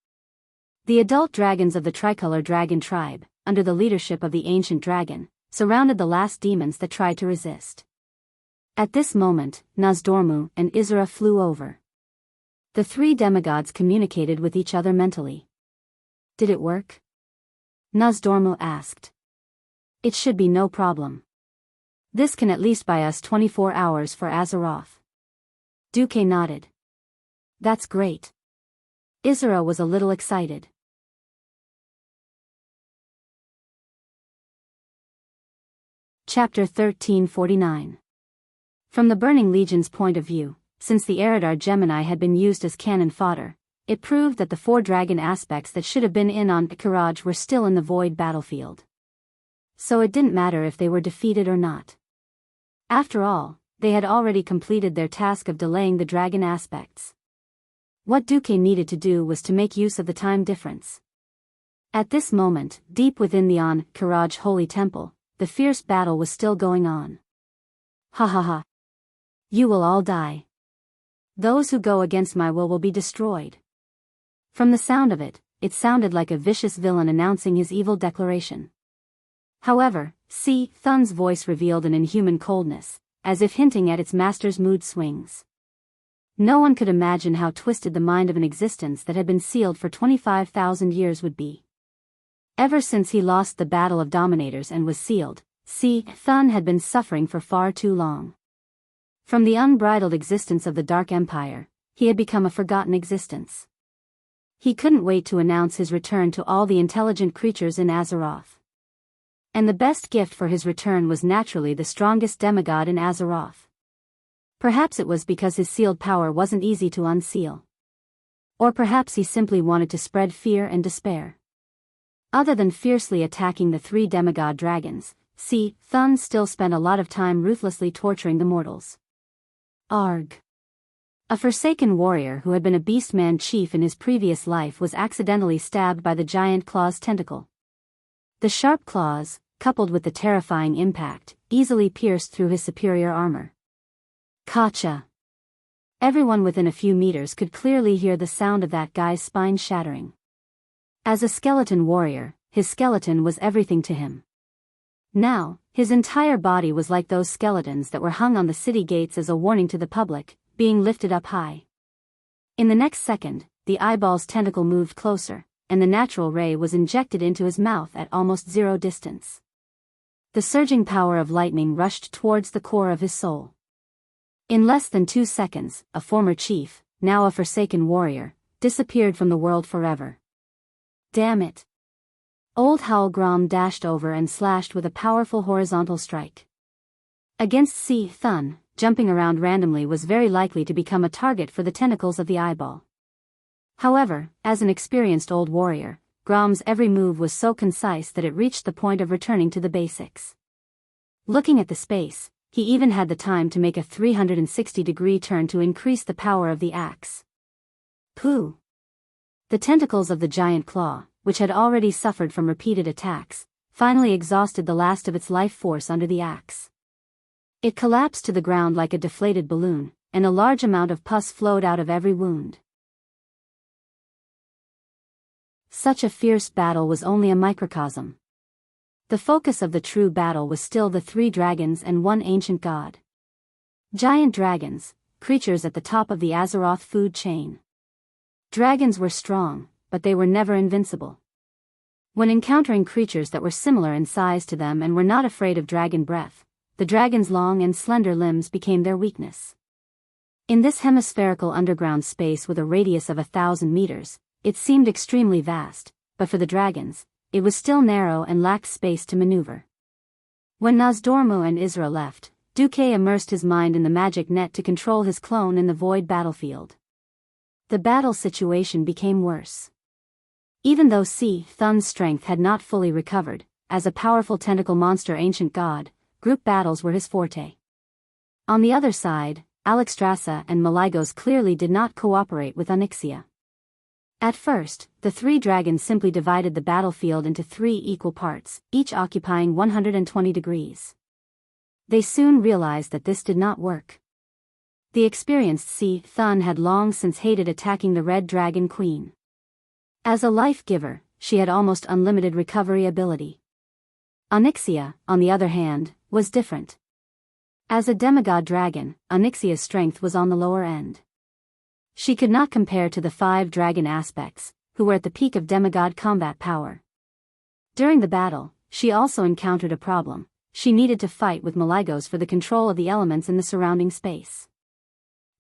The adult dragons of the tricolor dragon tribe, under the leadership of the ancient dragon, surrounded the last demons that tried to resist. At this moment, Nozdormu and Isra flew over. The three demigods communicated with each other mentally. Did it work? Nozdormu asked. It should be no problem. This can at least buy us 24 hours for Azeroth. Duque nodded. That's great. Isra was a little excited. Chapter 1349. From the Burning Legion's point of view, since the Eridar Gemini had been used as cannon fodder, it proved that the 4 dragon aspects that should have been in on Icaraj were still in the void battlefield. So it didn't matter if they were defeated or not. After all, they had already completed their task of delaying the dragon aspects. What Duque needed to do was to make use of the time difference. At this moment, deep within the Icaraj Holy Temple, the fierce battle was still going on. Ha ha ha. You will all die. Those who go against my will be destroyed. From the sound of it, it sounded like a vicious villain announcing his evil declaration. However, Thun's voice revealed an inhuman coldness, as if hinting at its master's mood swings. No one could imagine how twisted the mind of an existence that had been sealed for 25,000 years would be. Ever since he lost the Battle of Dominators and was sealed, Thun had been suffering for far too long. From the unbridled existence of the Dark Empire, he had become a forgotten existence. He couldn't wait to announce his return to all the intelligent creatures in Azeroth. And the best gift for his return was naturally the strongest demigod in Azeroth. Perhaps it was because his sealed power wasn't easy to unseal. Or perhaps he simply wanted to spread fear and despair. Other than fiercely attacking the 3 demigod dragons, Thun still spent a lot of time ruthlessly torturing the mortals. Arg. A Forsaken warrior who had been a Beastman chief in his previous life was accidentally stabbed by the giant claw's tentacle. The sharp claws, coupled with the terrifying impact, easily pierced through his superior armor. Kacha. Everyone within a few meters could clearly hear the sound of that guy's spine shattering. As a skeleton warrior, his skeleton was everything to him. Now, his entire body was like those skeletons that were hung on the city gates as a warning to the public, being lifted up high. In the next second, the eyeball's tentacle moved closer, and the natural ray was injected into his mouth at almost 0 distance. The surging power of lightning rushed towards the core of his soul. In less than 2 seconds, a former chief, now a Forsaken warrior, disappeared from the world forever. Damn it. Old Howlgrom dashed over and slashed with a powerful horizontal strike. Against Thun, jumping around randomly was very likely to become a target for the tentacles of the eyeball. However, as an experienced old warrior, Grom's every move was so concise that it reached the point of returning to the basics. Looking at the space, he even had the time to make a 360-degree turn to increase the power of the axe. Pooh! The tentacles of the giant claw, which had already suffered from repeated attacks, finally exhausted the last of its life force under the axe. It collapsed to the ground like a deflated balloon, and a large amount of pus flowed out of every wound. Such a fierce battle was only a microcosm. The focus of the true battle was still the 3 dragons and 1 ancient god. Giant dragons, creatures at the top of the Azeroth food chain. Dragons were strong, but they were never invincible. When encountering creatures that were similar in size to them and were not afraid of dragon breath, the dragon's long and slender limbs became their weakness. In this hemispherical underground space with a radius of 1,000 meters, it seemed extremely vast, but for the dragons, it was still narrow and lacked space to maneuver. When Nozdormu and Isra left, Duque immersed his mind in the magic net to control his clone in the void battlefield. The battle situation became worse. Even though Thun's strength had not fully recovered, as a powerful tentacle monster ancient god, group battles were his forte. On the other side, Alexstrasza and Malygos clearly did not cooperate with Onyxia. At first, the three dragons simply divided the battlefield into 3 equal parts, each occupying 120 degrees. They soon realized that this did not work. The experienced Thun had long since hated attacking the Red Dragon Queen. As a life giver, she had almost unlimited recovery ability. Onyxia, on the other hand, was different. As a demigod dragon, Onyxia's strength was on the lower end. She could not compare to the 5 dragon aspects, who were at the peak of demigod combat power. During the battle, she also encountered a problem. She needed to fight with Malygos for the control of the elements in the surrounding space.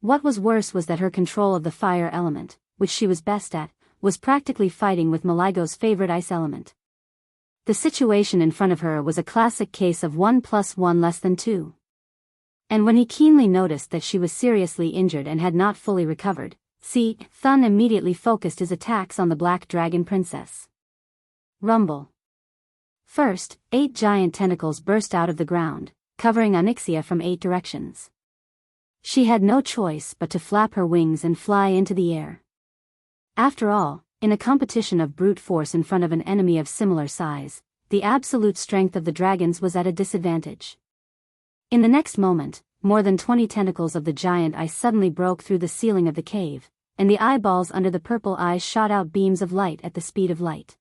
What was worse was that her control of the fire element, which she was best at, was practically fighting with Malygos' favorite ice element. The situation in front of her was a classic case of 1 + 1 = 2. And when he keenly noticed that she was seriously injured and had not fully recovered, Thun immediately focused his attacks on the Black Dragon Princess. Rumble. First, 8 giant tentacles burst out of the ground, covering Onyxia from 8 directions. She had no choice but to flap her wings and fly into the air. After all, in a competition of brute force in front of an enemy of similar size, the absolute strength of the dragons was at a disadvantage. In the next moment, more than 20 tentacles of the giant eye suddenly broke through the ceiling of the cave, and the eyeballs under the purple eyes shot out beams of light at the speed of light.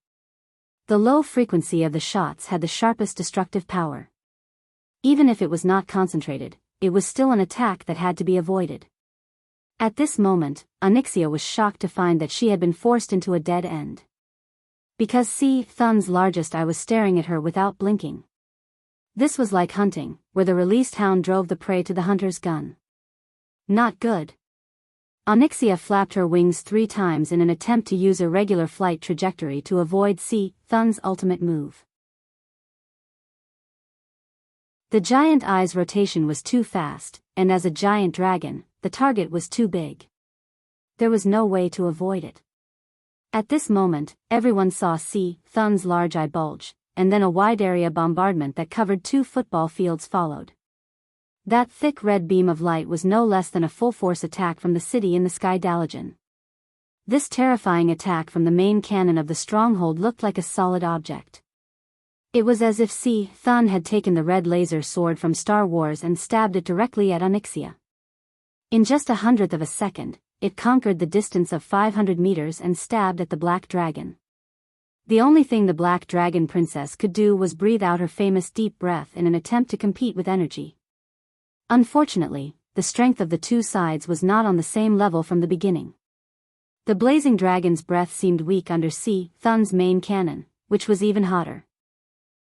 The low frequency of the shots had the sharpest destructive power. Even if it was not concentrated, it was still an attack that had to be avoided. At this moment, Onyxia was shocked to find that she had been forced into a dead end. Because Thun's largest eye was staring at her without blinking. This was like hunting, where the released hound drove the prey to the hunter's gun. Not good. Onyxia flapped her wings 3 times in an attempt to use a regular flight trajectory to avoid Thun's ultimate move. The giant eye's rotation was too fast, and as a giant dragon, the target was too big. There was no way to avoid it. At this moment, everyone saw Thun's large eye bulge, and then a wide area bombardment that covered 2 football fields followed. That thick red beam of light was no less than a full-force attack from the city in the sky Dalajan. This terrifying attack from the main cannon of the stronghold looked like a solid object. It was as if Thun had taken the red laser sword from Star Wars and stabbed it directly at Onyxia. In just 1/100th of a second, it conquered the distance of 500 meters and stabbed at the Black Dragon. The only thing the Black Dragon Princess could do was breathe out her famous deep breath in an attempt to compete with energy. Unfortunately, the strength of the 2 sides was not on the same level from the beginning. The blazing dragon's breath seemed weak under Thun's main cannon, which was even hotter.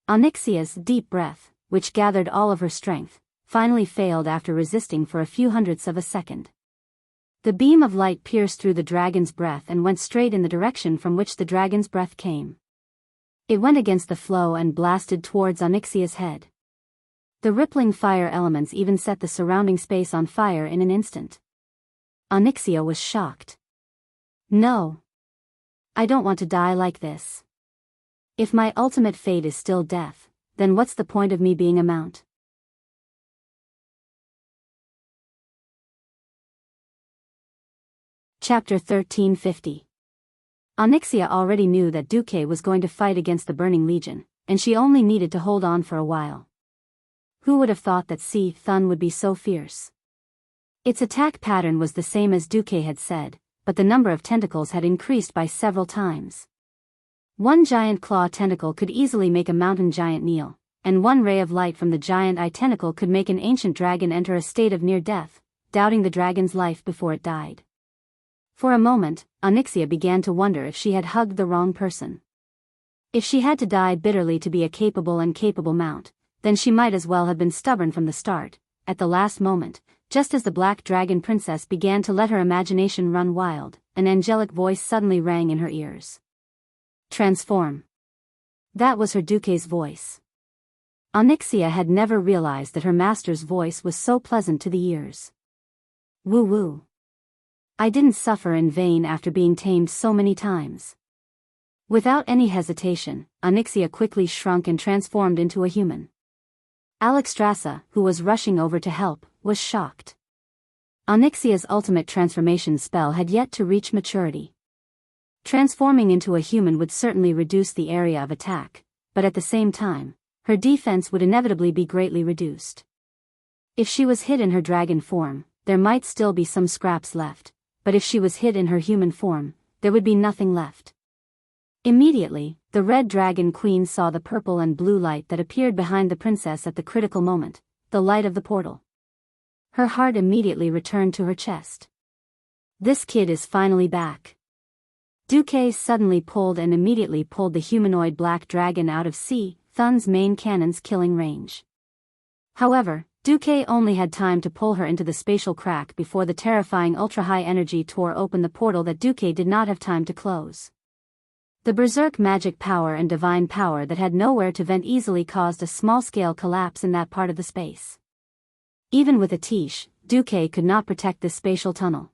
Onyxia's deep breath, which gathered all of her strength, finally failed after resisting for a few hundredths of a second. The beam of light pierced through the dragon's breath and went straight in the direction from which the dragon's breath came. It went against the flow and blasted towards Onyxia's head. The rippling fire elements even set the surrounding space on fire in an instant. Onyxia was shocked. No. I don't want to die like this. If my ultimate fate is still death, then what's the point of me being a mount? Chapter 1350. Onyxia already knew that Duque was going to fight against the Burning Legion, and she only needed to hold on for a while. Who would have thought that Thun would be so fierce? Its attack pattern was the same as Duque had said, but the number of tentacles had increased by several times. 1 giant claw tentacle could easily make a mountain giant kneel, and 1 ray of light from the giant eye tentacle could make an ancient dragon enter a state of near death, doubting the dragon's life before it died. For a moment, Onyxia began to wonder if she had hugged the wrong person. If she had to die bitterly to be a capable mount, then she might as well have been stubborn from the start. At the last moment, just as the Black Dragon Princess began to let her imagination run wild, an angelic voice suddenly rang in her ears. Transform. That was her Duque's voice. Onyxia had never realized that her master's voice was so pleasant to the ears. Woo woo. I didn't suffer in vain after being tamed so many times. Without any hesitation, Onyxia quickly shrunk and transformed into a human. Alexstrasza, who was rushing over to help, was shocked. Onyxia's ultimate transformation spell had yet to reach maturity. Transforming into a human would certainly reduce the area of attack, but at the same time, her defense would inevitably be greatly reduced. If she was hid in her dragon form, there might still be some scraps left, but if she was hid in her human form, there would be nothing left. Immediately, the Red Dragon Queen saw the purple and blue light that appeared behind the princess at the critical moment, the light of the portal. Her heart immediately returned to her chest. This kid is finally back. Duque suddenly pulled and immediately pulled the humanoid black dragon out of Thun's main cannon's killing range. However, Duque only had time to pull her into the spatial crack before the terrifying ultra-high energy tore open the portal that Duque did not have time to close. The berserk magic power and divine power that had nowhere to vent easily caused a small-scale collapse in that part of the space. Even with a Tiche, Duque could not protect this spatial tunnel.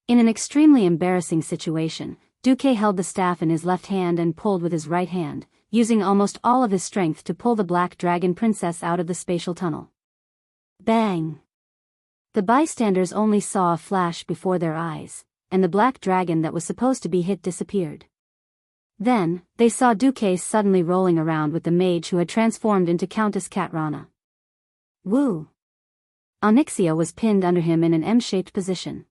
In an extremely embarrassing situation, Duque held the staff in his left hand and pulled with his right hand, using almost all of his strength to pull the Black Dragon Princess out of the spatial tunnel. Bang! The bystanders only saw a flash before their eyes, and the black dragon that was supposed to be hit disappeared. Then, they saw Duque suddenly rolling around with the mage who had transformed into Countess Katrana. Woo! Onyxia was pinned under him in an M-shaped position.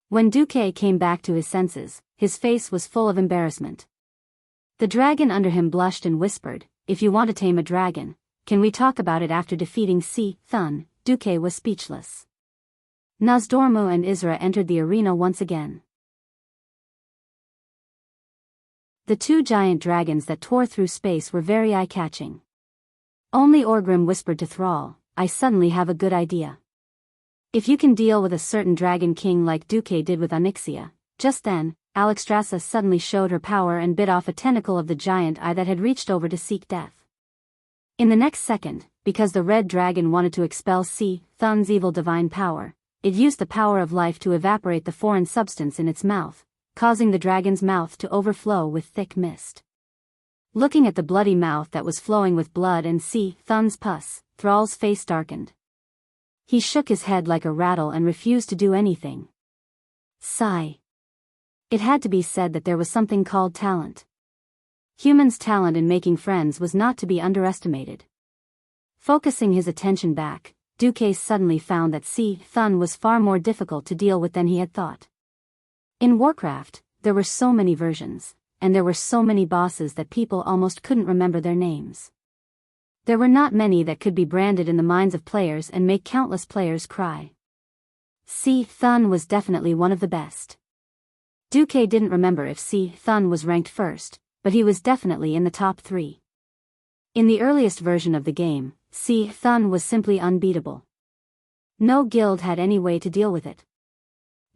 When Duque came back to his senses, his face was full of embarrassment. The dragon under him blushed and whispered, "If you want to tame a dragon, can we talk about it after defeating Thun?" Duque was speechless. Nozdormu and Isra entered the arena once again. The two giant dragons that tore through space were very eye-catching. Only Orgrim whispered to Thrall, "I suddenly have a good idea. If you can deal with a certain dragon king like Duque did with Onyxia." Just then, Alexstrasza suddenly showed her power and bit off a tentacle of the giant eye that had reached over to seek death. In the next second, because the red dragon wanted to expel Thun's evil divine power, it used the power of life to evaporate the foreign substance in its mouth, causing the dragon's mouth to overflow with thick mist. Looking at the bloody mouth that was flowing with blood and Thun's pus, Thrall's face darkened. He shook his head like a rattle and refused to do anything. Sigh. It had to be said that there was something called talent. Humans' talent in making friends was not to be underestimated. Focusing his attention back, Duque suddenly found that Thun was far more difficult to deal with than he had thought. In Warcraft, there were so many versions, and there were so many bosses that people almost couldn't remember their names. There were not many that could be branded in the minds of players and make countless players cry. Thun was definitely one of the best. Duque didn't remember if Thun was ranked first, but he was definitely in the top 3. In the earliest version of the game, Thun was simply unbeatable. No guild had any way to deal with it.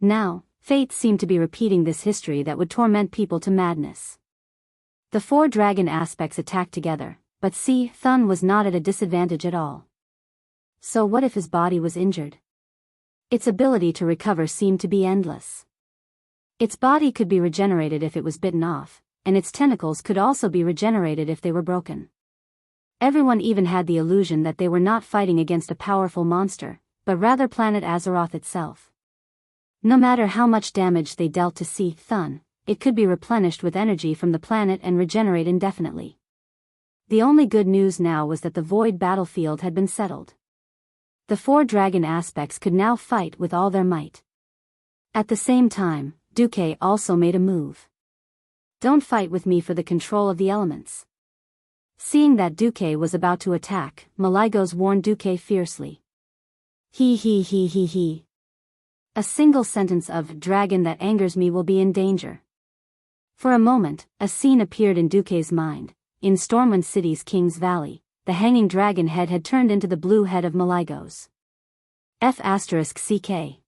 Now, fate seemed to be repeating this history that would torment people to madness. The 4 dragon aspects attacked together, but Thun was not at a disadvantage at all. So what if his body was injured? Its ability to recover seemed to be endless. Its body could be regenerated if it was bitten off, and its tentacles could also be regenerated if they were broken. Everyone even had the illusion that they were not fighting against a powerful monster, but rather planet Azeroth itself. No matter how much damage they dealt to Thun, it could be replenished with energy from the planet and regenerate indefinitely. The only good news now was that the void battlefield had been settled. The 4 dragon aspects could now fight with all their might. At the same time, Duque also made a move. "Don't fight with me for the control of the elements." Seeing that Duque was about to attack, Malygos warned Duque fiercely. He. A single sentence of "dragon that angers me will be in danger." For a moment, a scene appeared in Duque's mind. In Stormwind City's King's Valley, the hanging dragon head had turned into the blue head of Malygos. F***CK.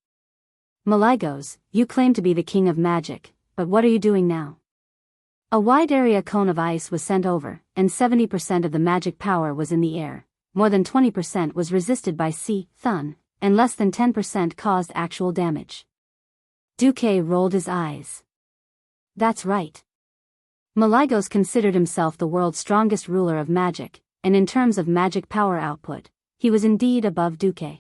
Malygos, you claim to be the king of magic, but what are you doing now? A wide area cone of ice was sent over, and 70% of the magic power was in the air. More than 20% was resisted by Cyclone, and less than 10% caused actual damage. Duque rolled his eyes. That's right. Malygos considered himself the world's strongest ruler of magic, and in terms of magic power output, he was indeed above Duque.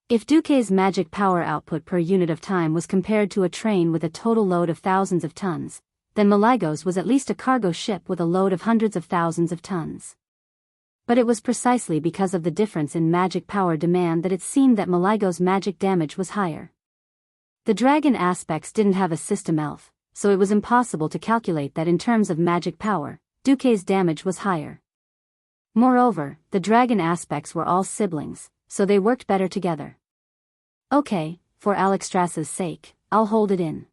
If Duque's magic power output per unit of time was compared to a train with a total load of thousands of tons, then Malygos was at least a cargo ship with a load of hundreds of thousands of tons. But it was precisely because of the difference in magic power demand that it seemed that Malygos' magic damage was higher. The dragon aspects didn't have a system elf, so it was impossible to calculate that in terms of magic power, Duque's damage was higher. Moreover, the dragon aspects were all siblings, so they worked better together. Okay, for Alexstras's sake, I'll hold it in.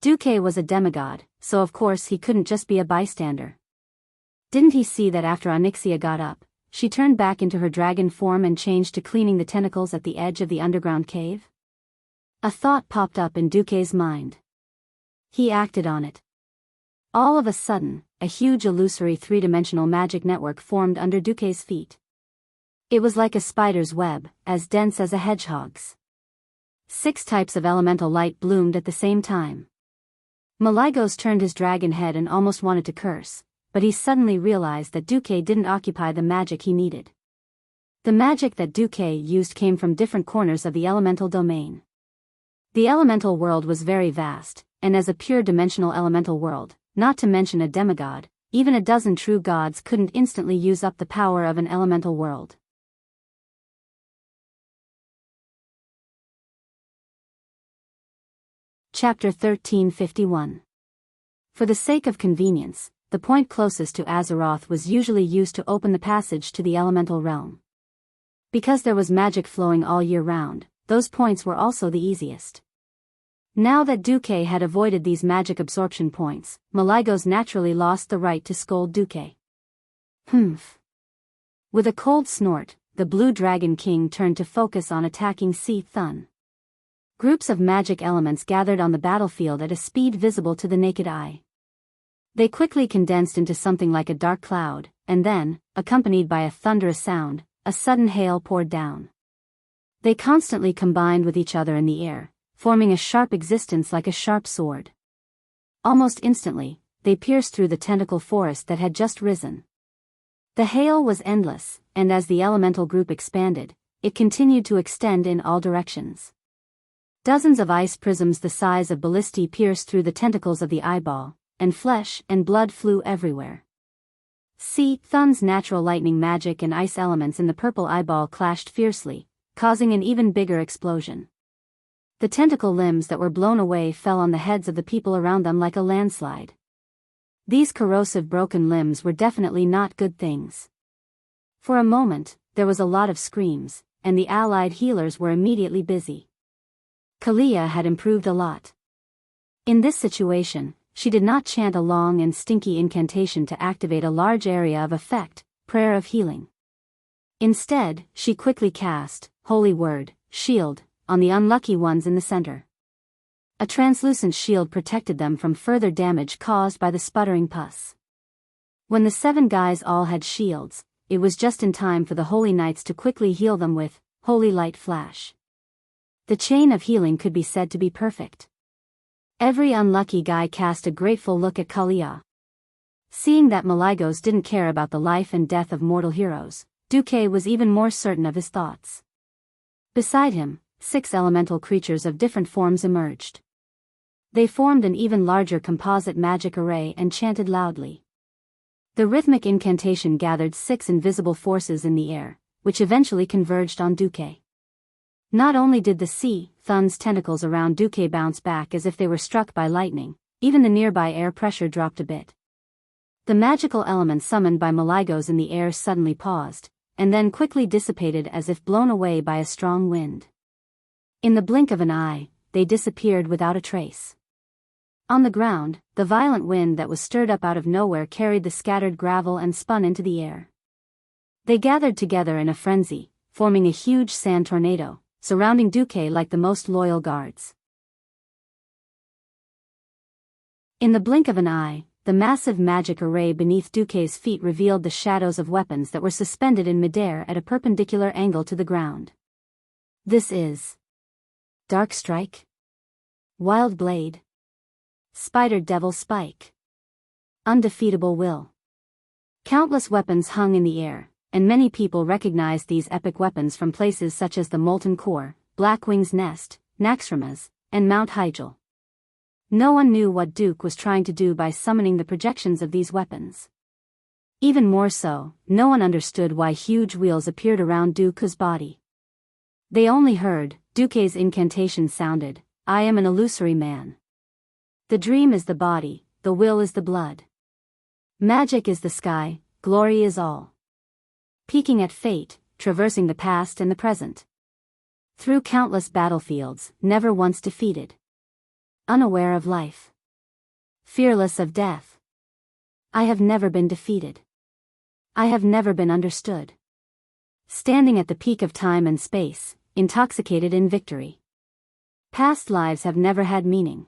Duque was a demigod, so of course he couldn't just be a bystander. Didn't he see that after Onyxia got up, she turned back into her dragon form and changed to cleaning the tentacles at the edge of the underground cave? A thought popped up in Duque's mind. He acted on it. All of a sudden, a huge illusory three-dimensional magic network formed under Duque's feet. It was like a spider's web, as dense as a hedgehog's. 6 types of elemental light bloomed at the same time. Malygos turned his dragon head and almost wanted to curse, but he suddenly realized that Duque didn't occupy the magic he needed. The magic that Duque used came from different corners of the elemental domain. The elemental world was very vast, and as a pure dimensional elemental world, not to mention a demigod, even a dozen true gods couldn't instantly use up the power of an elemental world. Chapter 1351. For the sake of convenience, the point closest to Azeroth was usually used to open the passage to the elemental realm. Because there was magic flowing all year round, those points were also the easiest. Now that Duque had avoided these magic absorption points, Malygos naturally lost the right to scold Duque. Humph. With a cold snort, the Blue Dragon King turned to focus on attacking Cyclone. Groups of magic elements gathered on the battlefield at a speed visible to the naked eye. They quickly condensed into something like a dark cloud, and then, accompanied by a thunderous sound, a sudden hail poured down. They constantly combined with each other in the air, forming a sharp existence like a sharp sword. Almost instantly, they pierced through the tentacle forest that had just risen. The hail was endless, and as the elemental group expanded, it continued to extend in all directions. Dozens of ice prisms the size of ballistae pierced through the tentacles of the eyeball, and flesh and blood flew everywhere. Cyclone's natural lightning magic and ice elements in the purple eyeball clashed fiercely, causing an even bigger explosion. The tentacle limbs that were blown away fell on the heads of the people around them like a landslide. These corrosive broken limbs were definitely not good things. For a moment, there was a lot of screams, and the allied healers were immediately busy. Kalia had improved a lot. In this situation, she did not chant a long and stinky incantation to activate a large area of effect, prayer of healing. Instead, she quickly cast, Holy Word, Shield, on the unlucky ones in the center. A translucent shield protected them from further damage caused by the sputtering pus. When the 7 guys all had shields, it was just in time for the Holy Knights to quickly heal them with Holy Light Flash. The chain of healing could be said to be perfect. Every unlucky guy cast a grateful look at Kalia. Seeing that Malygos didn't care about the life and death of mortal heroes, Duque was even more certain of his thoughts. Beside him, 6 elemental creatures of different forms emerged. They formed an even larger composite magic array and chanted loudly. The rhythmic incantation gathered 6 invisible forces in the air, which eventually converged on Duque. Not only did the Cyclone's tentacles around Duque bounce back as if they were struck by lightning, even the nearby air pressure dropped a bit. The magical element summoned by Malygos in the air suddenly paused, and then quickly dissipated as if blown away by a strong wind. In the blink of an eye, they disappeared without a trace. On the ground, the violent wind that was stirred up out of nowhere carried the scattered gravel and spun into the air. They gathered together in a frenzy, forming a huge sand tornado, surrounding Duque like the most loyal guards. In the blink of an eye, the massive magic array beneath Duque's feet revealed the shadows of weapons that were suspended in midair at a perpendicular angle to the ground. This is Dark Strike, Wild Blade, Spider Devil Spike, Undefeatable Will. Countless weapons hung in the air, and many people recognized these epic weapons from places such as the Molten Core, Blackwing's Nest, Naxxramas, and Mount Hyjal. No one knew what Duke was trying to do by summoning the projections of these weapons. Even more so, no one understood why huge wheels appeared around Duke's body. They only heard, Duque's incantation sounded, "I am an illusory man. The dream is the body, the will is the blood. Magic is the sky, glory is all." Peaking at fate, traversing the past and the present. Through countless battlefields, never once defeated. Unaware of life. Fearless of death. I have never been defeated. I have never been understood. Standing at the peak of time and space, intoxicated in victory. Past lives have never had meaning.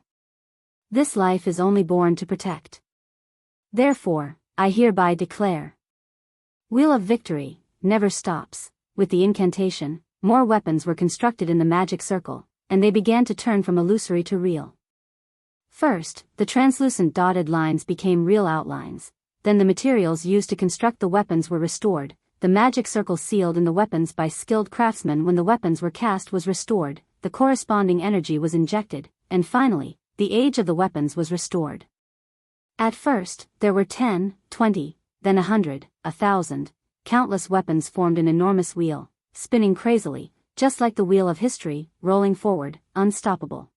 This life is only born to protect. Therefore, I hereby declare. Wheel of Victory never stops. With the incantation, more weapons were constructed in the magic circle, and they began to turn from illusory to real. First, the translucent dotted lines became real outlines, then the materials used to construct the weapons were restored, the magic circle sealed in the weapons by skilled craftsmen when the weapons were cast was restored, the corresponding energy was injected, and finally, the age of the weapons was restored. At first, there were 10, 20, then 100, 1,000, countless weapons formed an enormous wheel, spinning crazily, just like the wheel of history, rolling forward, unstoppable.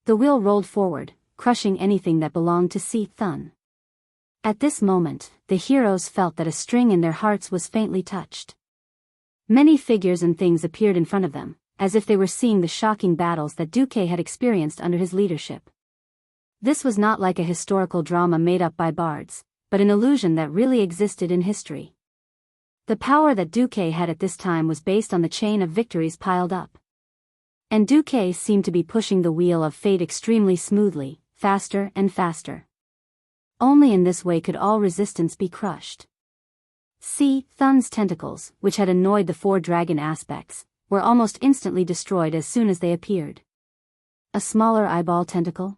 The wheel rolled forward, crushing anything that belonged to Cyclone. At this moment, the heroes felt that a string in their hearts was faintly touched. Many figures and things appeared in front of them, as if they were seeing the shocking battles that Duque had experienced under his leadership. This was not like a historical drama made up by bards, but an illusion that really existed in history. The power that Duque had at this time was based on the chain of victories piled up. And Duque seemed to be pushing the wheel of fate extremely smoothly, faster and faster. Only in this way could all resistance be crushed. Cyclone's tentacles, which had annoyed the four dragon aspects, were almost instantly destroyed as soon as they appeared. A smaller eyeball tentacle?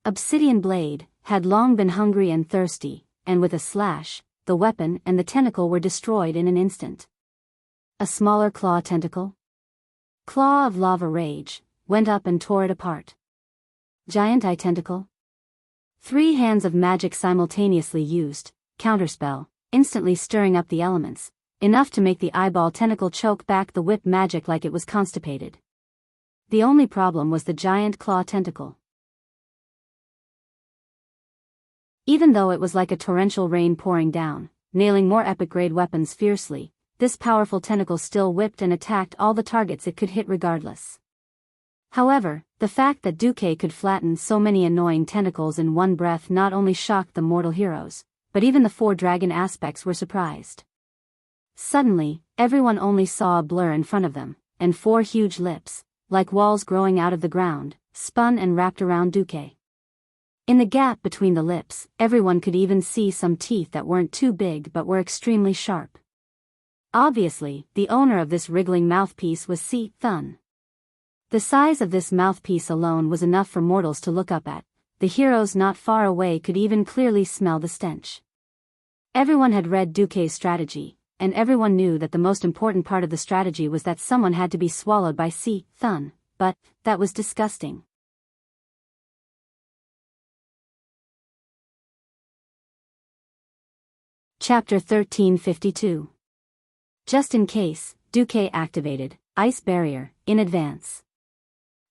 Obsidian Blade had long been hungry and thirsty, and with a slash, the weapon and the tentacle were destroyed in an instant. A smaller claw tentacle? Claw of Lava Rage, went up and tore it apart. Giant Eye Tentacle? 3 hands of magic simultaneously used, counterspell, instantly stirring up the elements, enough to make the eyeball tentacle choke back the whip magic like it was constipated. The only problem was the giant claw tentacle. Even though it was like a torrential rain pouring down, nailing more epic-grade weapons fiercely, this powerful tentacle still whipped and attacked all the targets it could hit regardless. However, the fact that Duque could flatten so many annoying tentacles in one breath not only shocked the mortal heroes, but even the 4 dragon aspects were surprised. Suddenly, everyone only saw a blur in front of them, and 4 huge lips, like walls growing out of the ground, spun and wrapped around Duque. In the gap between the lips, everyone could even see some teeth that weren't too big but were extremely sharp. Obviously, the owner of this wriggling mouthpiece was Cyclone. The size of this mouthpiece alone was enough for mortals to look up at. The heroes not far away could even clearly smell the stench. Everyone had read Duque's strategy, and everyone knew that the most important part of the strategy was that someone had to be swallowed by Cyclone, but that was disgusting. Chapter 1352. Just in case, Duque activated Ice Barrier in advance.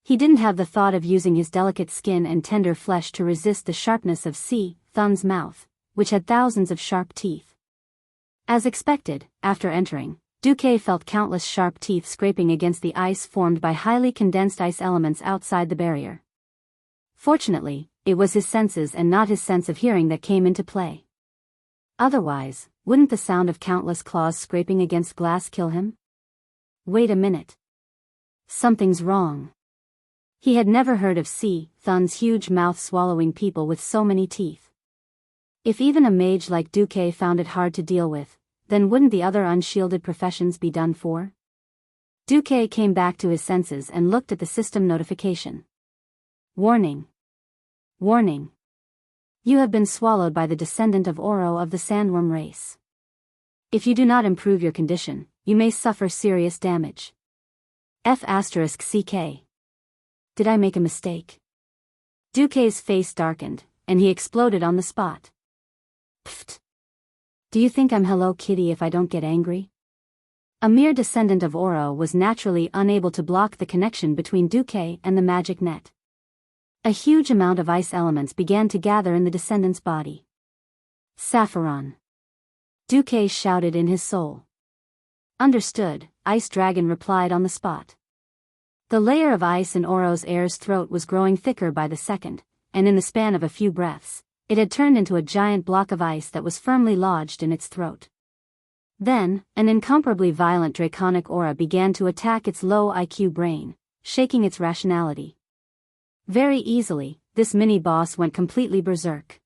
He didn't have the thought of using his delicate skin and tender flesh to resist the sharpness of Cyclone's mouth, which had thousands of sharp teeth. As expected, after entering, Duque felt countless sharp teeth scraping against the ice formed by highly condensed ice elements outside the barrier. Fortunately, it was his senses and not his sense of hearing that came into play. Otherwise, wouldn't the sound of countless claws scraping against glass kill him? Wait a minute. Something's wrong. He had never heard of Thun's huge mouth swallowing people with so many teeth. If even a mage like Duque found it hard to deal with, then wouldn't the other unshielded professions be done for? Duque came back to his senses and looked at the system notification. Warning. Warning. You have been swallowed by the descendant of Oro of the sandworm race. If you do not improve your condition, you may suffer serious damage. F***CK. Did I make a mistake? Duque's face darkened, and he exploded on the spot. Pfft. Do you think I'm Hello Kitty if I don't get angry? A mere descendant of Oro was naturally unable to block the connection between Duque and the magic net. A huge amount of ice elements began to gather in the descendant's body. Saffron. Duque shouted in his soul. Understood, Ice Dragon replied on the spot. The layer of ice in Oro's heir's throat was growing thicker by the second, and in the span of a few breaths, it had turned into a giant block of ice that was firmly lodged in its throat. Then, an incomparably violent draconic aura began to attack its low IQ brain, shaking its rationality. Very easily, this mini-boss went completely berserk.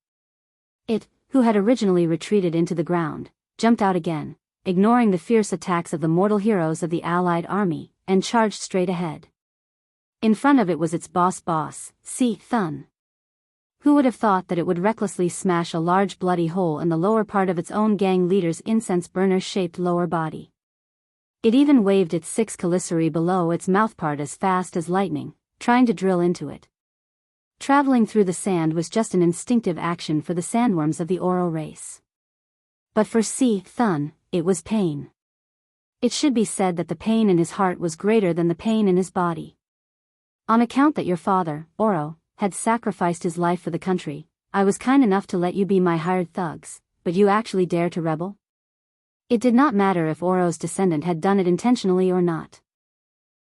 It, who had originally retreated into the ground, jumped out again, ignoring the fierce attacks of the mortal heroes of the allied army, and charged straight ahead. In front of it was its boss, Thun. Who would have thought that it would recklessly smash a large bloody hole in the lower part of its own gang leader's incense burner-shaped lower body? It even waved its 6 caliceri below its mouthpart as fast as lightning, trying to drill into it. Traveling through the sand was just an instinctive action for the sandworms of the Oro race. But for Thun, it was pain. It should be said that the pain in his heart was greater than the pain in his body. On account that your father, Oro, had sacrificed his life for the country, I was kind enough to let you be my hired thugs, but you actually dare to rebel? It did not matter if Oro's descendant had done it intentionally or not.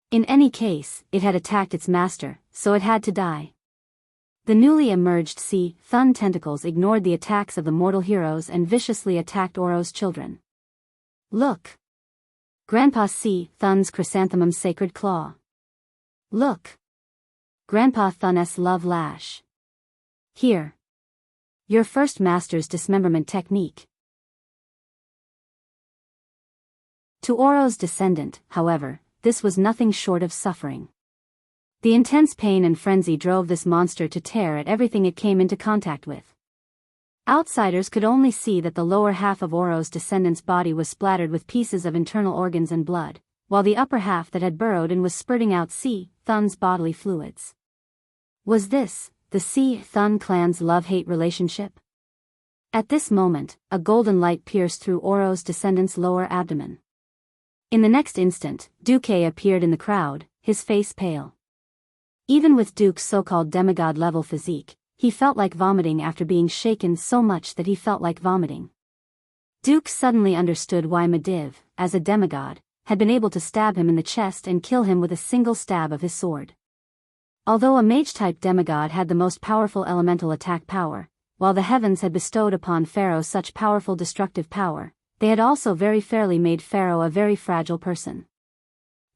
In any case, it had attacked its master, so it had to die. The newly emerged Thun tentacles ignored the attacks of the mortal heroes and viciously attacked Oro's children. Look! Grandpa Thun's chrysanthemum sacred claw. Look! Grandpa Thun's love lash. Here. Your first master's dismemberment technique. To Oro's descendant, however, this was nothing short of suffering. The intense pain and frenzy drove this monster to tear at everything it came into contact with. Outsiders could only see that the lower half of Oro's descendant's body was splattered with pieces of internal organs and blood, while the upper half that had burrowed in was spurting out Thun's bodily fluids. Was this the Thun clan's love-hate relationship? At this moment, a golden light pierced through Oro's descendant's lower abdomen. In the next instant, Duque appeared in the crowd, his face pale. Even with Duke's so-called demigod-level physique, he felt like vomiting after being shaken so much that he felt like vomiting. Duke suddenly understood why Medivh, as a demigod, had been able to stab him in the chest and kill him with a single stab of his sword. Although a mage-type demigod had the most powerful elemental attack power, while the heavens had bestowed upon Pharaoh such powerful destructive power, they had also very fairly made Pharaoh a very fragile person.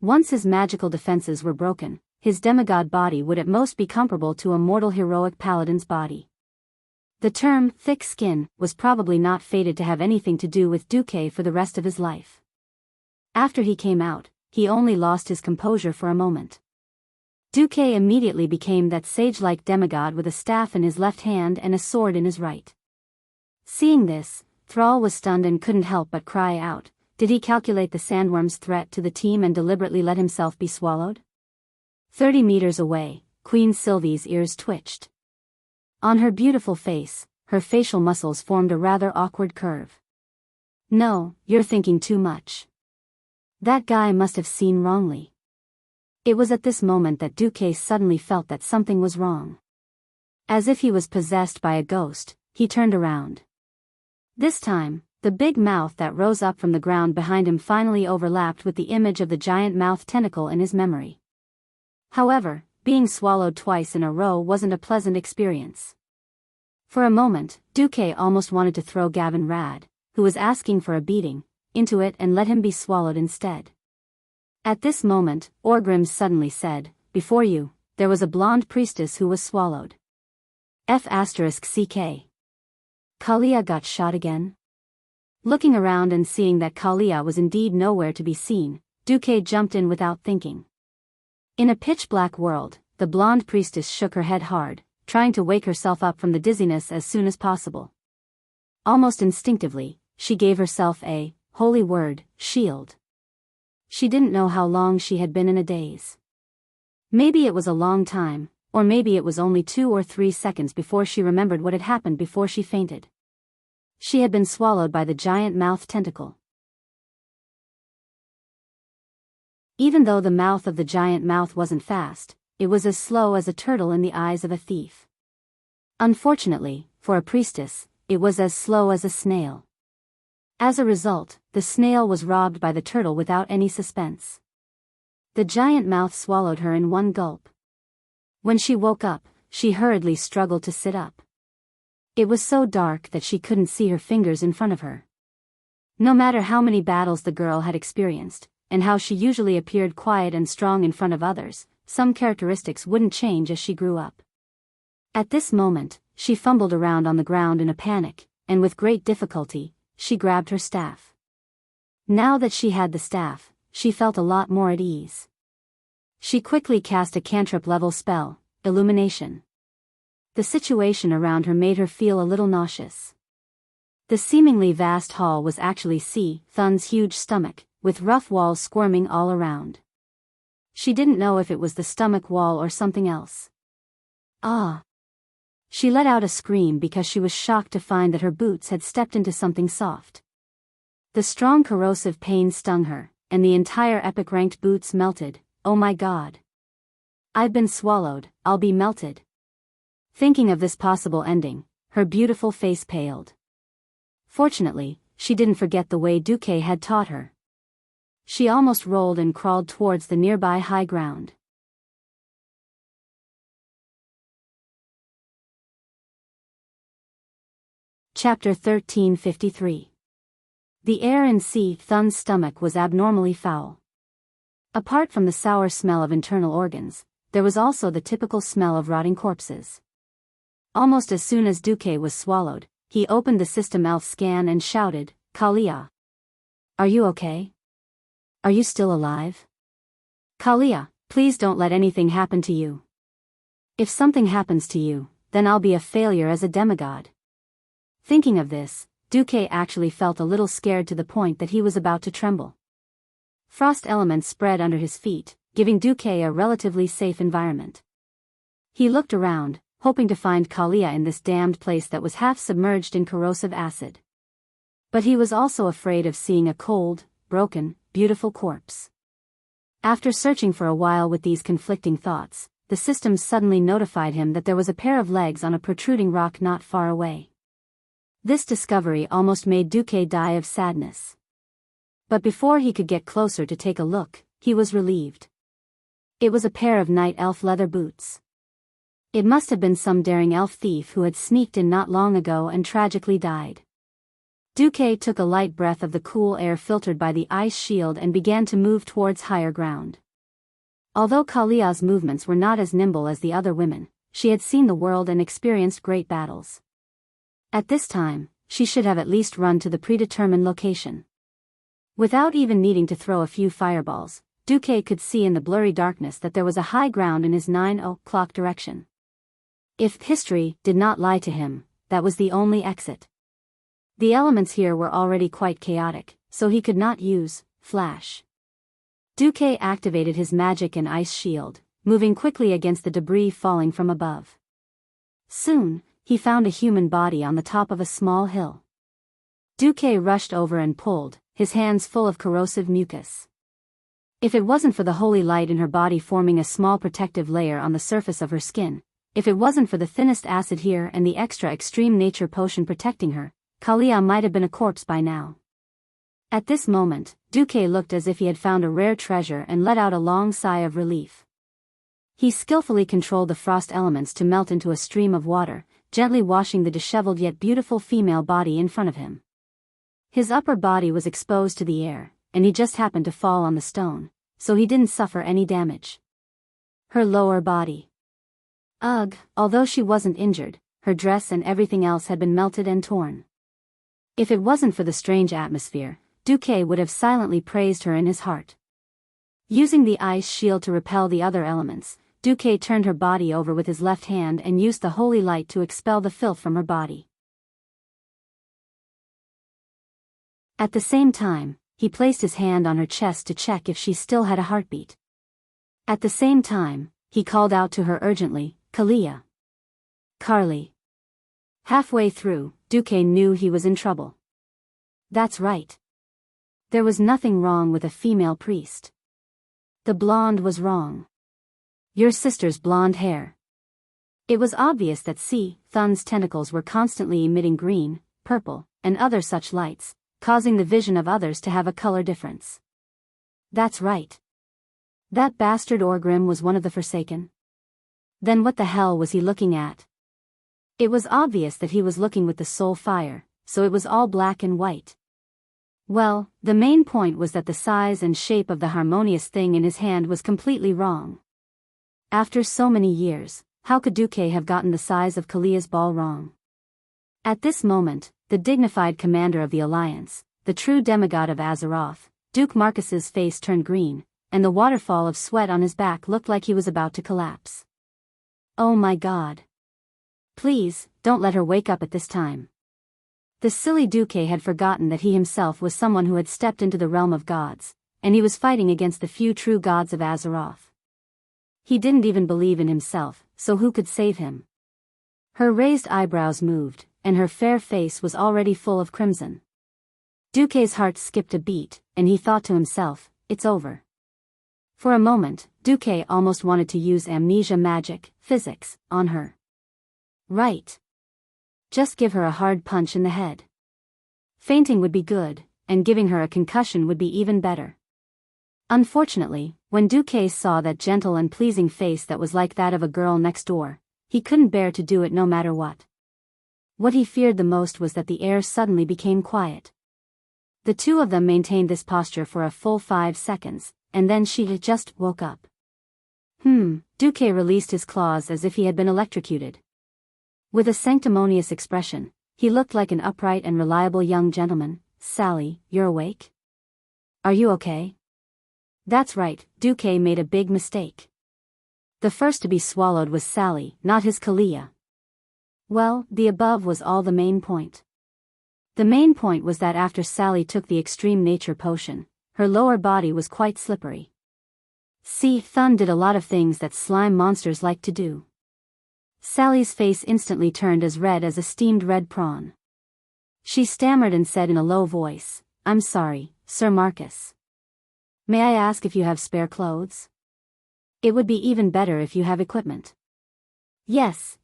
Once his magical defenses were broken, his demigod body would at most be comparable to a mortal heroic paladin's body. The term thick skin was probably not fated to have anything to do with Duque for the rest of his life. After he came out, he only lost his composure for a moment. Duque immediately became that sage-like demigod with a staff in his left hand and a sword in his right. Seeing this, Thrall was stunned and couldn't help but cry out. Did he calculate the sandworm's threat to the team and deliberately let himself be swallowed? 30 meters away, Queen Sylvie's ears twitched. On her beautiful face, her facial muscles formed a rather awkward curve. No, you're thinking too much. That guy must have seen wrongly. It was at this moment that Duque suddenly felt that something was wrong. As if he was possessed by a ghost, he turned around. This time, the big mouth that rose up from the ground behind him finally overlapped with the image of the giant mouth tentacle in his memory. However, being swallowed twice in a row wasn't a pleasant experience. For a moment, Duque almost wanted to throw Gavin Rad, who was asking for a beating, into it and let him be swallowed instead. At this moment, Orgrim suddenly said, "Before you, there was a blonde priestess who was swallowed. F***ck. Kalia got shot again? Looking around and seeing that Kalia was indeed nowhere to be seen, Duque jumped in without thinking. In a pitch-black world, the blonde priestess shook her head hard, trying to wake herself up from the dizziness as soon as possible. Almost instinctively, she gave herself a holy word shield. She didn't know how long she had been in a daze. Maybe it was a long time, or maybe it was only 2 or 3 seconds before she remembered what had happened before she fainted. She had been swallowed by the giant mouth tentacle. Even though the mouth of the giant mouth wasn't fast, it was as slow as a turtle in the eyes of a thief. Unfortunately, for a priestess, it was as slow as a snail. As a result, the snail was robbed by the turtle without any suspense. The giant mouth swallowed her in one gulp. When she woke up, she hurriedly struggled to sit up. It was so dark that she couldn't see her fingers in front of her. No matter how many battles the girl had experienced, and how she usually appeared quiet and strong in front of others, some characteristics wouldn't change as she grew up. At this moment, she fumbled around on the ground in a panic, and with great difficulty, she grabbed her staff. Now that she had the staff, she felt a lot more at ease. She quickly cast a cantrip-level spell, Illumination. The situation around her made her feel a little nauseous. The seemingly vast hall was actually Thun's huge stomach, with rough walls squirming all around. She didn't know if it was the stomach wall or something else. Ah! She let out a scream because she was shocked to find that her boots had stepped into something soft. The strong corrosive pain stung her, and the entire epic-ranked boots melted. Oh my god. I've been swallowed, I'll be melted. Thinking of this possible ending, her beautiful face paled. Fortunately, she didn't forget the way Duque had taught her. She almost rolled and crawled towards the nearby high ground. Chapter 1353. The air in Thun's stomach was abnormally foul. Apart from the sour smell of internal organs, there was also the typical smell of rotting corpses. Almost as soon as Duque was swallowed, he opened the system elf scan and shouted, Kalia. Are you okay? Are you still alive? Kalia, please don't let anything happen to you. If something happens to you, then I'll be a failure as a demigod. Thinking of this, Duque actually felt a little scared to the point that he was about to tremble. Frost elements spread under his feet, giving Duque a relatively safe environment. He looked around, hoping to find Kalia in this damned place that was half submerged in corrosive acid. But he was also afraid of seeing a cold, broken, beautiful corpse. After searching for a while with these conflicting thoughts, the system suddenly notified him that there was a pair of legs on a protruding rock not far away. This discovery almost made Duque die of sadness. But before he could get closer to take a look, he was relieved. It was a pair of night elf leather boots. It must have been some daring elf thief who had sneaked in not long ago and tragically died. Duque took a light breath of the cool air filtered by the ice shield and began to move towards higher ground. Although Kalia's movements were not as nimble as the other women, she had seen the world and experienced great battles. At this time, she should have at least run to the predetermined location. Without even needing to throw a few fireballs, Duque could see in the blurry darkness that there was a high ground in his 9 o'clock direction. If history did not lie to him, that was the only exit. The elements here were already quite chaotic, so he could not use flash. Duque activated his magic and ice shield, moving quickly against the debris falling from above. Soon, he found a human body on the top of a small hill. Duque rushed over and pulled, his hands full of corrosive mucus. If it wasn't for the holy light in her body forming a small protective layer on the surface of her skin, if it wasn't for the thinnest acid here and the extra extreme nature potion protecting her, Kalia might have been a corpse by now. At this moment, Duque looked as if he had found a rare treasure and let out a long sigh of relief. He skillfully controlled the frost elements to melt into a stream of water, gently washing the disheveled yet beautiful female body in front of him. His upper body was exposed to the air, and he just happened to fall on the stone, so he didn't suffer any damage. Her lower body. Ugh, although she wasn't injured, her dress and everything else had been melted and torn. If it wasn't for the strange atmosphere, Duque would have silently praised her in his heart. Using the ice shield to repel the other elements, Duque turned her body over with his left hand and used the holy light to expel the filth from her body. At the same time, he placed his hand on her chest to check if she still had a heartbeat. At the same time, he called out to her urgently, "Kalia. Carly." Halfway through, Duque knew he was in trouble. That's right. There was nothing wrong with a female priest. The blonde was wrong. Your sister's blonde hair. It was obvious that Thun's tentacles were constantly emitting green, purple, and other such lights, causing the vision of others to have a color difference. That's right. That bastard Orgrim was one of the Forsaken. Then what the hell was he looking at? It was obvious that he was looking with the soul fire, so it was all black and white. Well, the main point was that the size and shape of the harmonious thing in his hand was completely wrong. After so many years, how could Duque have gotten the size of Kalia's ball wrong? At this moment, the dignified commander of the Alliance, the true demigod of Azeroth, Duke Marcus's face turned green, and the waterfall of sweat on his back looked like he was about to collapse. Oh my God. Please, don't let her wake up at this time. The silly Duque had forgotten that he himself was someone who had stepped into the realm of gods, and he was fighting against the few true gods of Azeroth. He didn't even believe in himself, so who could save him? Her raised eyebrows moved, and her fair face was already full of crimson. Duque's heart skipped a beat, and he thought to himself, it's over. For a moment, Duque almost wanted to use amnesia magic, physics, on her. Right. Just give her a hard punch in the head. Fainting would be good, and giving her a concussion would be even better. Unfortunately, when Duque saw that gentle and pleasing face that was like that of a girl next door, he couldn't bear to do it no matter what. What he feared the most was that the air suddenly became quiet. The two of them maintained this posture for a full 5 seconds, and then she had just woke up. Duque released his claws as if he had been electrocuted. With a sanctimonious expression, he looked like an upright and reliable young gentleman. Sally, you're awake? Are you okay? That's right, Duque made a big mistake. The first to be swallowed was Sally, not his Kalia. Well, the above was all the main point. The main point was that after Sally took the extreme nature potion, her lower body was quite slippery. Thun did a lot of things that slime monsters like to do. Sally's face instantly turned as red as a steamed red prawn. She stammered and said in a low voice, I'm sorry, Sir Marcus. May I ask if you have spare clothes? It would be even better if you have equipment. Yes.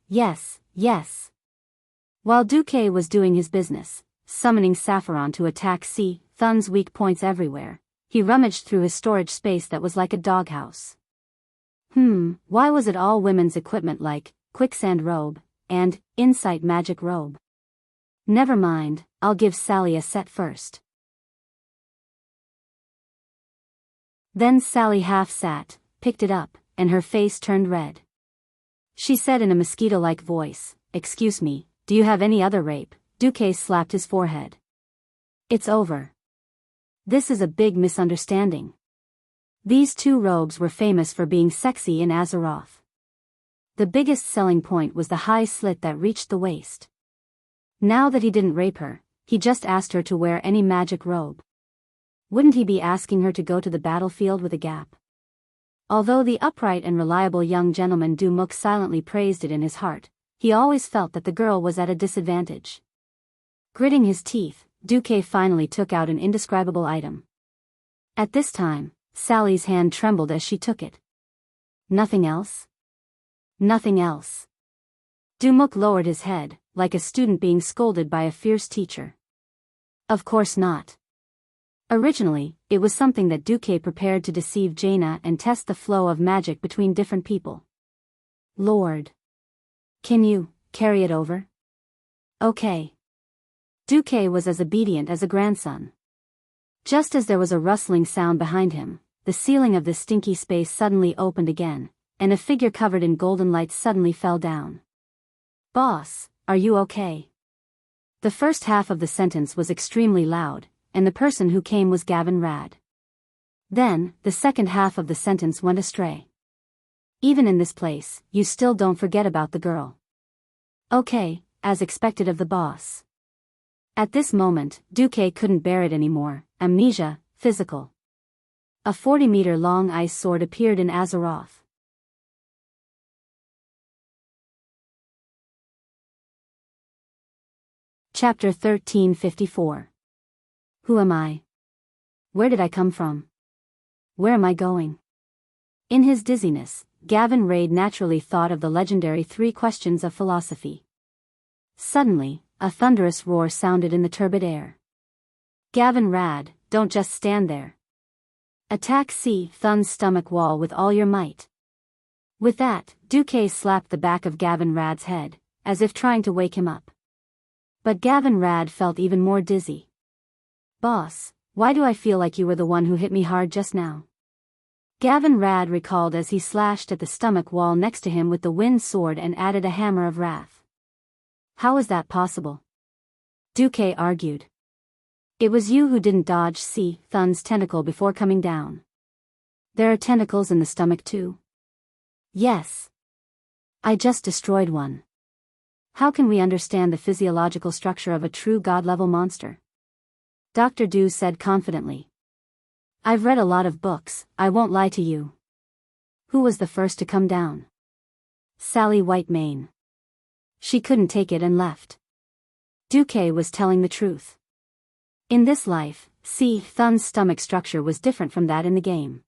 While Duque was doing his business, summoning Sapphiron to attack Thun's weak points everywhere, he rummaged through his storage space that was like a doghouse. Why was it all women's equipment like quicksand robe and insight magic robe? Never mind, I'll give Sally a set first. Then Sally half sat, picked it up, and her face turned red. She said in a mosquito-like voice, Excuse me, do you have any other rape? Duque slapped his forehead. It's over. This is a big misunderstanding. These two robes were famous for being sexy in Azeroth. The biggest selling point was the high slit that reached the waist. Now that he didn't rape her, he just asked her to wear any magic robe. Wouldn't he be asking her to go to the battlefield with a gap? Although the upright and reliable young gentleman Dumuk silently praised it in his heart, he always felt that the girl was at a disadvantage. Gritting his teeth, Duque finally took out an indescribable item. At this time, Sally's hand trembled as she took it. Nothing else? Nothing else. Dumuk lowered his head, like a student being scolded by a fierce teacher. Of course not. Originally, it was something that Duque prepared to deceive Jaina and test the flow of magic between different people. Lord. Can you carry it over? Okay. Duque was as obedient as a grandson. Just as there was a rustling sound behind him, the ceiling of the stinky space suddenly opened again, and a figure covered in golden lights suddenly fell down. "Boss, are you okay?" The first half of the sentence was extremely loud, and the person who came was Gavin Rad. Then, the second half of the sentence went astray. "Even in this place, you still don't forget about the girl." "Okay," as expected of the boss. At this moment, Duque couldn't bear it anymore. Amnesia, physical. A 40-meter-long ice sword appeared in Azeroth. Chapter 1354. Who am I? Where did I come from? Where am I going? In his dizziness, Gavin Rad naturally thought of the legendary 3 questions of philosophy. Suddenly, a thunderous roar sounded in the turbid air. "Gavin Rad, don't just stand there. Attack Thun's stomach wall with all your might." With that, Duque slapped the back of Gavin Rad's head, as if trying to wake him up. But Gavin Rad felt even more dizzy. "Boss, why do I feel like you were the one who hit me hard just now?" Gavin Rad recalled as he slashed at the stomach wall next to him with the wind sword and added a hammer of wrath. "How is that possible?" Duque argued. "It was you who didn't dodge Thun's tentacle before coming down." "There are tentacles in the stomach too?" "Yes. I just destroyed one." "How can we understand the physiological structure of a true god-level monster?" Dr. Du said confidently. "I've read a lot of books, I won't lie to you." "Who was the first to come down?" "Sally Whitemane. She couldn't take it and left." Duque was telling the truth. In this life, Thun's stomach structure was different from that in the game.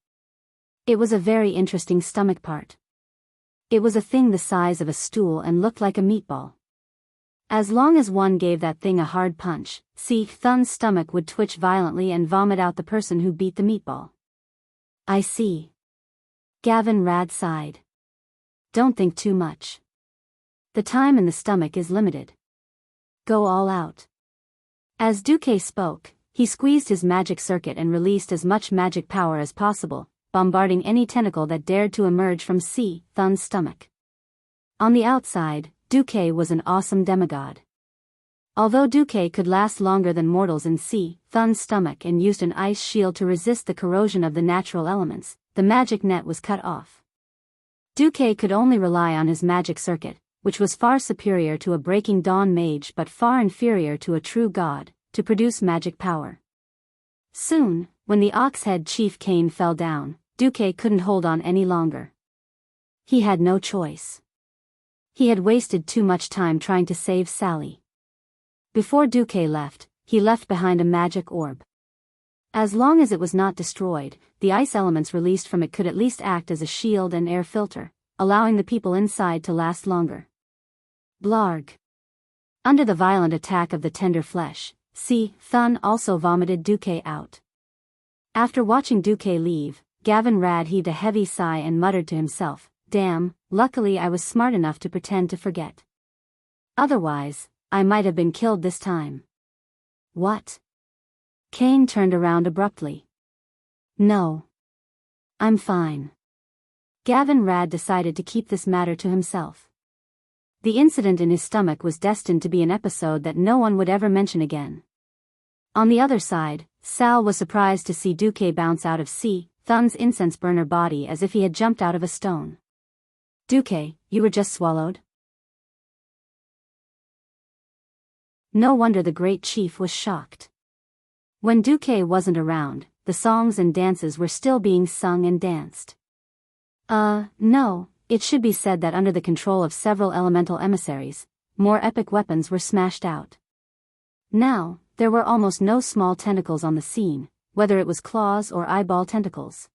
It was a very interesting stomach part. It was a thing the size of a stool and looked like a meatball. As long as one gave that thing a hard punch, Thun's stomach would twitch violently and vomit out the person who beat the meatball. "I see." Gavin Rad sighed. "Don't think too much. The time in the stomach is limited. Go all out." As Duque spoke, he squeezed his magic circuit and released as much magic power as possible, bombarding any tentacle that dared to emerge from Thun's stomach. On the outside, Duque was an awesome demigod. Although Duque could last longer than mortals in Thun's stomach and used an ice shield to resist the corrosion of the natural elements, the magic net was cut off. Duque could only rely on his magic circuit, which was far superior to a Breaking Dawn mage but far inferior to a true god, to produce magic power. Soon, when the Oxhead Chief Cain fell down, Duque couldn't hold on any longer. He had no choice. He had wasted too much time trying to save Sally. Before Duque left, he left behind a magic orb. As long as it was not destroyed, the ice elements released from it could at least act as a shield and air filter, allowing the people inside to last longer. Blarg. Under the violent attack of the tender flesh, Thun also vomited Duque out. After watching Duque leave, Gavin Rad heaved a heavy sigh and muttered to himself, "Damn, luckily I was smart enough to pretend to forget. Otherwise, I might have been killed this time." "What?" Cain turned around abruptly. "No. I'm fine." Gavin Rad decided to keep this matter to himself. The incident in his stomach was destined to be an episode that no one would ever mention again. On the other side, Sal was surprised to see Duque bounce out of Thun's incense burner body as if he had jumped out of a stone. "Duque, you were just swallowed?" No wonder the great chief was shocked. When Duque wasn't around, the songs and dances were still being sung and danced. No, it should be said that under the control of several elemental emissaries, more epic weapons were smashed out. Now, there were almost no small tentacles on the scene, whether it was claws or eyeball tentacles.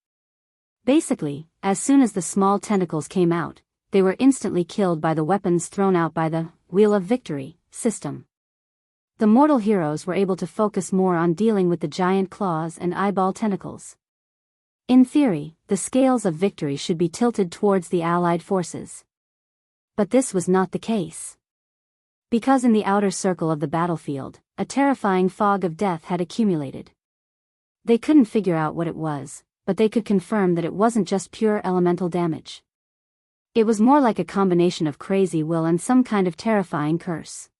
Basically, as soon as the small tentacles came out, they were instantly killed by the weapons thrown out by the Wheel of Victory system. The mortal heroes were able to focus more on dealing with the giant claws and eyeball tentacles. In theory, the scales of victory should be tilted towards the Allied forces. But this was not the case. Because in the outer circle of the battlefield, a terrifying fog of death had accumulated. They couldn't figure out what it was, but they could confirm that it wasn't just pure elemental damage. It was more like a combination of crazy will and some kind of terrifying curse.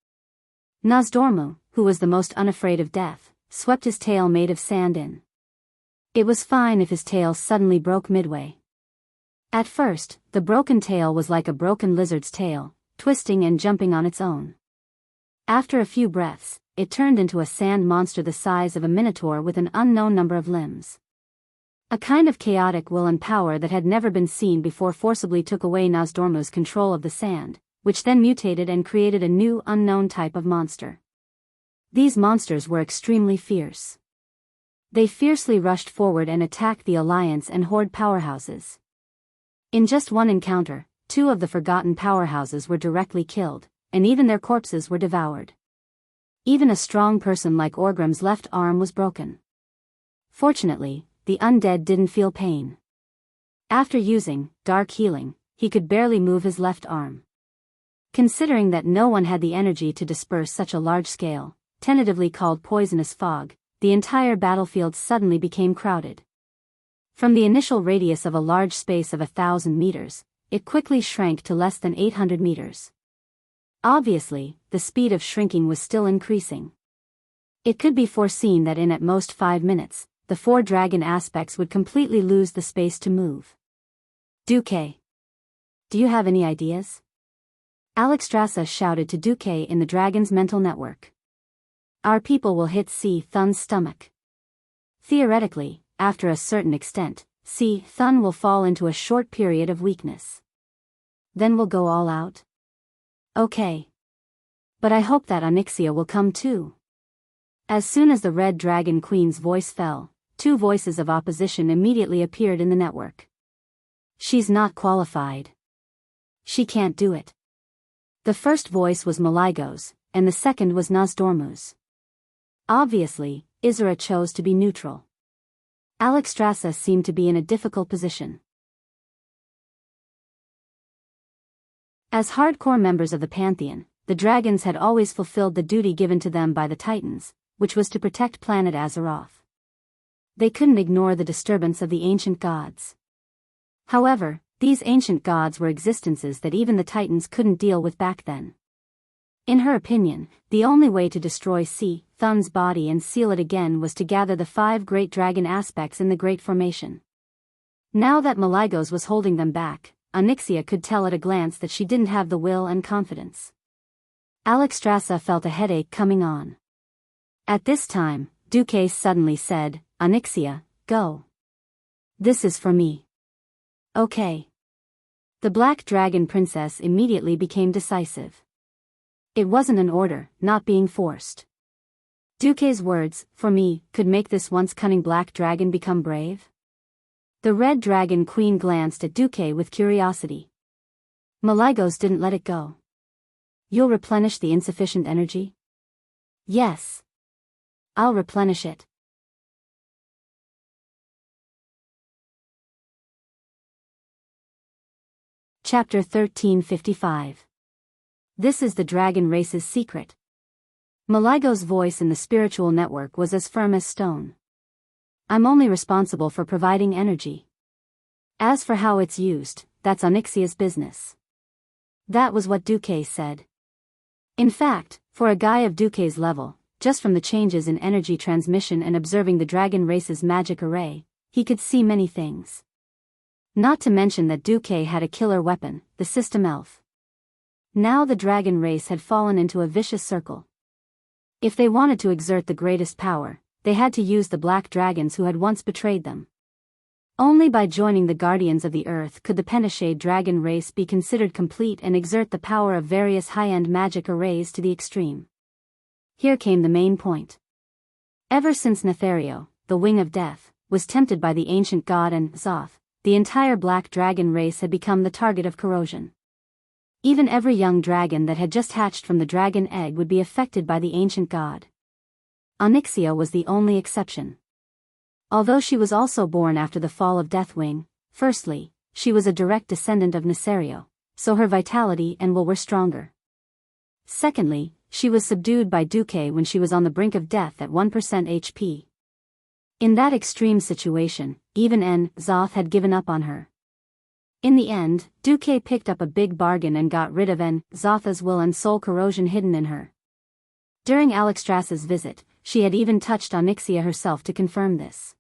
Nozdormu, who was the most unafraid of death, swept his tail made of sand in. It was fine if his tail suddenly broke midway. At first, the broken tail was like a broken lizard's tail, twisting and jumping on its own. After a few breaths, it turned into a sand monster the size of a minotaur with an unknown number of limbs. A kind of chaotic will and power that had never been seen before forcibly took away Nozdormu's control of the sand, which then mutated and created a new unknown type of monster. These monsters were extremely fierce. They fiercely rushed forward and attacked the Alliance and Horde powerhouses. In just one encounter, 2 of the forgotten powerhouses were directly killed, and even their corpses were devoured. Even a strong person like Orgrim's left arm was broken. Fortunately, the undead didn't feel pain. After using dark healing, he could barely move his left arm. Considering that no one had the energy to disperse such a large scale, tentatively called poisonous fog, the entire battlefield suddenly became crowded. From the initial radius of a large space of 1,000 meters, it quickly shrank to less than 800 meters. Obviously, the speed of shrinking was still increasing. It could be foreseen that in at most 5 minutes, the 4 dragon aspects would completely lose the space to move. Duque. Do you have any ideas? Alexstrasza shouted to Duque in the dragon's mental network. Our people will hit Thun's stomach. Theoretically, after a certain extent, Thun will fall into a short period of weakness. Then we'll go all out? Okay. But I hope that Onyxia will come too. As soon as the Red Dragon Queen's voice fell, 2 voices of opposition immediately appeared in the network. She's not qualified. She can't do it. The first voice was Maligo's, and the second was Nozdormu's. Obviously, Isra chose to be neutral. Alexstrasza seemed to be in a difficult position. As hardcore members of the Pantheon, the dragons had always fulfilled the duty given to them by the Titans, which was to protect planet Azeroth. They couldn't ignore the disturbance of the ancient gods. However, these ancient gods were existences that even the Titans couldn't deal with back then. In her opinion, the only way to destroy Thun's body and seal it again was to gather the 5 great dragon aspects in the Great Formation. Now that Maligos was holding them back, Onyxia could tell at a glance that she didn't have the will and confidence. Alexstrasza felt a headache coming on. At this time, Duque suddenly said, Onyxia, go. This is for me. Okay. The Black Dragon Princess immediately became decisive. It wasn't an order, not being forced. Duque's words, for me, could make this once cunning black dragon become brave? The Red Dragon Queen glanced at Duque with curiosity. Maligos didn't let it go. You'll replenish the insufficient energy? Yes. I'll replenish it. Chapter 1355. This is the dragon race's secret. Maligos' voice in the spiritual network was as firm as stone. I'm only responsible for providing energy. As for how it's used, that's Onyxia's business. That was what Duque said. In fact, for a guy of Duque's level, just from the changes in energy transmission and observing the dragon race's magic array, he could see many things. Not to mention that Duque had a killer weapon, the system elf. Now the dragon race had fallen into a vicious circle. If they wanted to exert the greatest power, they had to use the black dragons who had once betrayed them. Only by joining the Guardians of the Earth could the Pentashade dragon race be considered complete and exert the power of various high-end magic arrays to the extreme. Here came the main point. Ever since Nethario, the Wing of Death, was tempted by the ancient god and Zoth, the entire black dragon race had become the target of corrosion. Even every young dragon that had just hatched from the dragon egg would be affected by the ancient god. Onyxia was the only exception. Although she was also born after the fall of Deathwing, firstly, she was a direct descendant of Nethario, so her vitality and will were stronger. Secondly, she was subdued by Duque when she was on the brink of death at 1% HP. In that extreme situation, even Zoth had given up on her. In the end, Duque picked up a big bargain and got rid of Zotha's will and soul corrosion hidden in her. During Alexstrasza's visit, she had even touched Onyxia herself to confirm this.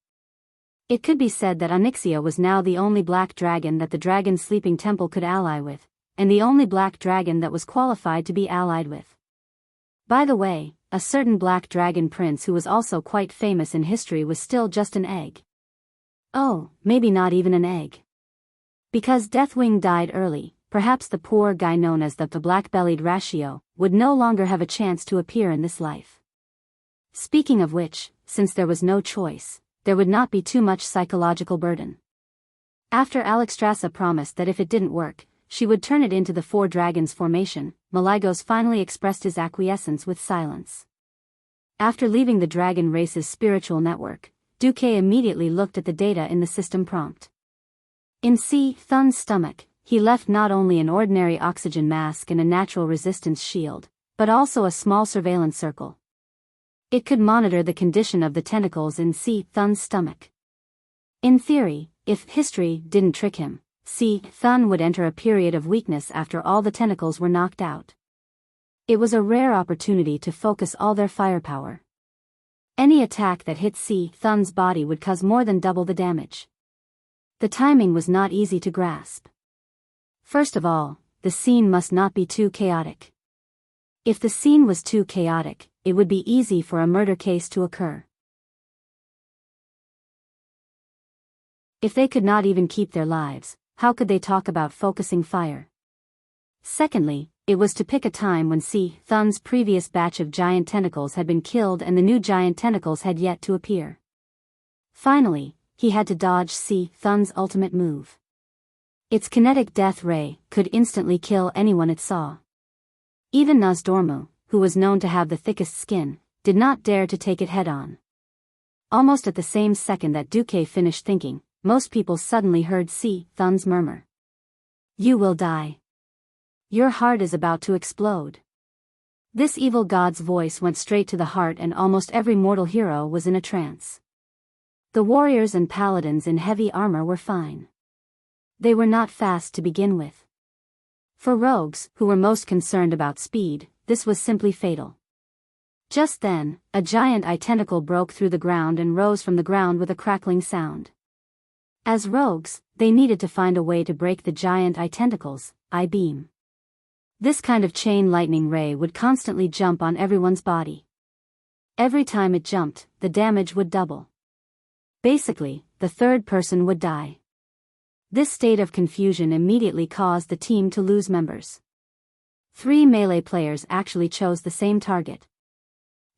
It could be said that Onyxia was now the only black dragon that the Dragon Sleeping Temple could ally with, and the only black dragon that was qualified to be allied with. By the way, a certain black dragon prince who was also quite famous in history was still just an egg. Oh, maybe not even an egg. Because Deathwing died early, perhaps the poor guy known as the black-bellied Ratio would no longer have a chance to appear in this life. Speaking of which, since there was no choice, there would not be too much psychological burden. After Alexstrasza promised that if it didn't work, she would turn it into the Four Dragons formation, Malygos finally expressed his acquiescence with silence. After leaving the dragon race's spiritual network, Duque immediately looked at the data in the system prompt. In Thun's stomach, he left not only an ordinary oxygen mask and a natural resistance shield, but also a small surveillance circle. It could monitor the condition of the tentacles in Thun's stomach. In theory, if history didn't trick him, Thun would enter a period of weakness after all the tentacles were knocked out. It was a rare opportunity to focus all their firepower. Any attack that hit Thun's body would cause more than double the damage. The timing was not easy to grasp. First of all, the scene must not be too chaotic. If the scene was too chaotic, it would be easy for a murder case to occur. If they could not even keep their lives, how could they talk about focusing fire? Secondly, it was to pick a time when Thun's previous batch of giant tentacles had been killed and the new giant tentacles had yet to appear. Finally, he had to dodge Thun's ultimate move. Its kinetic death ray could instantly kill anyone it saw. Even Nozdormu, who was known to have the thickest skin, did not dare to take it head-on. Almost at the same second that Duque finished thinking, most people suddenly heard Thun's murmur. "You will die. Your heart is about to explode." This evil god's voice went straight to the heart and almost every mortal hero was in a trance. The warriors and paladins in heavy armor were fine. They were not fast to begin with. For rogues, who were most concerned about speed, this was simply fatal. Just then, a giant eye tentacle broke through the ground and rose from the ground with a crackling sound. As rogues, they needed to find a way to break the giant eye tentacles' eye beam. This kind of chain lightning ray would constantly jump on everyone's body. Every time it jumped, the damage would double. Basically, the third person would die. This state of confusion immediately caused the team to lose members. 3 melee players actually chose the same target.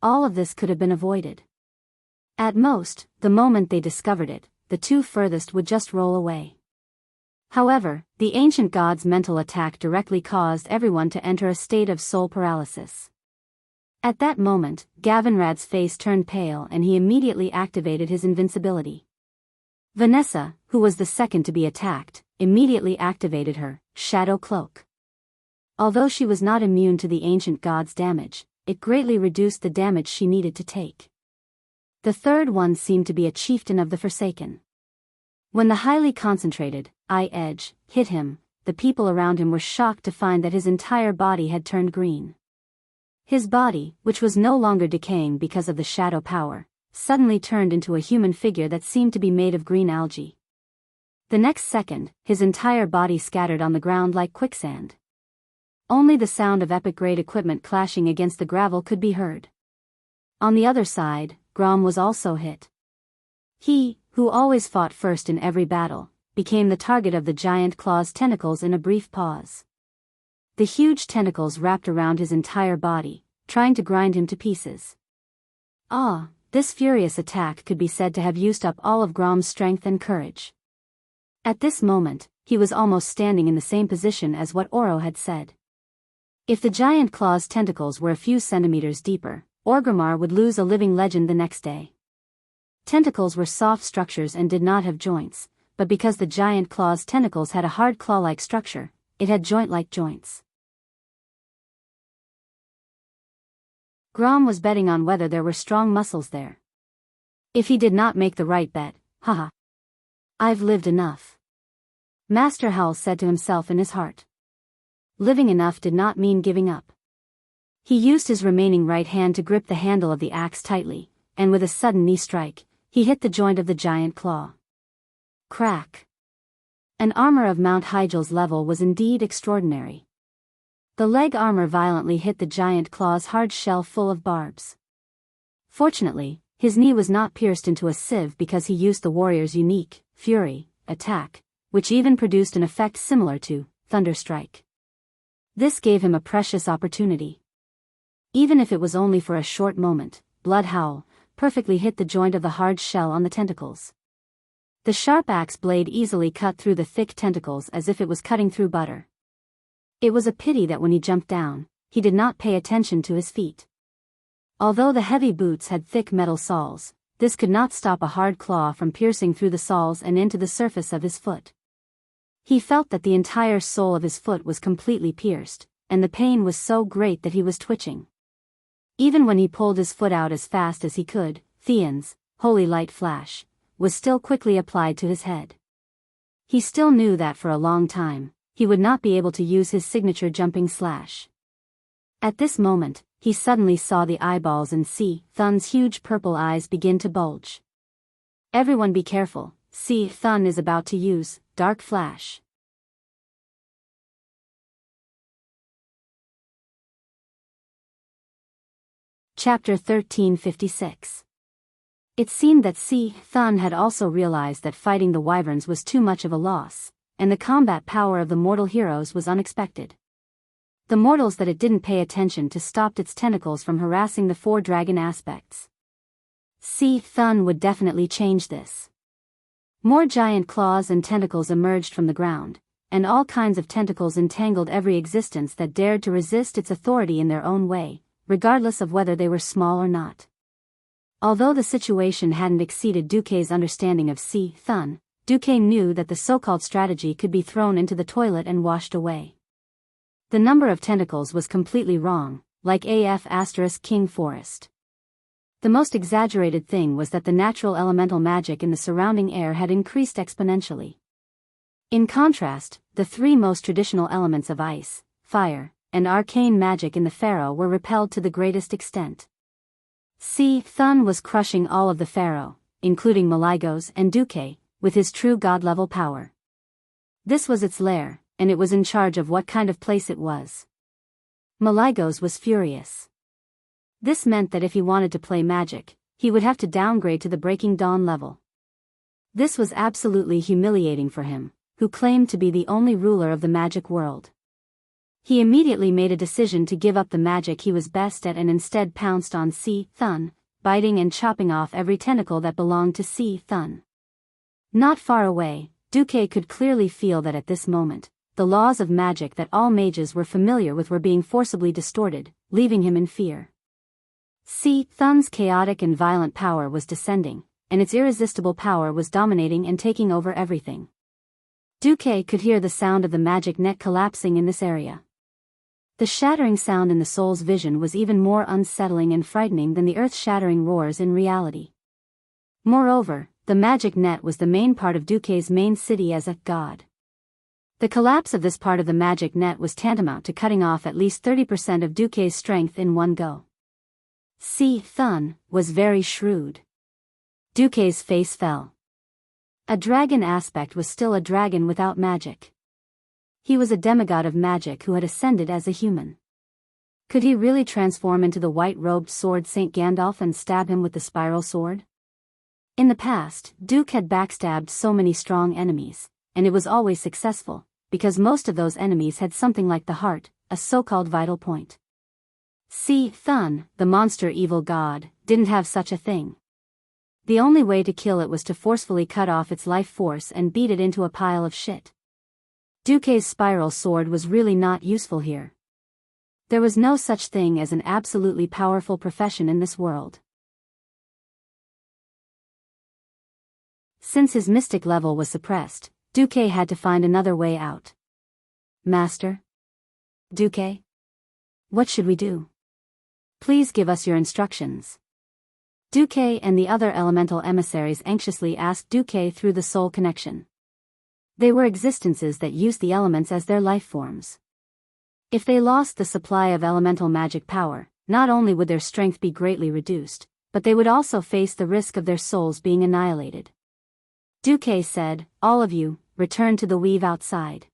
All of this could have been avoided. At most, the moment they discovered it, the 2 furthest would just roll away. However, the ancient god's mental attack directly caused everyone to enter a state of soul paralysis. At that moment, Gavinrad's face turned pale and he immediately activated his invincibility. Vanessa, who was the second to be attacked, immediately activated her shadow cloak. Although she was not immune to the ancient god's damage, it greatly reduced the damage she needed to take. The third one seemed to be a chieftain of the Forsaken. When the highly concentrated eye edge hit him, the people around him were shocked to find that his entire body had turned green. His body, which was no longer decaying because of the shadow power, suddenly turned into a human figure that seemed to be made of green algae. The next second, his entire body scattered on the ground like quicksand. Only the sound of epic-grade equipment clashing against the gravel could be heard. On the other side, Grom was also hit. He, who always fought first in every battle, became the target of the giant claw's tentacles in a brief pause. The huge tentacles wrapped around his entire body, trying to grind him to pieces. This furious attack could be said to have used up all of Grom's strength and courage. At this moment, he was almost standing in the same position as what Oro had said. If the giant claw's tentacles were a few centimeters deeper, Orgrimmar would lose a living legend the next day. Tentacles were soft structures and did not have joints, but because the giant claw's tentacles had a hard claw-like structure, it had joint-like joints. Grom was betting on whether there were strong muscles there. If he did not make the right bet, haha. I've lived enough. Master Howl said to himself in his heart. Living enough did not mean giving up. He used his remaining right hand to grip the handle of the axe tightly, and with a sudden knee strike, he hit the joint of the giant claw. Crack! An armor of Mount Hygel's level was indeed extraordinary. The leg armor violently hit the giant claw's hard shell full of barbs. Fortunately, his knee was not pierced into a sieve because he used the warrior's unique, Fury, attack, which even produced an effect similar to Thunderstrike. This gave him a precious opportunity. Even if it was only for a short moment, Blood Howl perfectly hit the joint of the hard shell on the tentacles. The sharp axe blade easily cut through the thick tentacles as if it was cutting through butter. It was a pity that when he jumped down, he did not pay attention to his feet. Although the heavy boots had thick metal soles, this could not stop a hard claw from piercing through the soles and into the surface of his foot. He felt that the entire sole of his foot was completely pierced, and the pain was so great that he was twitching. Even when he pulled his foot out as fast as he could, Theon's holy light flash was still quickly applied to his head. He still knew that for a long time, he would not be able to use his signature jumping slash. At this moment, he suddenly saw the eyeballs in Thun's huge purple eyes begin to bulge. Everyone be careful, Thun is about to use Dark Flash. Chapter 1356. It seemed that Thun had also realized that fighting the wyverns was too much of a loss, and the combat power of the mortal heroes was unexpected. The mortals that it didn't pay attention to stopped its tentacles from harassing the four dragon aspects. Thun would definitely change this. More giant claws and tentacles emerged from the ground, and all kinds of tentacles entangled every existence that dared to resist its authority in their own way, regardless of whether they were small or not. Although the situation hadn't exceeded Duque's understanding of Thun, Duque knew that the so-called strategy could be thrown into the toilet and washed away. The number of tentacles was completely wrong, like King Forest. The most exaggerated thing was that the natural elemental magic in the surrounding air had increased exponentially. In contrast, the three most traditional elements of ice, fire, and arcane magic in the pharaoh were repelled to the greatest extent. Thun was crushing all of the pharaoh, including Maligos and Duque, with his true god-level power. This was its lair, and it was in charge of what kind of place it was. Maligos was furious. This meant that if he wanted to play magic, he would have to downgrade to the Breaking Dawn level. This was absolutely humiliating for him, who claimed to be the only ruler of the magic world. He immediately made a decision to give up the magic he was best at and instead pounced on Thun, biting and chopping off every tentacle that belonged to Thun. Not far away, Duque could clearly feel that at this moment, the laws of magic that all mages were familiar with were being forcibly distorted, leaving him in fear. Thun's chaotic and violent power was descending, and its irresistible power was dominating and taking over everything. Duque could hear the sound of the magic net collapsing in this area. The shattering sound in the soul's vision was even more unsettling and frightening than the earth-shattering roars in reality. Moreover, the magic net was the main part of Duque's main city as a god. The collapse of this part of the magic net was tantamount to cutting off at least 30% of Duque's strength in one go. Thun was very shrewd. Duque's face fell. A dragon aspect was still a dragon without magic. He was a demigod of magic who had ascended as a human. Could he really transform into the white-robed sword Saint Gandalf and stab him with the spiral sword? In the past, Duque had backstabbed so many strong enemies, and it was always successful, because most of those enemies had something like the heart, a so-called vital point. Thun, the monster evil god, didn't have such a thing. The only way to kill it was to forcefully cut off its life force and beat it into a pile of shit. Duque's spiral sword was really not useful here. There was no such thing as an absolutely powerful profession in this world. Since his mystic level was suppressed, Duque had to find another way out. Master? Duque? What should we do? Please give us your instructions. Duque and the other elemental emissaries anxiously asked Duque through the soul connection. They were existences that used the elements as their life forms. If they lost the supply of elemental magic power, not only would their strength be greatly reduced, but they would also face the risk of their souls being annihilated. Duque said, "All of you, return to the weave outside.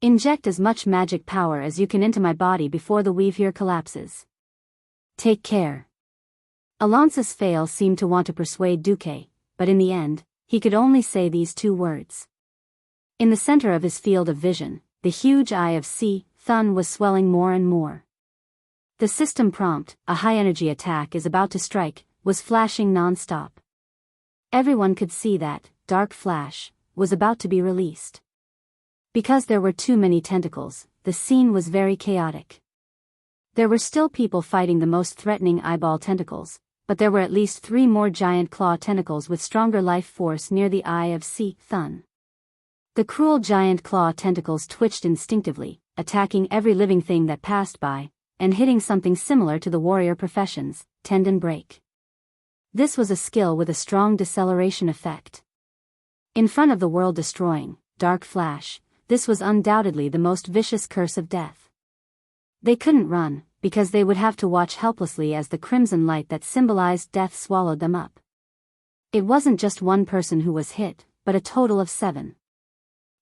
Inject as much magic power as you can into my body before the weave here collapses. Take care." Alonce's fail seemed to want to persuade Duque, but in the end, he could only say these two words. In the center of his field of vision, the huge eye of Cyclone was swelling more and more. The system prompt, "A high-energy attack is about to strike," was flashing non-stop. Everyone could see that dark flash was about to be released. Because there were too many tentacles, the scene was very chaotic. There were still people fighting the most threatening eyeball tentacles, but there were at least 3 more giant claw tentacles with stronger life force near the eye of Cyclone. The cruel giant claw tentacles twitched instinctively, attacking every living thing that passed by, and hitting something similar to the warrior profession's tendon break. This was a skill with a strong deceleration effect. In front of the world-destroying, dark flash, this was undoubtedly the most vicious curse of death. They couldn't run, because they would have to watch helplessly as the crimson light that symbolized death swallowed them up. It wasn't just one person who was hit, but a total of 7.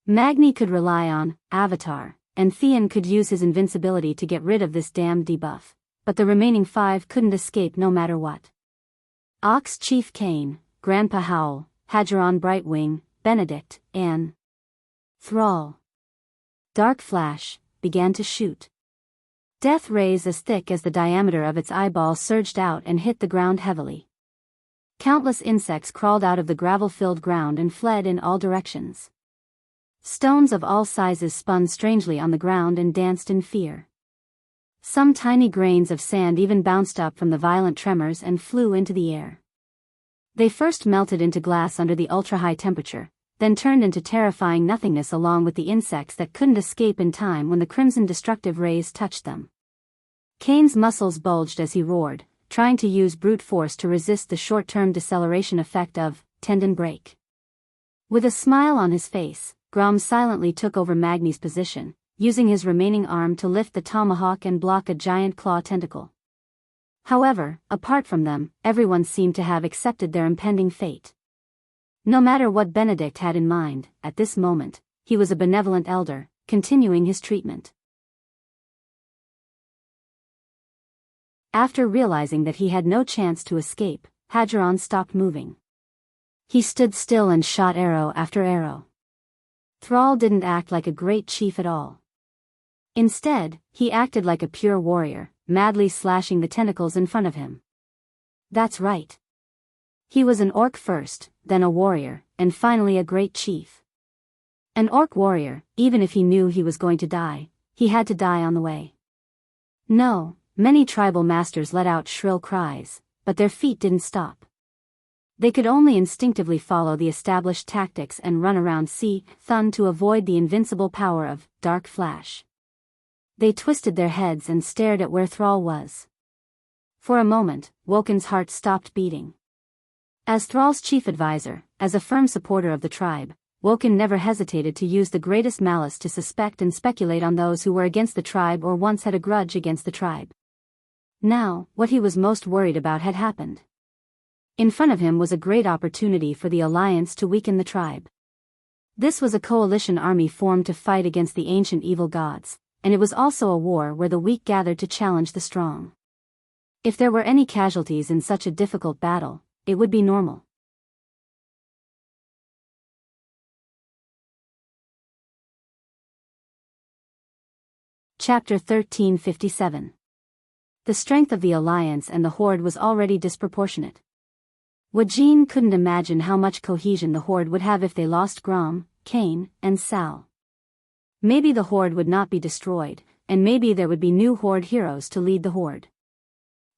Magni could rely on Avatar, and Theon could use his invincibility to get rid of this damned debuff, but the remaining 5 couldn't escape no matter what. Ox Chief Kane, Grandpa Howl, Hadgeron Brightwing, Benedict, and Thrall. Dark Flash began to shoot. Death rays as thick as the diameter of its eyeball surged out and hit the ground heavily. Countless insects crawled out of the gravel-filled ground and fled in all directions. Stones of all sizes spun strangely on the ground and danced in fear. Some tiny grains of sand even bounced up from the violent tremors and flew into the air. They first melted into glass under the ultra-high temperature, then turned into terrifying nothingness along with the insects that couldn't escape in time when the crimson destructive rays touched them. Kane's muscles bulged as he roared, trying to use brute force to resist the short-term deceleration effect of tendon break. With a smile on his face, Grom silently took over Magni's position, using his remaining arm to lift the tomahawk and block a giant claw tentacle. However, apart from them, everyone seemed to have accepted their impending fate. No matter what Benedict had in mind, at this moment, he was a benevolent elder, continuing his treatment. After realizing that he had no chance to escape, Hadgeron stopped moving. He stood still and shot arrow after arrow. Thrall didn't act like a great chief at all. Instead, he acted like a pure warrior, madly slashing the tentacles in front of him. That's right. He was an orc first, then a warrior, and finally a great chief. An orc warrior, even if he knew he was going to die, he had to die on the way. No, many tribal masters let out shrill cries, but their feet didn't stop. They could only instinctively follow the established tactics and run around Cyclone to avoid the invincible power of Dark Flash. They twisted their heads and stared at where Thrall was. For a moment, Woken's heart stopped beating. As Thrall's chief advisor, as a firm supporter of the tribe, Woken never hesitated to use the greatest malice to suspect and speculate on those who were against the tribe or once had a grudge against the tribe. Now, what he was most worried about had happened. In front of him was a great opportunity for the Alliance to weaken the tribe. This was a coalition army formed to fight against the ancient evil gods, and it was also a war where the weak gathered to challenge the strong. If there were any casualties in such a difficult battle, it would be normal. Chapter 1357. The strength of the Alliance and the Horde was already disproportionate. Wajin couldn't imagine how much cohesion the Horde would have if they lost Grom, Kane, and Sal. Maybe the Horde would not be destroyed, and maybe there would be new Horde heroes to lead the Horde.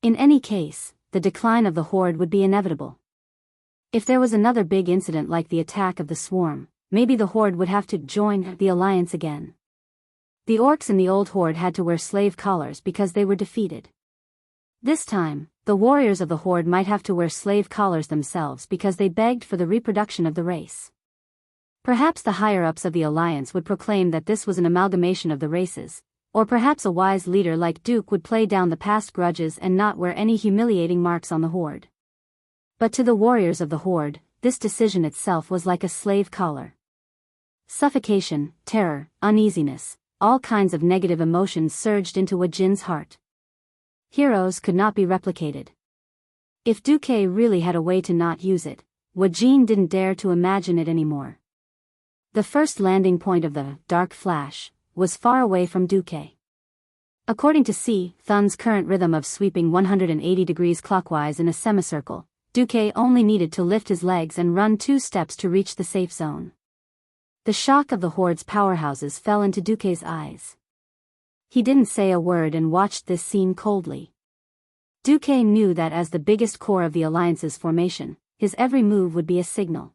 In any case, the decline of the Horde would be inevitable. If there was another big incident like the attack of the Swarm, maybe the Horde would have to join the Alliance again. The orcs in the old Horde had to wear slave collars because they were defeated. This time, the warriors of the Horde might have to wear slave collars themselves because they begged for the reproduction of the race. Perhaps the higher-ups of the alliance would proclaim that this was an amalgamation of the races, or perhaps a wise leader like Duke would play down the past grudges and not wear any humiliating marks on the Horde. But to the warriors of the Horde, this decision itself was like a slave collar. Suffocation, terror, uneasiness, all kinds of negative emotions surged into Wu Jin's heart. Heroes could not be replicated. If Duke really had a way to not use it, Wu Jin didn't dare to imagine it anymore. The first landing point of the Dark Flash was far away from Duke. According to C. Thun's current rhythm of sweeping 180 degrees clockwise in a semicircle, Duke only needed to lift his legs and run 2 steps to reach the safe zone. The shock of the Horde's powerhouses fell into Duke's eyes. He didn't say a word and watched this scene coldly. Duke knew that as the biggest core of the Alliance's formation, his every move would be a signal.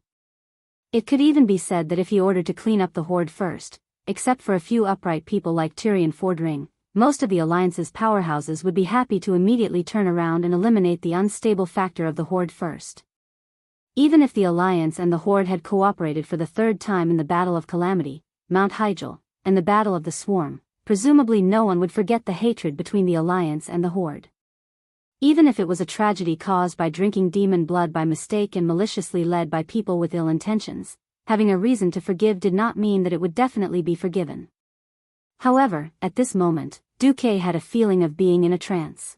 It could even be said that if he ordered to clean up the Horde first, except for a few upright people like Tyrion Fordring, most of the Alliance's powerhouses would be happy to immediately turn around and eliminate the unstable factor of the Horde first. Even if the Alliance and the Horde had cooperated for the 3rd time in the Battle of Calamity, Mount Hyjal, and the Battle of the Swarm, presumably no one would forget the hatred between the Alliance and the Horde. Even if it was a tragedy caused by drinking demon blood by mistake and maliciously led by people with ill intentions, having a reason to forgive did not mean that it would definitely be forgiven. However, at this moment, Duke had a feeling of being in a trance.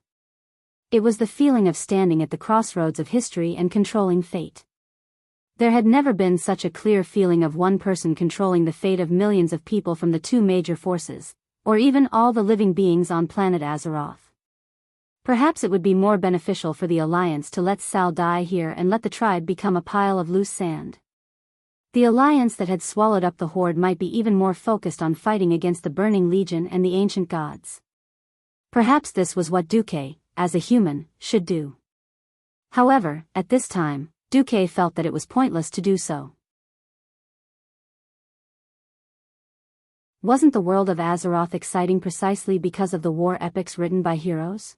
It was the feeling of standing at the crossroads of history and controlling fate. There had never been such a clear feeling of one person controlling the fate of millions of people from the 2 major forces, or even all the living beings on planet Azeroth. Perhaps it would be more beneficial for the Alliance to let Sal die here and let the tribe become a pile of loose sand. The Alliance that had swallowed up the Horde might be even more focused on fighting against the Burning Legion and the ancient gods. Perhaps this was what Duke, as a human, should do. However, at this time, Duque felt that it was pointless to do so. Wasn't the world of Azeroth exciting precisely because of the war epics written by heroes?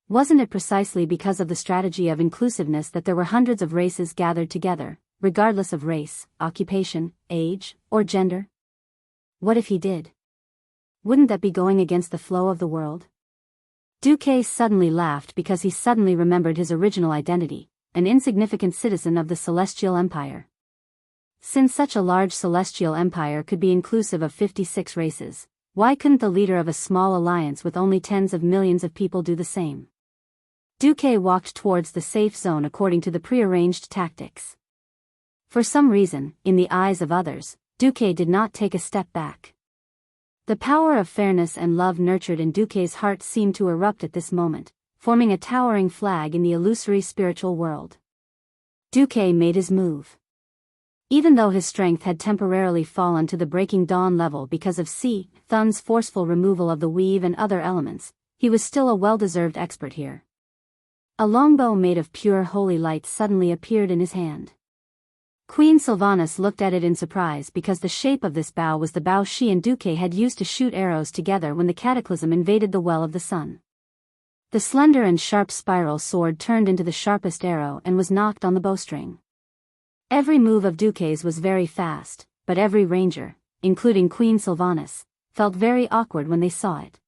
Wasn't it precisely because of the strategy of inclusiveness that there were hundreds of races gathered together, regardless of race, occupation, age, or gender? What if he did? Wouldn't that be going against the flow of the world? Duque suddenly laughed because he suddenly remembered his original identity, an insignificant citizen of the Celestial Empire. Since such a large celestial empire could be inclusive of 56 races, why couldn't the leader of a small alliance with only tens of millions of people do the same? Duque walked towards the safe zone according to the prearranged tactics. For some reason, in the eyes of others, Duque did not take a step back. The power of fairness and love nurtured in Duque's heart seemed to erupt at this moment, forming a towering flag in the illusory spiritual world. Duque made his move. Even though his strength had temporarily fallen to the Breaking Dawn level because of C. Thun's forceful removal of the weave and other elements, he was still a well-deserved expert here. A longbow made of pure holy light suddenly appeared in his hand. Queen Sylvanas looked at it in surprise because the shape of this bow was the bow she and Duque had used to shoot arrows together when the cataclysm invaded the Well of the Sun. The slender and sharp spiral sword turned into the sharpest arrow and was knocked on the bowstring. Every move of Duque's was very fast, but every ranger, including Queen Sylvanas, felt very awkward when they saw it.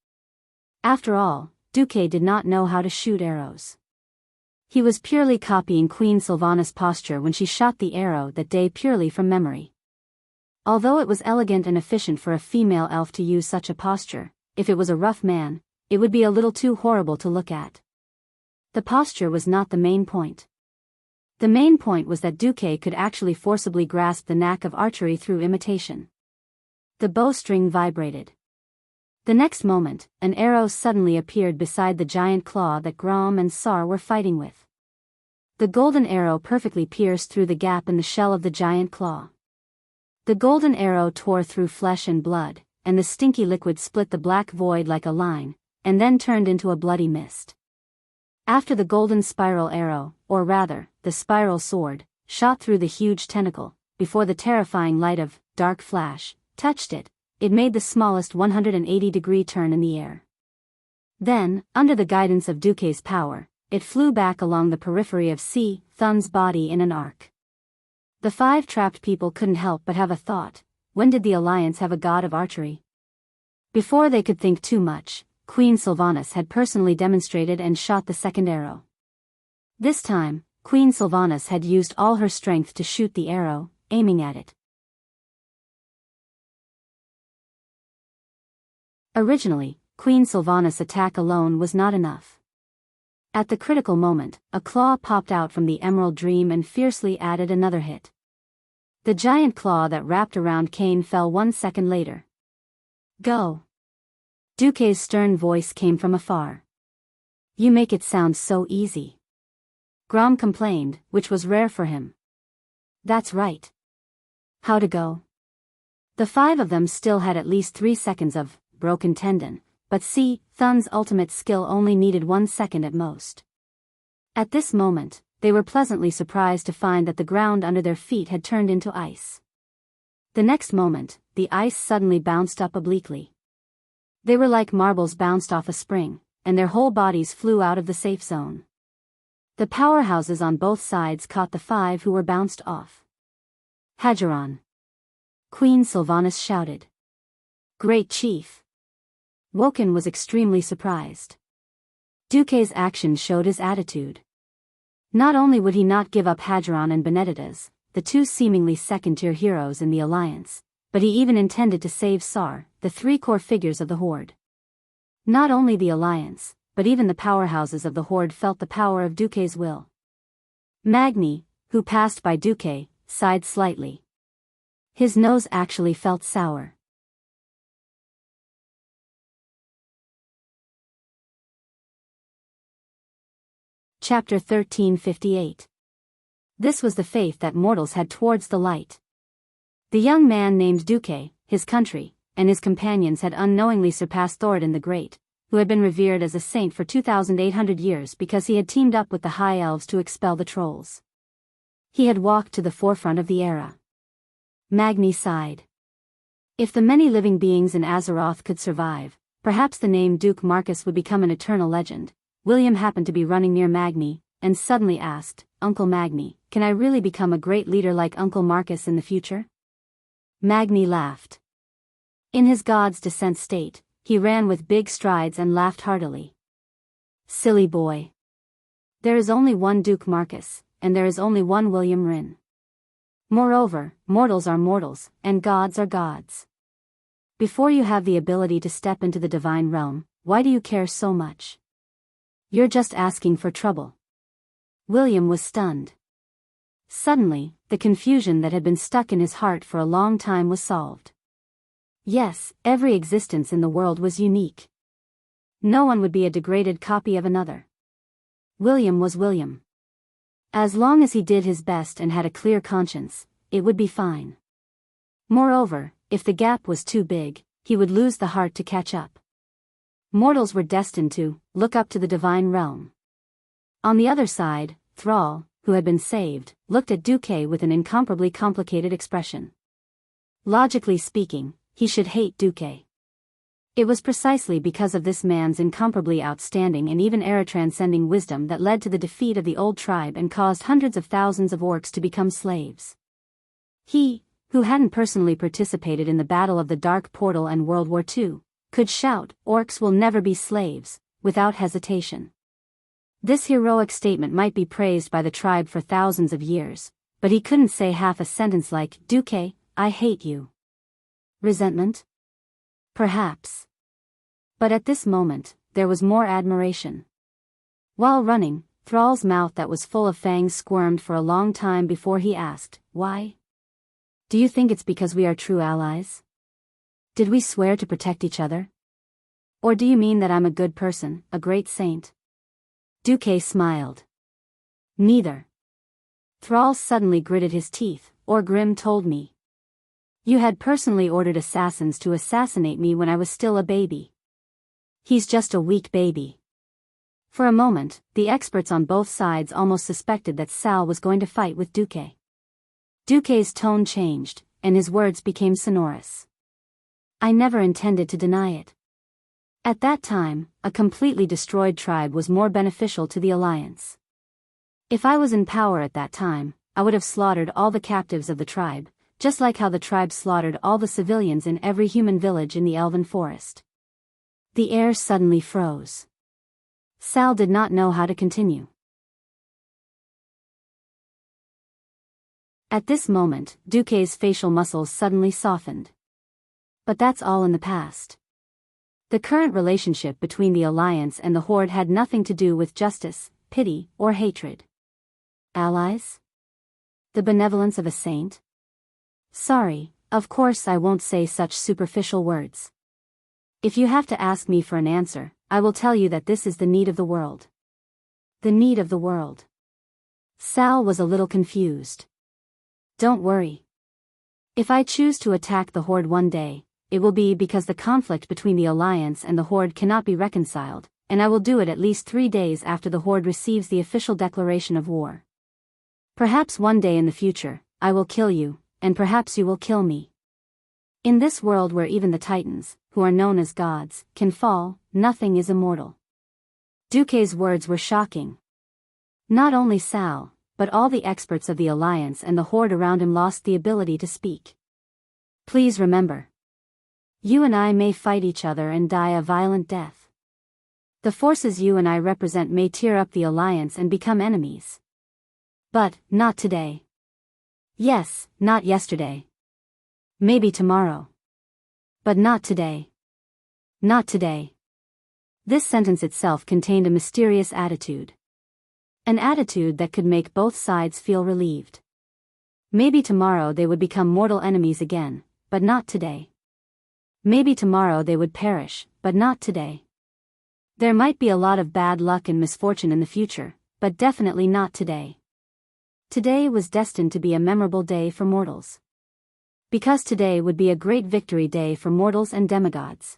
After all, Duque did not know how to shoot arrows. He was purely copying Queen Sylvanas' posture when she shot the arrow that day purely from memory. Although it was elegant and efficient for a female elf to use such a posture, if it was a rough man, it would be a little too horrible to look at. The posture was not the main point. The main point was that Duque could actually forcibly grasp the knack of archery through imitation. The bowstring vibrated. The next moment, an arrow suddenly appeared beside the giant claw that Grom and Sar were fighting with. The golden arrow perfectly pierced through the gap in the shell of the giant claw. The golden arrow tore through flesh and blood, and the stinky liquid split the black void like a line, and then turned into a bloody mist. After the golden spiral arrow, or rather, the spiral sword, shot through the huge tentacle, before the terrifying light of Dark Flash touched it, it made the smallest 180-degree turn in the air. Then, under the guidance of Duque's power, it flew back along the periphery of C. Thun's body in an arc. The 5 trapped people couldn't help but have a thought. When did the Alliance have a god of archery? Before they could think too much, Queen Sylvanas had personally demonstrated and shot the second arrow. This time, Queen Sylvanas had used all her strength to shoot the arrow, aiming at it. Originally, Queen Sylvanas' attack alone was not enough. At the critical moment, a claw popped out from the emerald dream and fiercely added another hit. The giant claw that wrapped around Cain fell 1 second later. Go! Duque's stern voice came from afar. You make it sound so easy. Grom complained, which was rare for him. That's right. How to go? The 5 of them still had at least 3 seconds of broken tendon, but see, Thun's ultimate skill only needed 1 second at most. At this moment, they were pleasantly surprised to find that the ground under their feet had turned into ice. The next moment, the ice suddenly bounced up obliquely. They were like marbles bounced off a spring, and their whole bodies flew out of the safe zone. The powerhouses on both sides caught the 5 who were bounced off. Hajaron! Queen Sylvanas shouted. Great chief! Woken was extremely surprised. Duque's action showed his attitude. Not only would he not give up Hajaron and Benedettas, the 2 seemingly second-tier heroes in the Alliance, but he even intended to save Sar, the 3 core figures of the Horde. Not only the Alliance, but even the powerhouses of the Horde felt the power of Duque's will. Magni, who passed by Duque, sighed slightly. His nose actually felt sour. Chapter 1358. This was the faith that mortals had towards the light. The young man named Duque, his country, and his companions had unknowingly surpassed Thoradin the Great, who had been revered as a saint for 2,800 years because he had teamed up with the High Elves to expel the trolls. He had walked to the forefront of the era. Magni sighed. If the many living beings in Azeroth could survive, perhaps the name Duke Marcus would become an eternal legend. William happened to be running near Magni, and suddenly asked, Uncle Magni, can I really become a great leader like Uncle Marcus in the future? Magni laughed. In his god's descent state, he ran with big strides and laughed heartily. Silly boy. There is only one Duke Marcus, and there is only one William Wrynn. Moreover, mortals are mortals, and gods are gods. Before you have the ability to step into the divine realm, why do you care so much? You're just asking for trouble. William was stunned. Suddenly, the confusion that had been stuck in his heart for a long time was solved. Yes, every existence in the world was unique. No one would be a degraded copy of another. William was William. As long as he did his best and had a clear conscience, it would be fine. Moreover, if the gap was too big, he would lose the heart to catch up. Mortals were destined to look up to the divine realm. On the other side, Thrall, who had been saved, looked at Duque with an incomparably complicated expression. Logically speaking, he should hate Duque. It was precisely because of this man's incomparably outstanding and even era-transcending wisdom that led to the defeat of the old tribe and caused hundreds of thousands of orcs to become slaves. He, who hadn't personally participated in the Battle of the Dark Portal and World War II, could shout, "Orcs will never be slaves," without hesitation. This heroic statement might be praised by the tribe for thousands of years, but he couldn't say half a sentence like, "Duque, I hate you." Resentment? Perhaps. But at this moment, there was more admiration. While running, Thrall's mouth that was full of fangs squirmed for a long time before he asked, "Why? Do you think it's because we are true allies? Did we swear to protect each other? Or do you mean that I'm a good person, a great saint?" Duque smiled. Neither. Thrall suddenly gritted his teeth, Orgrim told me. You had personally ordered assassins to assassinate me when I was still a baby. He's just a weak baby. For a moment, the experts on both sides almost suspected that Sal was going to fight with Duque. Duque's tone changed, and his words became sonorous. I never intended to deny it. At that time, a completely destroyed tribe was more beneficial to the Alliance. If I was in power at that time, I would have slaughtered all the captives of the tribe, just like how the tribe slaughtered all the civilians in every human village in the elven forest. The air suddenly froze. Sal did not know how to continue. At this moment, Duque's facial muscles suddenly softened. But that's all in the past. The current relationship between the Alliance and the Horde had nothing to do with justice, pity, or hatred. Allies? The benevolence of a saint? Sorry, of course I won't say such superficial words. If you have to ask me for an answer, I will tell you that this is the need of the world. The need of the world. Sal was a little confused. Don't worry. If I choose to attack the Horde one day, it will be because the conflict between the Alliance and the Horde cannot be reconciled, and I will do it at least 3 days after the Horde receives the official declaration of war. Perhaps one day in the future, I will kill you, and perhaps you will kill me. In this world where even the Titans, who are known as gods, can fall, nothing is immortal. Duque's words were shocking. Not only Sal, but all the experts of the Alliance and the Horde around him lost the ability to speak. Please remember. You and I may fight each other and die a violent death. The forces you and I represent may tear up the Alliance and become enemies. But, not today. Yes, not yesterday. Maybe tomorrow. But not today. Not today. This sentence itself contained a mysterious attitude. An attitude that could make both sides feel relieved. Maybe tomorrow they would become mortal enemies again, but not today. Maybe tomorrow they would perish, but not today. There might be a lot of bad luck and misfortune in the future, but definitely not today. Today was destined to be a memorable day for mortals. Because today would be a great victory day for mortals and demigods.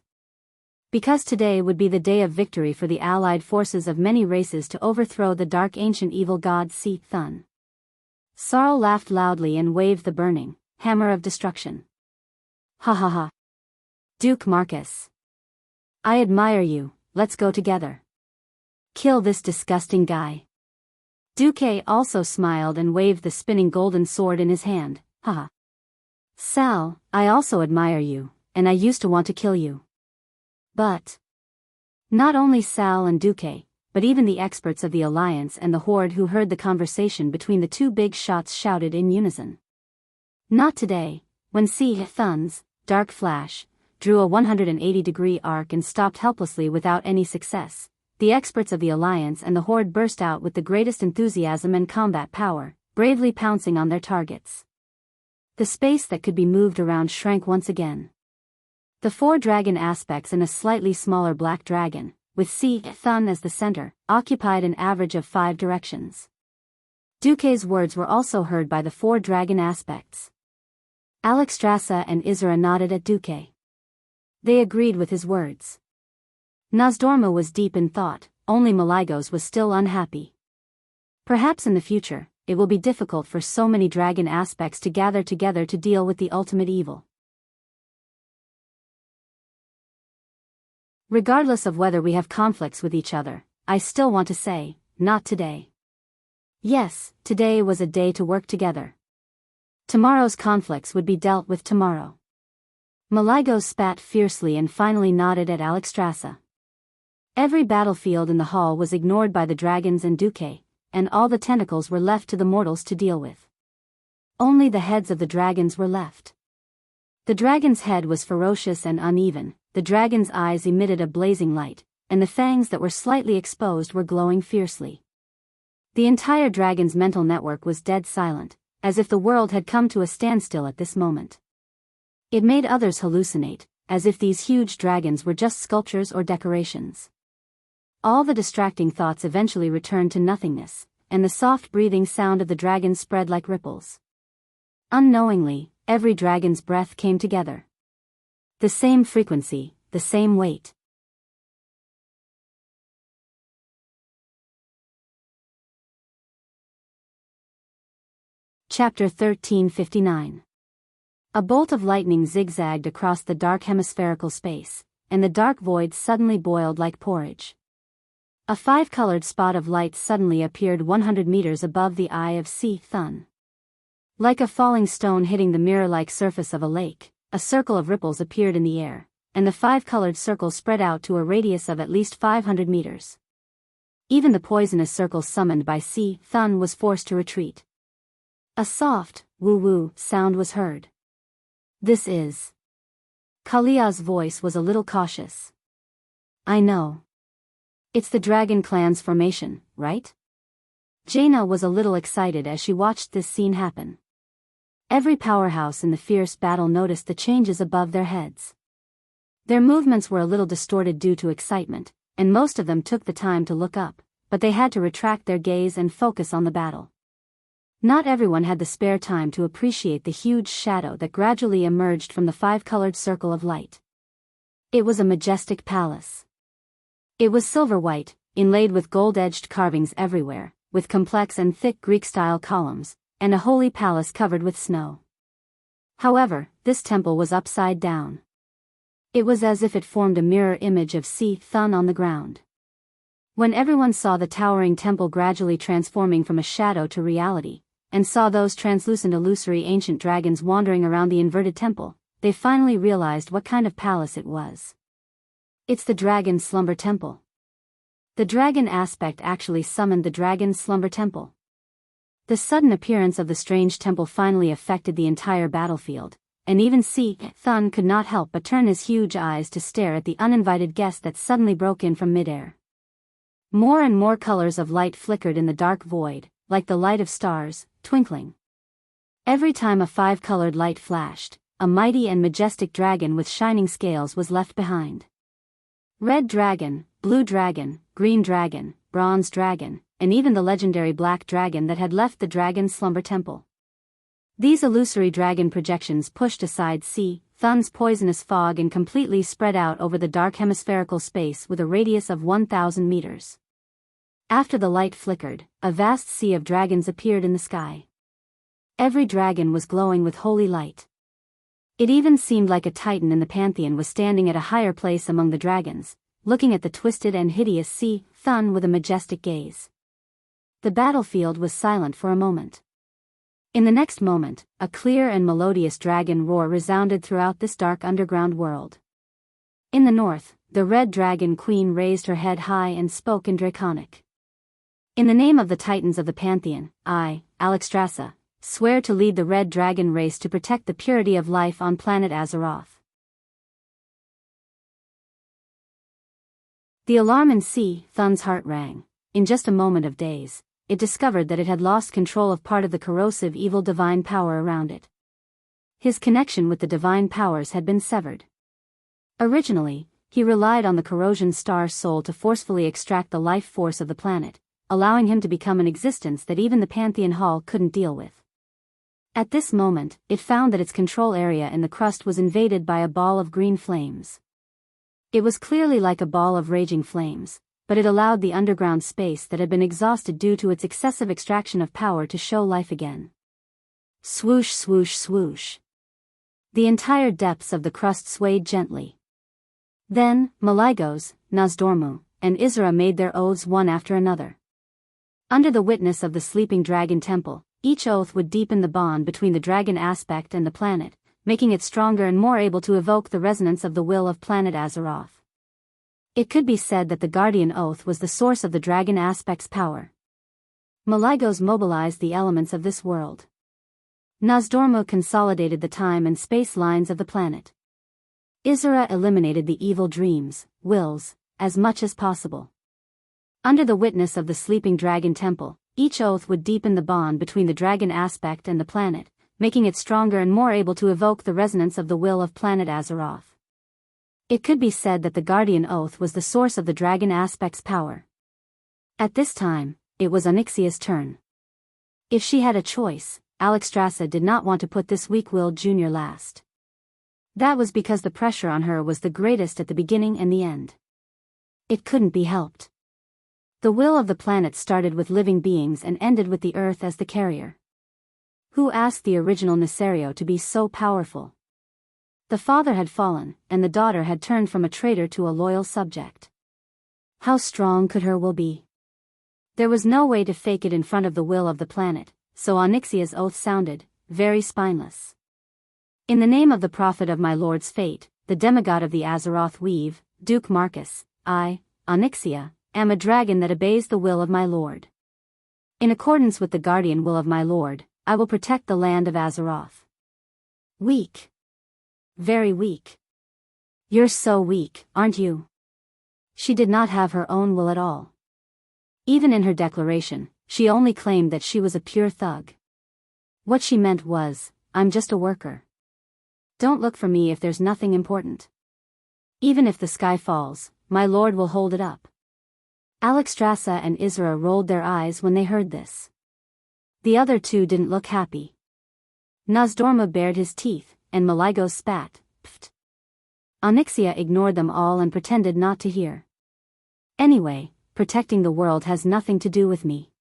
Because today would be the day of victory for the allied forces of many races to overthrow the dark ancient evil god Cyclone. Sarl laughed loudly and waved the burning hammer of destruction. Ha ha ha. Duke Marcus. I admire you, let's go together. Kill this disgusting guy. Duque also smiled and waved the spinning golden sword in his hand, haha. Sal, I also admire you, and I used to want to kill you. But not only Sal and Duque, but even the experts of the Alliance and the Horde who heard the conversation between the two big shots shouted in unison. Not today, when Cyclone's dark flash drew a 180-degree arc and stopped helplessly without any success. The experts of the Alliance and the Horde burst out with the greatest enthusiasm and combat power, bravely pouncing on their targets. The space that could be moved around shrank once again. The 4 dragon aspects and a slightly smaller black dragon, with Cyclone as the center, occupied an average of 5 directions. Duque's words were also heard by the 4 dragon aspects. Alexstrasza and Isra nodded at Duque. They agreed with his words. Nozdorma was deep in thought, only Malygos was still unhappy. Perhaps in the future, it will be difficult for so many dragon aspects to gather together to deal with the ultimate evil. Regardless of whether we have conflicts with each other, I still want to say, not today. Yes, today was a day to work together. Tomorrow's conflicts would be dealt with tomorrow. Malygos spat fiercely and finally nodded at Alexstrasza. Every battlefield in the hall was ignored by the dragons and Duque, and all the tentacles were left to the mortals to deal with. Only the heads of the dragons were left. The dragon's head was ferocious and uneven, the dragon's eyes emitted a blazing light, and the fangs that were slightly exposed were glowing fiercely. The entire dragon's mental network was dead silent, as if the world had come to a standstill at this moment. It made others hallucinate, as if these huge dragons were just sculptures or decorations. All the distracting thoughts eventually returned to nothingness, and the soft breathing sound of the dragon spread like ripples. Unknowingly, every dragon's breath came together. The same frequency, the same weight. Chapter 1359. A bolt of lightning zigzagged across the dark hemispherical space, and the dark void suddenly boiled like porridge. A 5-colored spot of light suddenly appeared 100 meters above the eye of Cyclone. Like a falling stone hitting the mirror-like surface of a lake, a circle of ripples appeared in the air, and the 5-colored circle spread out to a radius of at least 500 meters. Even the poisonous circle summoned by Cyclone was forced to retreat. A soft, woo-woo sound was heard. This is... Kalia's voice was a little cautious. I know. It's the Dragon Clan's formation, right? Jaina was a little excited as she watched this scene happen. Every powerhouse in the fierce battle noticed the changes above their heads. Their movements were a little distorted due to excitement, and most of them took the time to look up, but they had to retract their gaze and focus on the battle. Not everyone had the spare time to appreciate the huge shadow that gradually emerged from the 5-colored circle of light. It was a majestic palace. It was silver-white, inlaid with gold-edged carvings everywhere, with complex and thick Greek-style columns, and a holy palace covered with snow. However, this temple was upside down. It was as if it formed a mirror image of Cyclone on the ground. When everyone saw the towering temple gradually transforming from a shadow to reality, and saw those translucent illusory ancient dragons wandering around the inverted temple, they finally realized what kind of palace it was. It's the Dragon Slumber Temple. The dragon aspect actually summoned the Dragon Slumber Temple. The sudden appearance of the strange temple finally affected the entire battlefield, and even Cyclone could not help but turn his huge eyes to stare at the uninvited guest that suddenly broke in from midair. More and more colors of light flickered in the dark void, like the light of stars, twinkling. Every time a 5-colored light flashed, a mighty and majestic dragon with shining scales was left behind. Red dragon, blue dragon, green dragon, bronze dragon, and even the legendary black dragon that had left the Dragon Slumber Temple. These illusory dragon projections pushed aside Cyclone's poisonous fog and completely spread out over the dark hemispherical space with a radius of 1,000 meters. After the light flickered, a vast sea of dragons appeared in the sky. Every dragon was glowing with holy light. It even seemed like a titan in the pantheon was standing at a higher place among the dragons, looking at the twisted and hideous Cyclone with a majestic gaze. The battlefield was silent for a moment. In the next moment, a clear and melodious dragon roar resounded throughout this dark underground world. In the north, the Red Dragon Queen raised her head high and spoke in Draconic. In the name of the Titans of the Pantheon, I, Alexstrasza, swear to lead the Red Dragon race to protect the purity of life on planet Azeroth. The alarm in Cyclone's heart rang. In just a moment of daze, it discovered that it had lost control of part of the corrosive evil divine power around it. His connection with the divine powers had been severed. Originally, he relied on the corrosion star soul to forcefully extract the life force of the planet, allowing him to become an existence that even the Pantheon Hall couldn't deal with. At this moment, it found that its control area in the crust was invaded by a ball of green flames. It was clearly like a ball of raging flames, but it allowed the underground space that had been exhausted due to its excessive extraction of power to show life again. Swoosh, swoosh, swoosh. The entire depths of the crust swayed gently. Then, Maligos, Nozdormu, and Isra made their oaths one after another. Under the witness of the sleeping dragon temple, each oath would deepen the bond between the dragon aspect and the planet, making it stronger and more able to evoke the resonance of the will of planet Azeroth. It could be said that the Guardian Oath was the source of the dragon aspect's power. Maligos mobilized the elements of this world. Nozdormu consolidated the time and space lines of the planet. Isra eliminated the evil dreams, wills, as much as possible. Under the witness of the sleeping dragon temple, each oath would deepen the bond between the dragon aspect and the planet, making it stronger and more able to evoke the resonance of the will of planet Azeroth. It could be said that the Guardian Oath was the source of the dragon aspect's power. At this time, it was Onyxia's turn. If she had a choice, Alexstrasza did not want to put this weak-willed junior last. That was because the pressure on her was the greatest at the beginning and the end. It couldn't be helped. The will of the planet started with living beings and ended with the Earth as the carrier. Who asked the original Nesario to be so powerful? The father had fallen, and the daughter had turned from a traitor to a loyal subject. How strong could her will be? There was no way to fake it in front of the will of the planet, so Onyxia's oath sounded, very spineless. In the name of the prophet of my lord's fate, the demigod of the Azeroth weave, Duke Marcus, I, Onyxia, am a dragon that obeys the will of my lord. In accordance with the guardian will of my lord, I will protect the land of Azeroth. Weak. Very weak. You're so weak, aren't you? She did not have her own will at all. Even in her declaration, she only claimed that she was a pure thug. What she meant was, I'm just a worker. Don't look for me if there's nothing important. Even if the sky falls, my lord will hold it up. Alexstrasza and Isra rolled their eyes when they heard this. The other two didn't look happy. Nozdorma bared his teeth, and Maligos spat, pfft. Onyxia ignored them all and pretended not to hear. Anyway, protecting the world has nothing to do with me.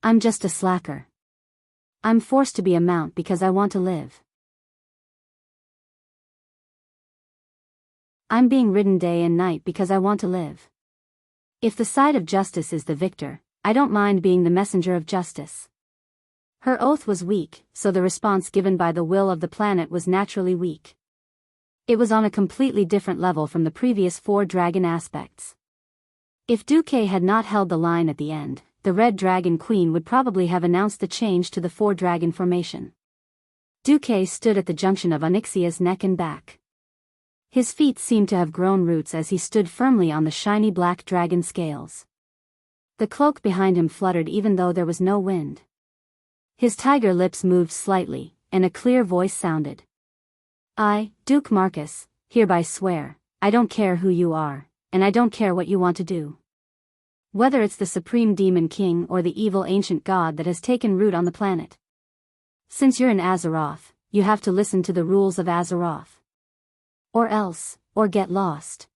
I'm just a slacker. I'm forced to be a mount because I want to live. I'm being ridden day and night because I want to live. If the side of justice is the victor, I don't mind being the messenger of justice. Her oath was weak, so the response given by the will of the planet was naturally weak. It was on a completely different level from the previous 4 dragon aspects. If Duque had not held the line at the end, the Red Dragon Queen would probably have announced the change to the 4 dragon formation. Duque stood at the junction of Onyxia's neck and back. His feet seemed to have grown roots as he stood firmly on the shiny black dragon scales. The cloak behind him fluttered even though there was no wind. His tiger lips moved slightly, and a clear voice sounded. I, Duke Marcus, hereby swear, I don't care who you are, and I don't care what you want to do. Whether it's the Supreme Demon King or the evil ancient god that has taken root on the planet. Since you're in Azeroth, you have to listen to the rules of Azeroth. Or else, or get lost.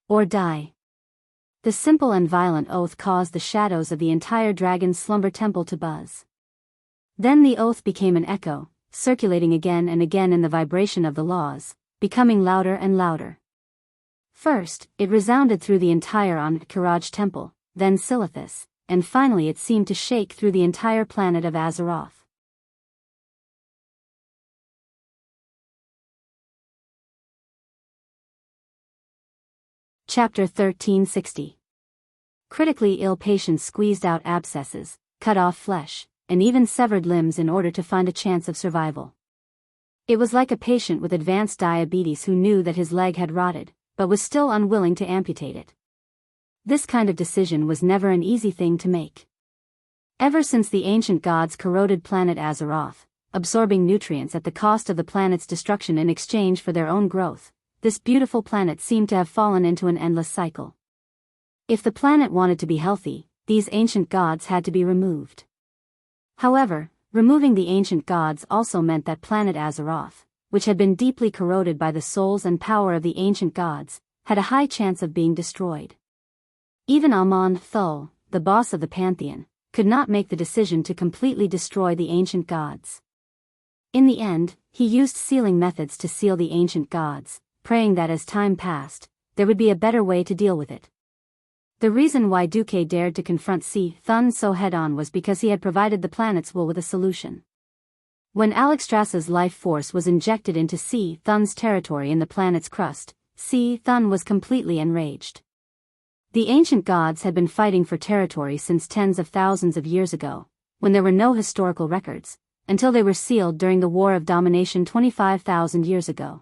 Or die. The simple and violent oath caused the shadows of the entire dragon's slumber temple to buzz. Then the oath became an echo, circulating again and again in the vibration of the laws, becoming louder and louder. First, it resounded through the entire Ankh-Kiraj temple, then Silithus, and finally it seemed to shake through the entire planet of Azeroth. Chapter 1360. Critically ill patients squeezed out abscesses, cut off flesh, and even severed limbs in order to find a chance of survival. It was like a patient with advanced diabetes who knew that his leg had rotted, but was still unwilling to amputate it. This kind of decision was never an easy thing to make. Ever since the ancient gods corroded planet Azeroth, absorbing nutrients at the cost of the planet's destruction in exchange for their own growth, this beautiful planet seemed to have fallen into an endless cycle. If the planet wanted to be healthy, these ancient gods had to be removed. However, removing the ancient gods also meant that planet Azeroth, which had been deeply corroded by the souls and power of the ancient gods, had a high chance of being destroyed. Even Amon Thul, the boss of the Pantheon, could not make the decision to completely destroy the ancient gods. In the end, he used sealing methods to seal the ancient gods, praying that as time passed, there would be a better way to deal with it. The reason why Duque dared to confront Thun so head-on was because he had provided the planet's will with a solution. When Alexstrasza's life force was injected into Thun's territory in the planet's crust, Thun was completely enraged. The ancient gods had been fighting for territory since tens of thousands of years ago, when there were no historical records, until they were sealed during the War of Domination 25,000 years ago.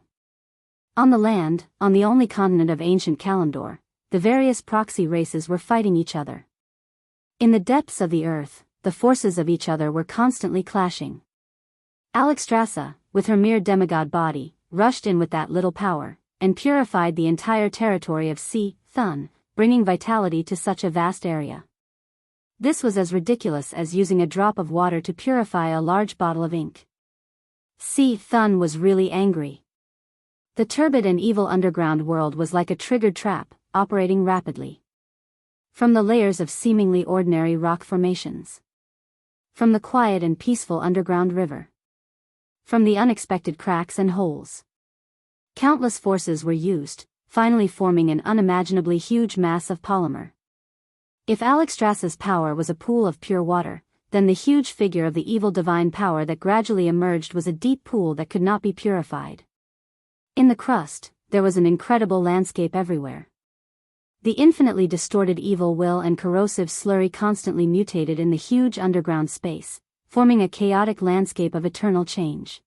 On the land, on the only continent of ancient Kalimdor, the various proxy races were fighting each other. In the depths of the earth, the forces of each other were constantly clashing. Alexstrasza, with her mere demigod body, rushed in with that little power, and purified the entire territory of Thun, bringing vitality to such a vast area. This was as ridiculous as using a drop of water to purify a large bottle of ink. Thun was really angry. The turbid and evil underground world was like a triggered trap, operating rapidly. From the layers of seemingly ordinary rock formations. From the quiet and peaceful underground river. From the unexpected cracks and holes. Countless forces were used, finally forming an unimaginably huge mass of polymer. If Alexstrasza's power was a pool of pure water, then the huge figure of the evil divine power that gradually emerged was a deep pool that could not be purified. In the crust, there was an incredible landscape everywhere. The infinitely distorted evil will and corrosive slurry constantly mutated in the huge underground space, forming a chaotic landscape of eternal change.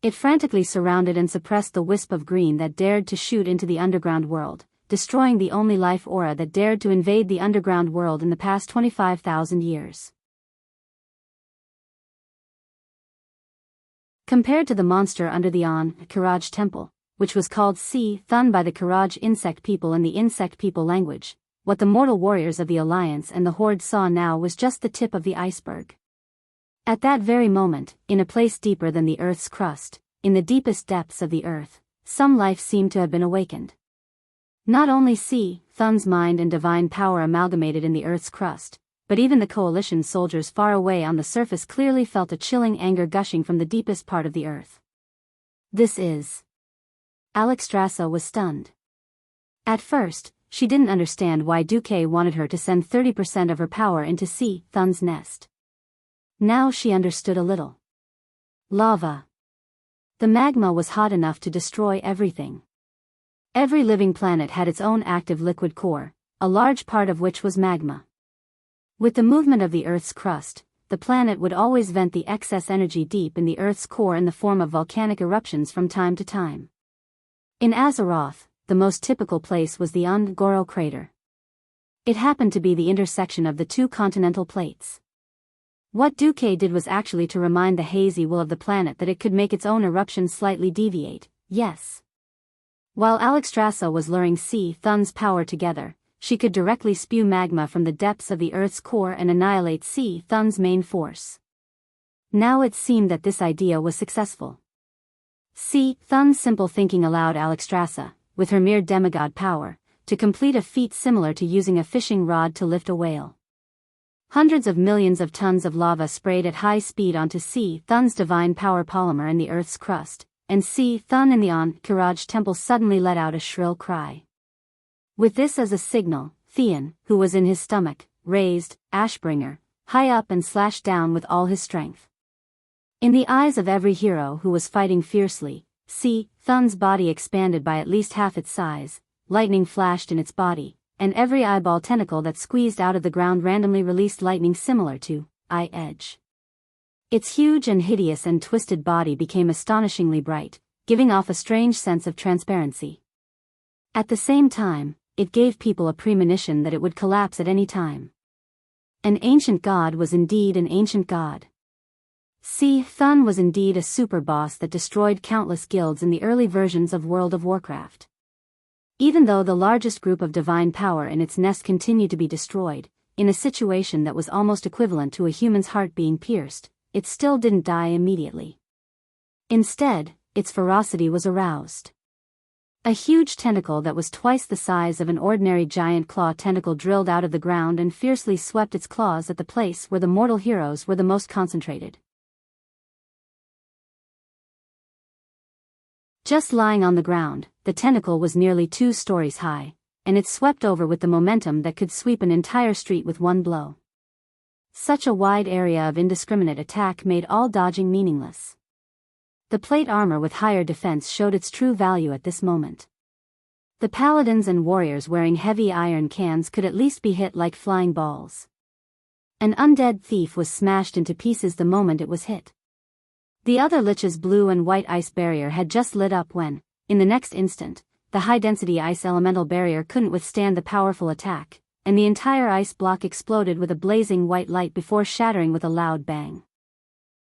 It frantically surrounded and suppressed the wisp of green that dared to shoot into the underground world, destroying the only life aura that dared to invade the underground world in the past 25,000 years. Compared to the monster under the Karaj temple, which was called Thun by the Karaj insect people in the insect people language, what the mortal warriors of the Alliance and the Horde saw now was just the tip of the iceberg. At that very moment, in a place deeper than the Earth's crust, in the deepest depths of the Earth, some life seemed to have been awakened. Not only Thun's mind and divine power amalgamated in the Earth's crust, but even the coalition soldiers far away on the surface clearly felt a chilling anger gushing from the deepest part of the Earth. This is... Alexstrasza was stunned. At first, she didn't understand why Duque wanted her to send 30% of her power into Thun's nest. Now she understood a little. Lava. The magma was hot enough to destroy everything. Every living planet had its own active liquid core, a large part of which was magma. With the movement of the Earth's crust, the planet would always vent the excess energy deep in the Earth's core in the form of volcanic eruptions from time to time. In Azeroth, the most typical place was the Goro crater. It happened to be the intersection of the two continental plates. What Duque did was actually to remind the hazy will of the planet that it could make its own eruption slightly deviate, yes. While Alexstrasza was luring Thun's power together, she could directly spew magma from the depths of the Earth's core and annihilate Thun's main force. Now it seemed that this idea was successful. Thun's simple thinking allowed Alexstrasza, with her mere demigod power, to complete a feat similar to using a fishing rod to lift a whale. Hundreds of millions of tons of lava sprayed at high speed onto Thun's divine power polymer in the Earth's crust, and Thun in the Karaj temple suddenly let out a shrill cry. With this as a signal, Theon, who was in his stomach, raised, Ashbringer, high up and slashed down with all his strength. In the eyes of every hero who was fighting fiercely, Thun's body expanded by at least half its size, lightning flashed in its body, and every eyeball tentacle that squeezed out of the ground randomly released lightning similar to eye edge. Its huge and hideous and twisted body became astonishingly bright, giving off a strange sense of transparency. At the same time, it gave people a premonition that it would collapse at any time. An ancient god was indeed an ancient god. Thun was indeed a super boss that destroyed countless guilds in the early versions of World of Warcraft. Even though the largest group of divine power in its nest continued to be destroyed, in a situation that was almost equivalent to a human's heart being pierced, it still didn't die immediately. Instead, its ferocity was aroused. A huge tentacle that was twice the size of an ordinary giant claw tentacle drilled out of the ground and fiercely swept its claws at the place where the mortal heroes were the most concentrated. Just lying on the ground, the tentacle was nearly 2 stories high, and it swept over with the momentum that could sweep an entire street with one blow. Such a wide area of indiscriminate attack made all dodging meaningless. The plate armor with higher defense showed its true value at this moment. The paladins and warriors wearing heavy iron cans could at least be hit like flying balls. An undead thief was smashed into pieces the moment it was hit. The other lich's blue and white ice barrier had just lit up when, in the next instant, the high-density ice elemental barrier couldn't withstand the powerful attack, and the entire ice block exploded with a blazing white light before shattering with a loud bang.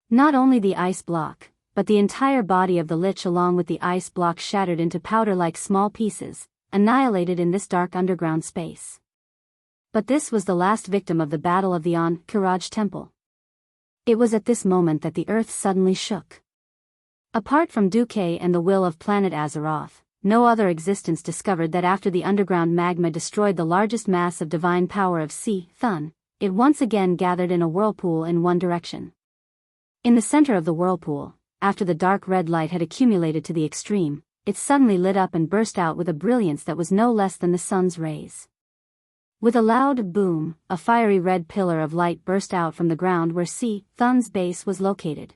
Not only the ice block, but the entire body of the lich along with the ice block shattered into powder-like small pieces, annihilated in this dark underground space. But this was the last victim of the Battle of the Karaj Temple. It was at this moment that the earth suddenly shook. Apart from Duque and the will of planet Azeroth, no other existence discovered that after the underground magma destroyed the largest mass of divine power of Thun, it once again gathered in a whirlpool in one direction. In the center of the whirlpool, after the dark red light had accumulated to the extreme, it suddenly lit up and burst out with a brilliance that was no less than the sun's rays. With a loud boom, a fiery red pillar of light burst out from the ground where Thun's base was located.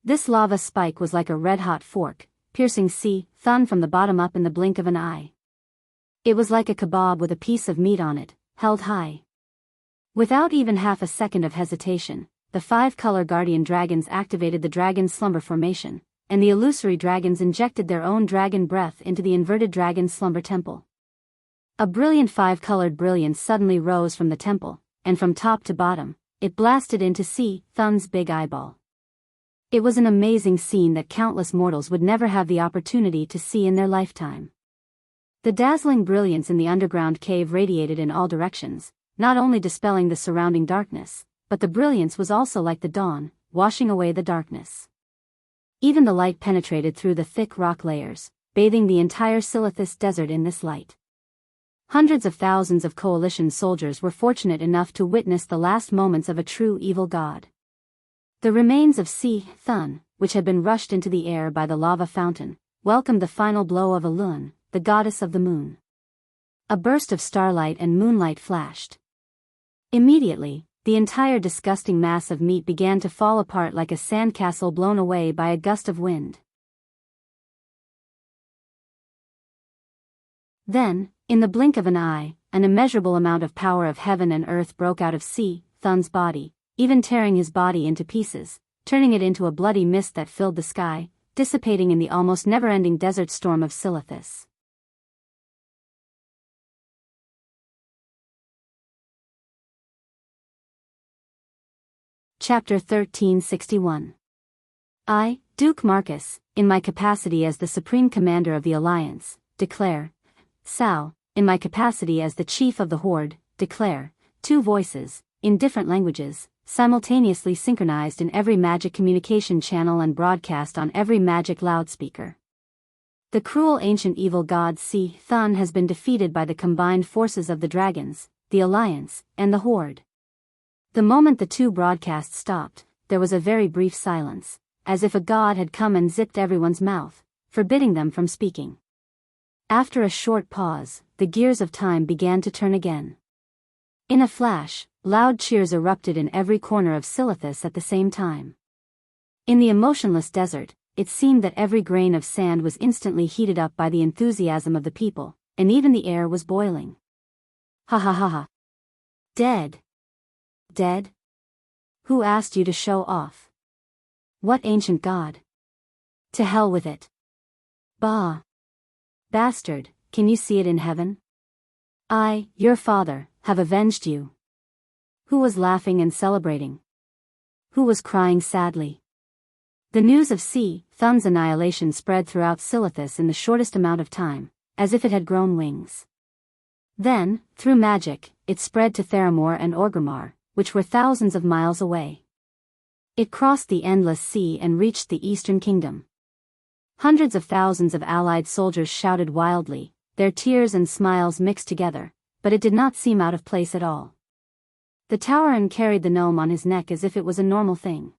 This lava spike was like a red-hot fork, piercing Thun from the bottom up in the blink of an eye. It was like a kebab with a piece of meat on it, held high. Without even half a second of hesitation, the 5-color guardian dragons activated the dragon slumber formation, and the illusory dragons injected their own dragon breath into the inverted dragon slumber temple. A brilliant 5-colored brilliance suddenly rose from the temple, and from top to bottom, it blasted into Thun's big eyeball. It was an amazing scene that countless mortals would never have the opportunity to see in their lifetime. The dazzling brilliance in the underground cave radiated in all directions, not only dispelling the surrounding darkness, but the brilliance was also like the dawn, washing away the darkness. Even the light penetrated through the thick rock layers, bathing the entire Silithus desert in this light. Hundreds of thousands of coalition soldiers were fortunate enough to witness the last moments of a true evil god. The remains of Thun, which had been rushed into the air by the lava fountain, welcomed the final blow of Alun, the goddess of the moon. A burst of starlight and moonlight flashed. Immediately, the entire disgusting mass of meat began to fall apart like a sandcastle blown away by a gust of wind. Then, in the blink of an eye, an immeasurable amount of power of heaven and earth broke out of Thun's body, even tearing his body into pieces, turning it into a bloody mist that filled the sky, dissipating in the almost never-ending desert storm of Silithus. Chapter 1361. I, Duke Marcus, in my capacity as the Supreme Commander of the Alliance, declare. Sal, in my capacity as the Chief of the Horde, declare. 2 voices, in different languages, simultaneously synchronized in every magic communication channel and broadcast on every magic loudspeaker. The cruel ancient evil god Thun has been defeated by the combined forces of the dragons, the Alliance, and the Horde. The moment the 2 broadcasts stopped, there was a very brief silence, as if a god had come and zipped everyone's mouth, forbidding them from speaking. After a short pause, the gears of time began to turn again. In a flash, loud cheers erupted in every corner of Silithus at the same time. In the emotionless desert, it seemed that every grain of sand was instantly heated up by the enthusiasm of the people, and even the air was boiling. Ha ha ha ha. Dead. Dead? Who asked you to show off? What ancient god? To hell with it. Bah. Bastard, can you see it in heaven? I, your father, have avenged you. Who was laughing and celebrating? Who was crying sadly? The news of Thun's annihilation spread throughout Silithus in the shortest amount of time, as if it had grown wings. Then, through magic, it spread to Theramore and Orgrimmar, which were thousands of miles away. It crossed the endless sea and reached the Eastern Kingdom. Hundreds of thousands of allied soldiers shouted wildly, their tears and smiles mixed together, but it did not seem out of place at all. The Tauren carried the gnome on his neck as if it was a normal thing.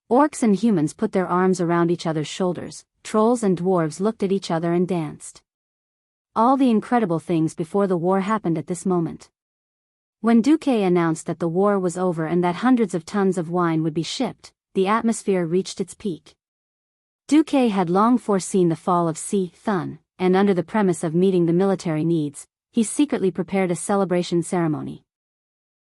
Orcs and humans put their arms around each other's shoulders, trolls and dwarves looked at each other and danced. All the incredible things before the war happened at this moment. When Duque announced that the war was over and that hundreds of tons of wine would be shipped, the atmosphere reached its peak. Duque had long foreseen the fall of Thun, and under the premise of meeting the military needs, he secretly prepared a celebration ceremony.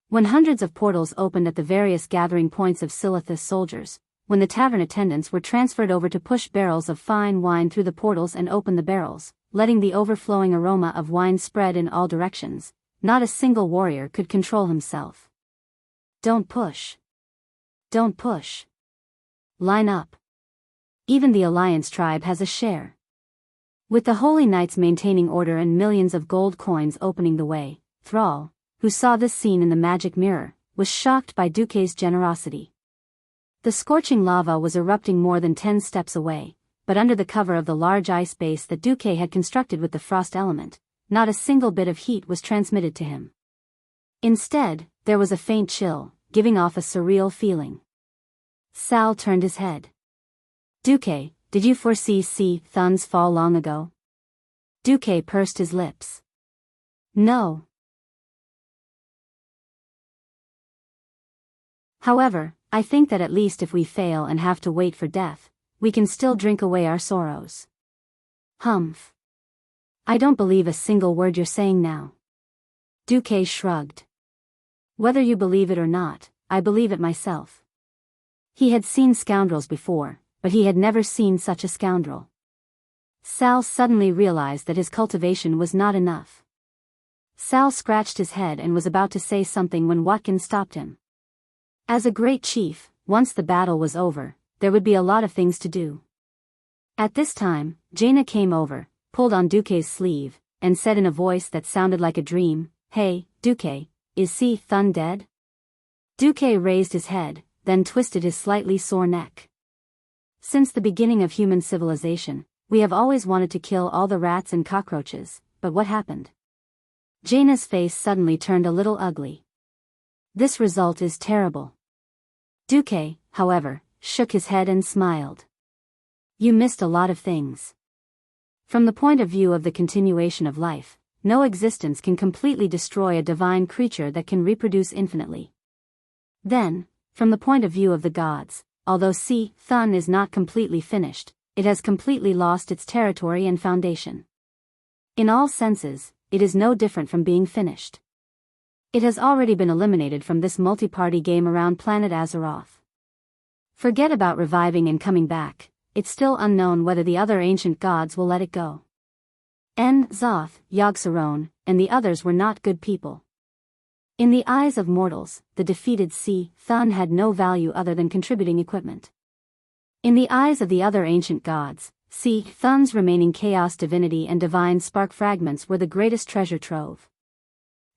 When hundreds of portals opened at the various gathering points of Silithus soldiers, when the tavern attendants were transferred over to push barrels of fine wine through the portals and open the barrels, letting the overflowing aroma of wine spread in all directions, not a single warrior could control himself. Don't push. Don't push. Line up. Even the Alliance tribe has a share. With the Holy Knights maintaining order and millions of gold coins opening the way, Thrall, who saw this scene in the magic mirror, was shocked by Duque's generosity. The scorching lava was erupting more than 10 steps away, but under the cover of the large ice base that Duque had constructed with the frost element, not a single bit of heat was transmitted to him. Instead, there was a faint chill, giving off a surreal feeling. Sal turned his head. Duque, did you foresee Thun's fall long ago? Duque pursed his lips. No. However, I think that at least if we fail and have to wait for death, we can still drink away our sorrows. Humph. I don't believe a single word you're saying now. Duque shrugged. Whether you believe it or not, I believe it myself. He had seen scoundrels before, but he had never seen such a scoundrel. Sal suddenly realized that his cultivation was not enough. Sal scratched his head and was about to say something when Watkins stopped him. As a great chief, once the battle was over, there would be a lot of things to do. At this time, Jaina came over, pulled on Duque's sleeve, and said in a voice that sounded like a dream, "Hey, Duque, is Si Thun dead?" Duque raised his head, then twisted his slightly sore neck. Since the beginning of human civilization, we have always wanted to kill all the rats and cockroaches, but what happened? Jaina's face suddenly turned a little ugly. This result is terrible. Duque, however, shook his head and smiled. You missed a lot of things. From the point of view of the continuation of life, no existence can completely destroy a divine creature that can reproduce infinitely. Then, from the point of view of the gods, although Si Thun is not completely finished, it has completely lost its territory and foundation. In all senses, it is no different from being finished. It has already been eliminated from this multi-party game around planet Azeroth. Forget about reviving and coming back, it's still unknown whether the other ancient gods will let it go. Zoth, Yogg-Saron, and the others were not good people. In the eyes of mortals, the defeated Si Thun had no value other than contributing equipment. In the eyes of the other ancient gods, Si Thun's remaining chaos divinity and divine spark fragments were the greatest treasure trove.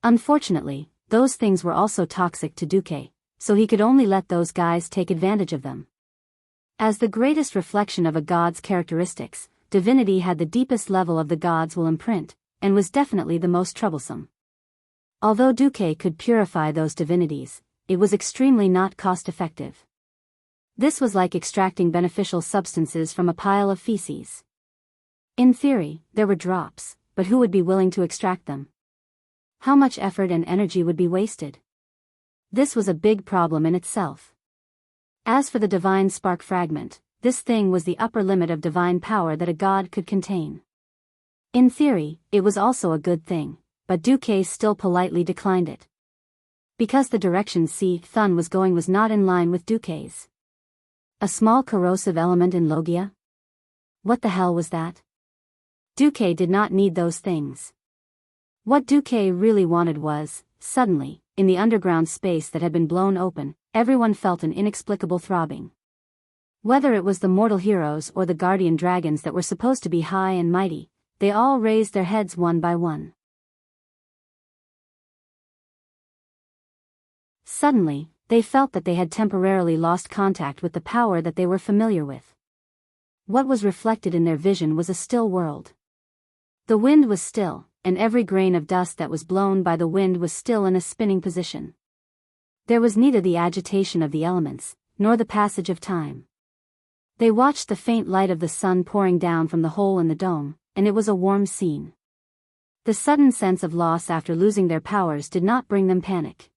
Unfortunately, those things were also toxic to Duque, so he could only let those guys take advantage of them. As the greatest reflection of a god's characteristics, divinity had the deepest level of the gods will imprint, and was definitely the most troublesome. Although Duque could purify those divinities, it was extremely not cost-effective. This was like extracting beneficial substances from a pile of feces. In theory, there were drops, but who would be willing to extract them? How much effort and energy would be wasted? This was a big problem in itself. As for the divine spark fragment, this thing was the upper limit of divine power that a god could contain. In theory, it was also a good thing, but Duque still politely declined it. Because the direction Si Thun was going was not in line with Duque's. A small corrosive element in Logia? What the hell was that? Duque did not need those things. What Duque really wanted was, suddenly, in the underground space that had been blown open, everyone felt an inexplicable throbbing. Whether it was the mortal heroes or the guardian dragons that were supposed to be high and mighty, they all raised their heads one by one. Suddenly, they felt that they had temporarily lost contact with the power that they were familiar with. What was reflected in their vision was a still world. The wind was still, and every grain of dust that was blown by the wind was still in a spinning position. There was neither the agitation of the elements, nor the passage of time. They watched the faint light of the sun pouring down from the hole in the dome, and it was a warm scene. The sudden sense of loss after losing their powers did not bring them panic.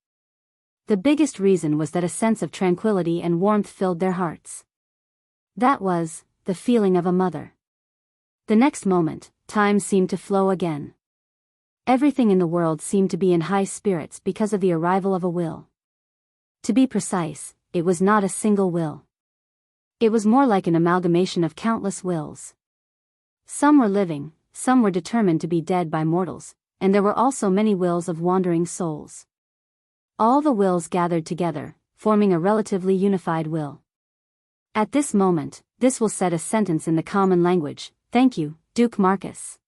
The biggest reason was that a sense of tranquility and warmth filled their hearts. That was the feeling of a mother. The next moment, time seemed to flow again. Everything in the world seemed to be in high spirits because of the arrival of a will. To be precise, it was not a single will. It was more like an amalgamation of countless wills. Some were living, some were determined to be dead by mortals, and there were also many wills of wandering souls. All the wills gathered together, forming a relatively unified will. At this moment, this will set a sentence in the common language, "Thank you, Duke Marcus."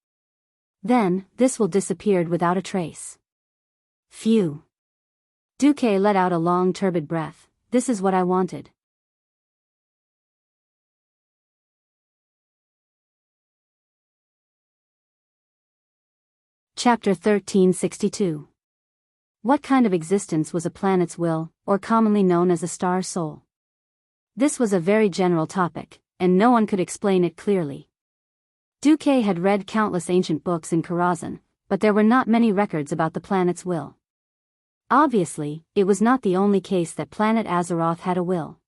Then, this will disappeared without a trace. Phew. Duque let out a long turbid breath. This is what I wanted. Chapter 1362. What kind of existence was a planet's will, or commonly known as a star soul? This was a very general topic, and no one could explain it clearly. Duque had read countless ancient books in Karazhan, but there were not many records about the planet's will. Obviously, it was not the only case that planet Azeroth had a will.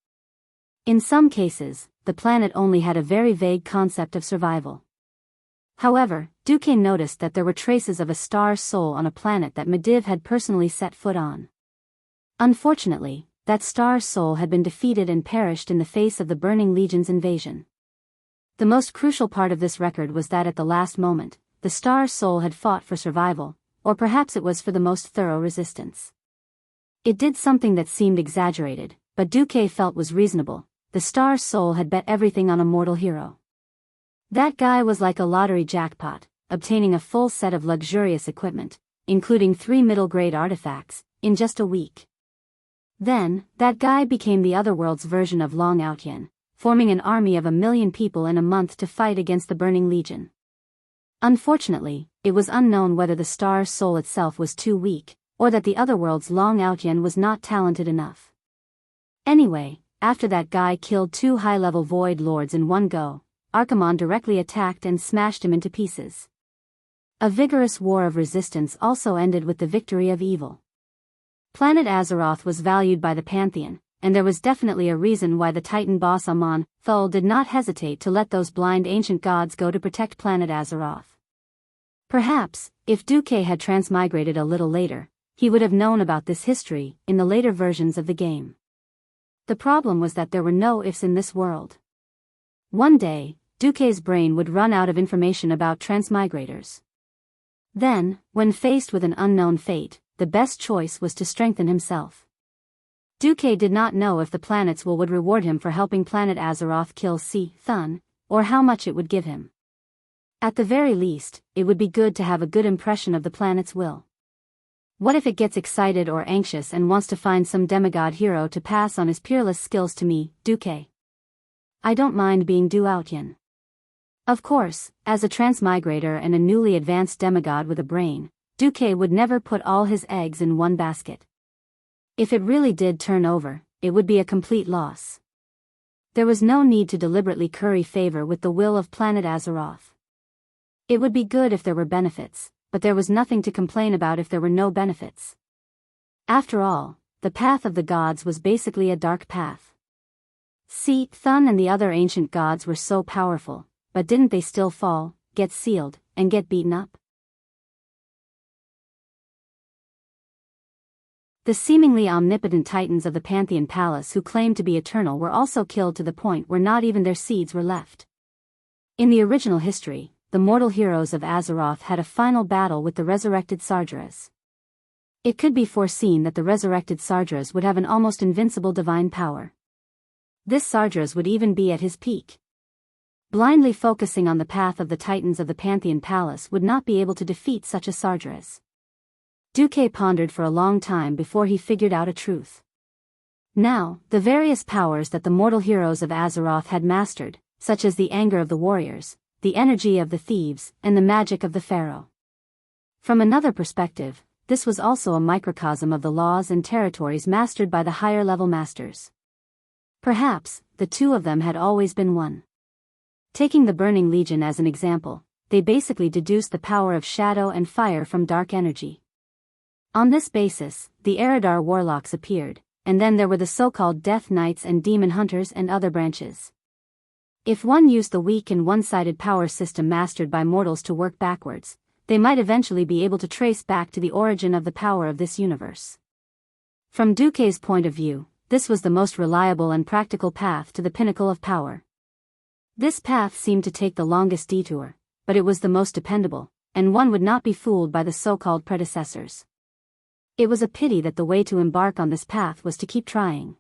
In some cases, the planet only had a very vague concept of survival. However, Duquesne noticed that there were traces of a star soul on a planet that Medivh had personally set foot on. Unfortunately, that star soul had been defeated and perished in the face of the Burning Legion's invasion. The most crucial part of this record was that at the last moment, the star soul had fought for survival, or perhaps it was for the most thorough resistance. It did something that seemed exaggerated, but Duque felt was reasonable. The star soul had bet everything on a mortal hero. That guy was like a lottery jackpot, obtaining a full set of luxurious equipment, including 3 middle-grade artifacts, in just a week. Then, that guy became the Otherworld's version of Long Outyen, forming an army of 1 million people in a month to fight against the Burning Legion. Unfortunately, it was unknown whether the star soul itself was too weak, or that the Otherworld's Long Outyen was not talented enough. Anyway, after that guy killed 2 high-level Void Lords in one go, Archimonde directly attacked and smashed him into pieces. A vigorous war of resistance also ended with the victory of evil. Planet Azeroth was valued by the Pantheon, and there was definitely a reason why the Titan boss Amon Thul did not hesitate to let those blind ancient gods go to protect planet Azeroth. Perhaps, if Duque had transmigrated a little later, he would have known about this history in the later versions of the game. The problem was that there were no ifs in this world. One day, Duque's brain would run out of information about transmigrators. Then, when faced with an unknown fate, the best choice was to strengthen himself. Duque did not know if the planet's will would reward him for helping planet Azeroth kill Thun, or how much it would give him. At the very least, it would be good to have a good impression of the planet's will. What if it gets excited or anxious and wants to find some demigod hero to pass on his peerless skills to me, Duque? I don't mind being Du Outyen. Of course, as a transmigrator and a newly advanced demigod with a brain, Duque would never put all his eggs in one basket. If it really did turn over, it would be a complete loss. There was no need to deliberately curry favor with the will of planet Azeroth. It would be good if there were benefits, but there was nothing to complain about if there were no benefits. After all, the path of the gods was basically a dark path. Thun and the other ancient gods were so powerful, but didn't they still fall, get sealed, and get beaten up? The seemingly omnipotent titans of the Pantheon Palace who claimed to be eternal were also killed to the point where not even their seeds were left. In the original history, the mortal heroes of Azeroth had a final battle with the resurrected Sargeras. It could be foreseen that the resurrected Sargeras would have an almost invincible divine power. This Sargeras would even be at his peak. Blindly focusing on the path of the titans of the Pantheon Palace would not be able to defeat such a Sargeras. Duque pondered for a long time before he figured out a truth. Now, the various powers that the mortal heroes of Azeroth had mastered, such as the anger of the warriors, the energy of the thieves, and the magic of the pharaoh. From another perspective, this was also a microcosm of the laws and territories mastered by the higher-level masters. Perhaps, the two of them had always been one. Taking the Burning Legion as an example, they basically deduced the power of shadow and fire from dark energy. On this basis, the Eridar warlocks appeared, and then there were the so-called Death Knights and Demon Hunters and other branches. If one used the weak and one-sided power system mastered by mortals to work backwards, they might eventually be able to trace back to the origin of the power of this universe. From Duque's point of view, this was the most reliable and practical path to the pinnacle of power. This path seemed to take the longest detour, but it was the most dependable, and one would not be fooled by the so-called predecessors. It was a pity that the way to embark on this path was to keep trying.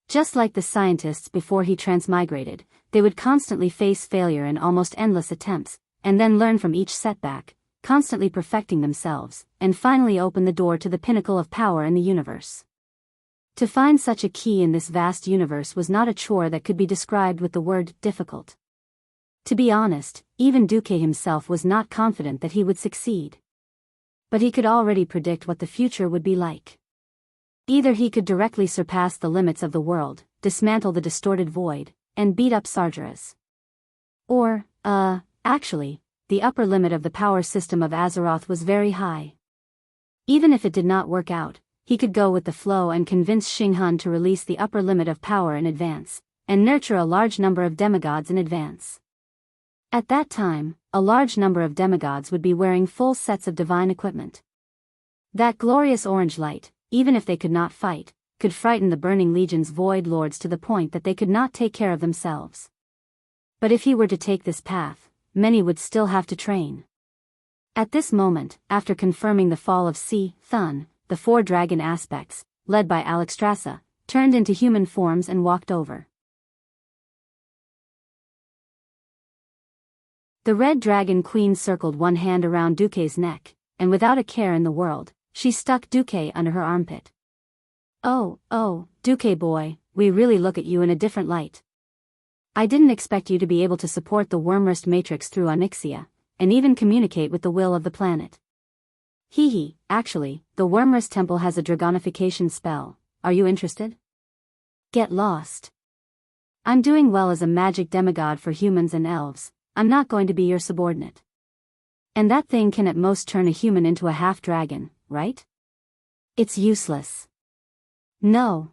Just like the scientists before he transmigrated, they would constantly face failure in almost endless attempts, and then learn from each setback, constantly perfecting themselves, and finally open the door to the pinnacle of power in the universe. To find such a key in this vast universe was not a chore that could be described with the word difficult. To be honest, even Duque himself was not confident that he would succeed. But he could already predict what the future would be like. Either he could directly surpass the limits of the world, dismantle the distorted void, and beat up Sargeras. Or, actually, the upper limit of the power system of Azeroth was very high. Even if it did not work out, he could go with the flow and convince Xinghan to release the upper limit of power in advance, and nurture a large number of demigods in advance. At that time, a large number of demigods would be wearing full sets of divine equipment. That glorious orange light, even if they could not fight, could frighten the burning legion's void lords to the point that they could not take care of themselves. But if he were to take this path, many would still have to train. At this moment, after confirming the fall of Thun, the 4 dragon aspects, led by Alexstrasza, turned into human forms and walked over. The red dragon queen circled one hand around Duque's neck, and without a care in the world, she stuck Duque under her armpit. Oh, Duque boy, we really look at you in a different light. I didn't expect you to be able to support the Wormrest matrix through Onyxia, and even communicate with the will of the planet. Actually, the Wormrest temple has a dragonification spell. Are you interested? Get lost. I'm doing well as a magic demigod for humans and elves. I'm not going to be your subordinate. And that thing can at most turn a human into a half-dragon, right? It's useless. No.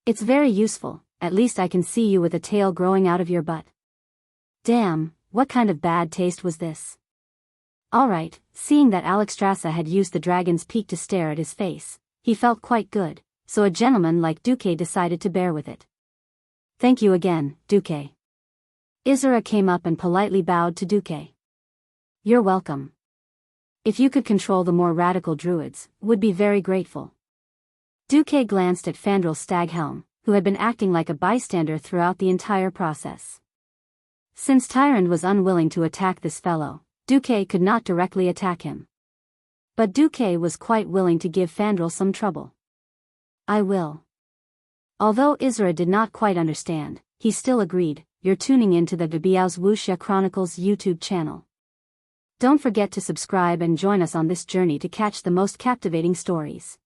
It's very useful, at least I can see you with a tail growing out of your butt. Damn, what kind of bad taste was this? Alright, seeing that Alexstrasza had used the dragon's peak to stare at his face, he felt quite good, so a gentleman like Duque decided to bear with it. Thank you again, Duque. Isra came up and politely bowed to Duque. You're welcome. If you could control the more radical druids, would be very grateful. Duque glanced at Fandral Staghelm, who had been acting like a bystander throughout the entire process. Since Tyrande was unwilling to attack this fellow, Duque could not directly attack him. But Duque was quite willing to give Fandral some trouble. I will. Although Isra did not quite understand, he still agreed. You're tuning into the Biyao's Wuxia Chronicles YouTube channel. Don't forget to subscribe and join us on this journey to catch the most captivating stories.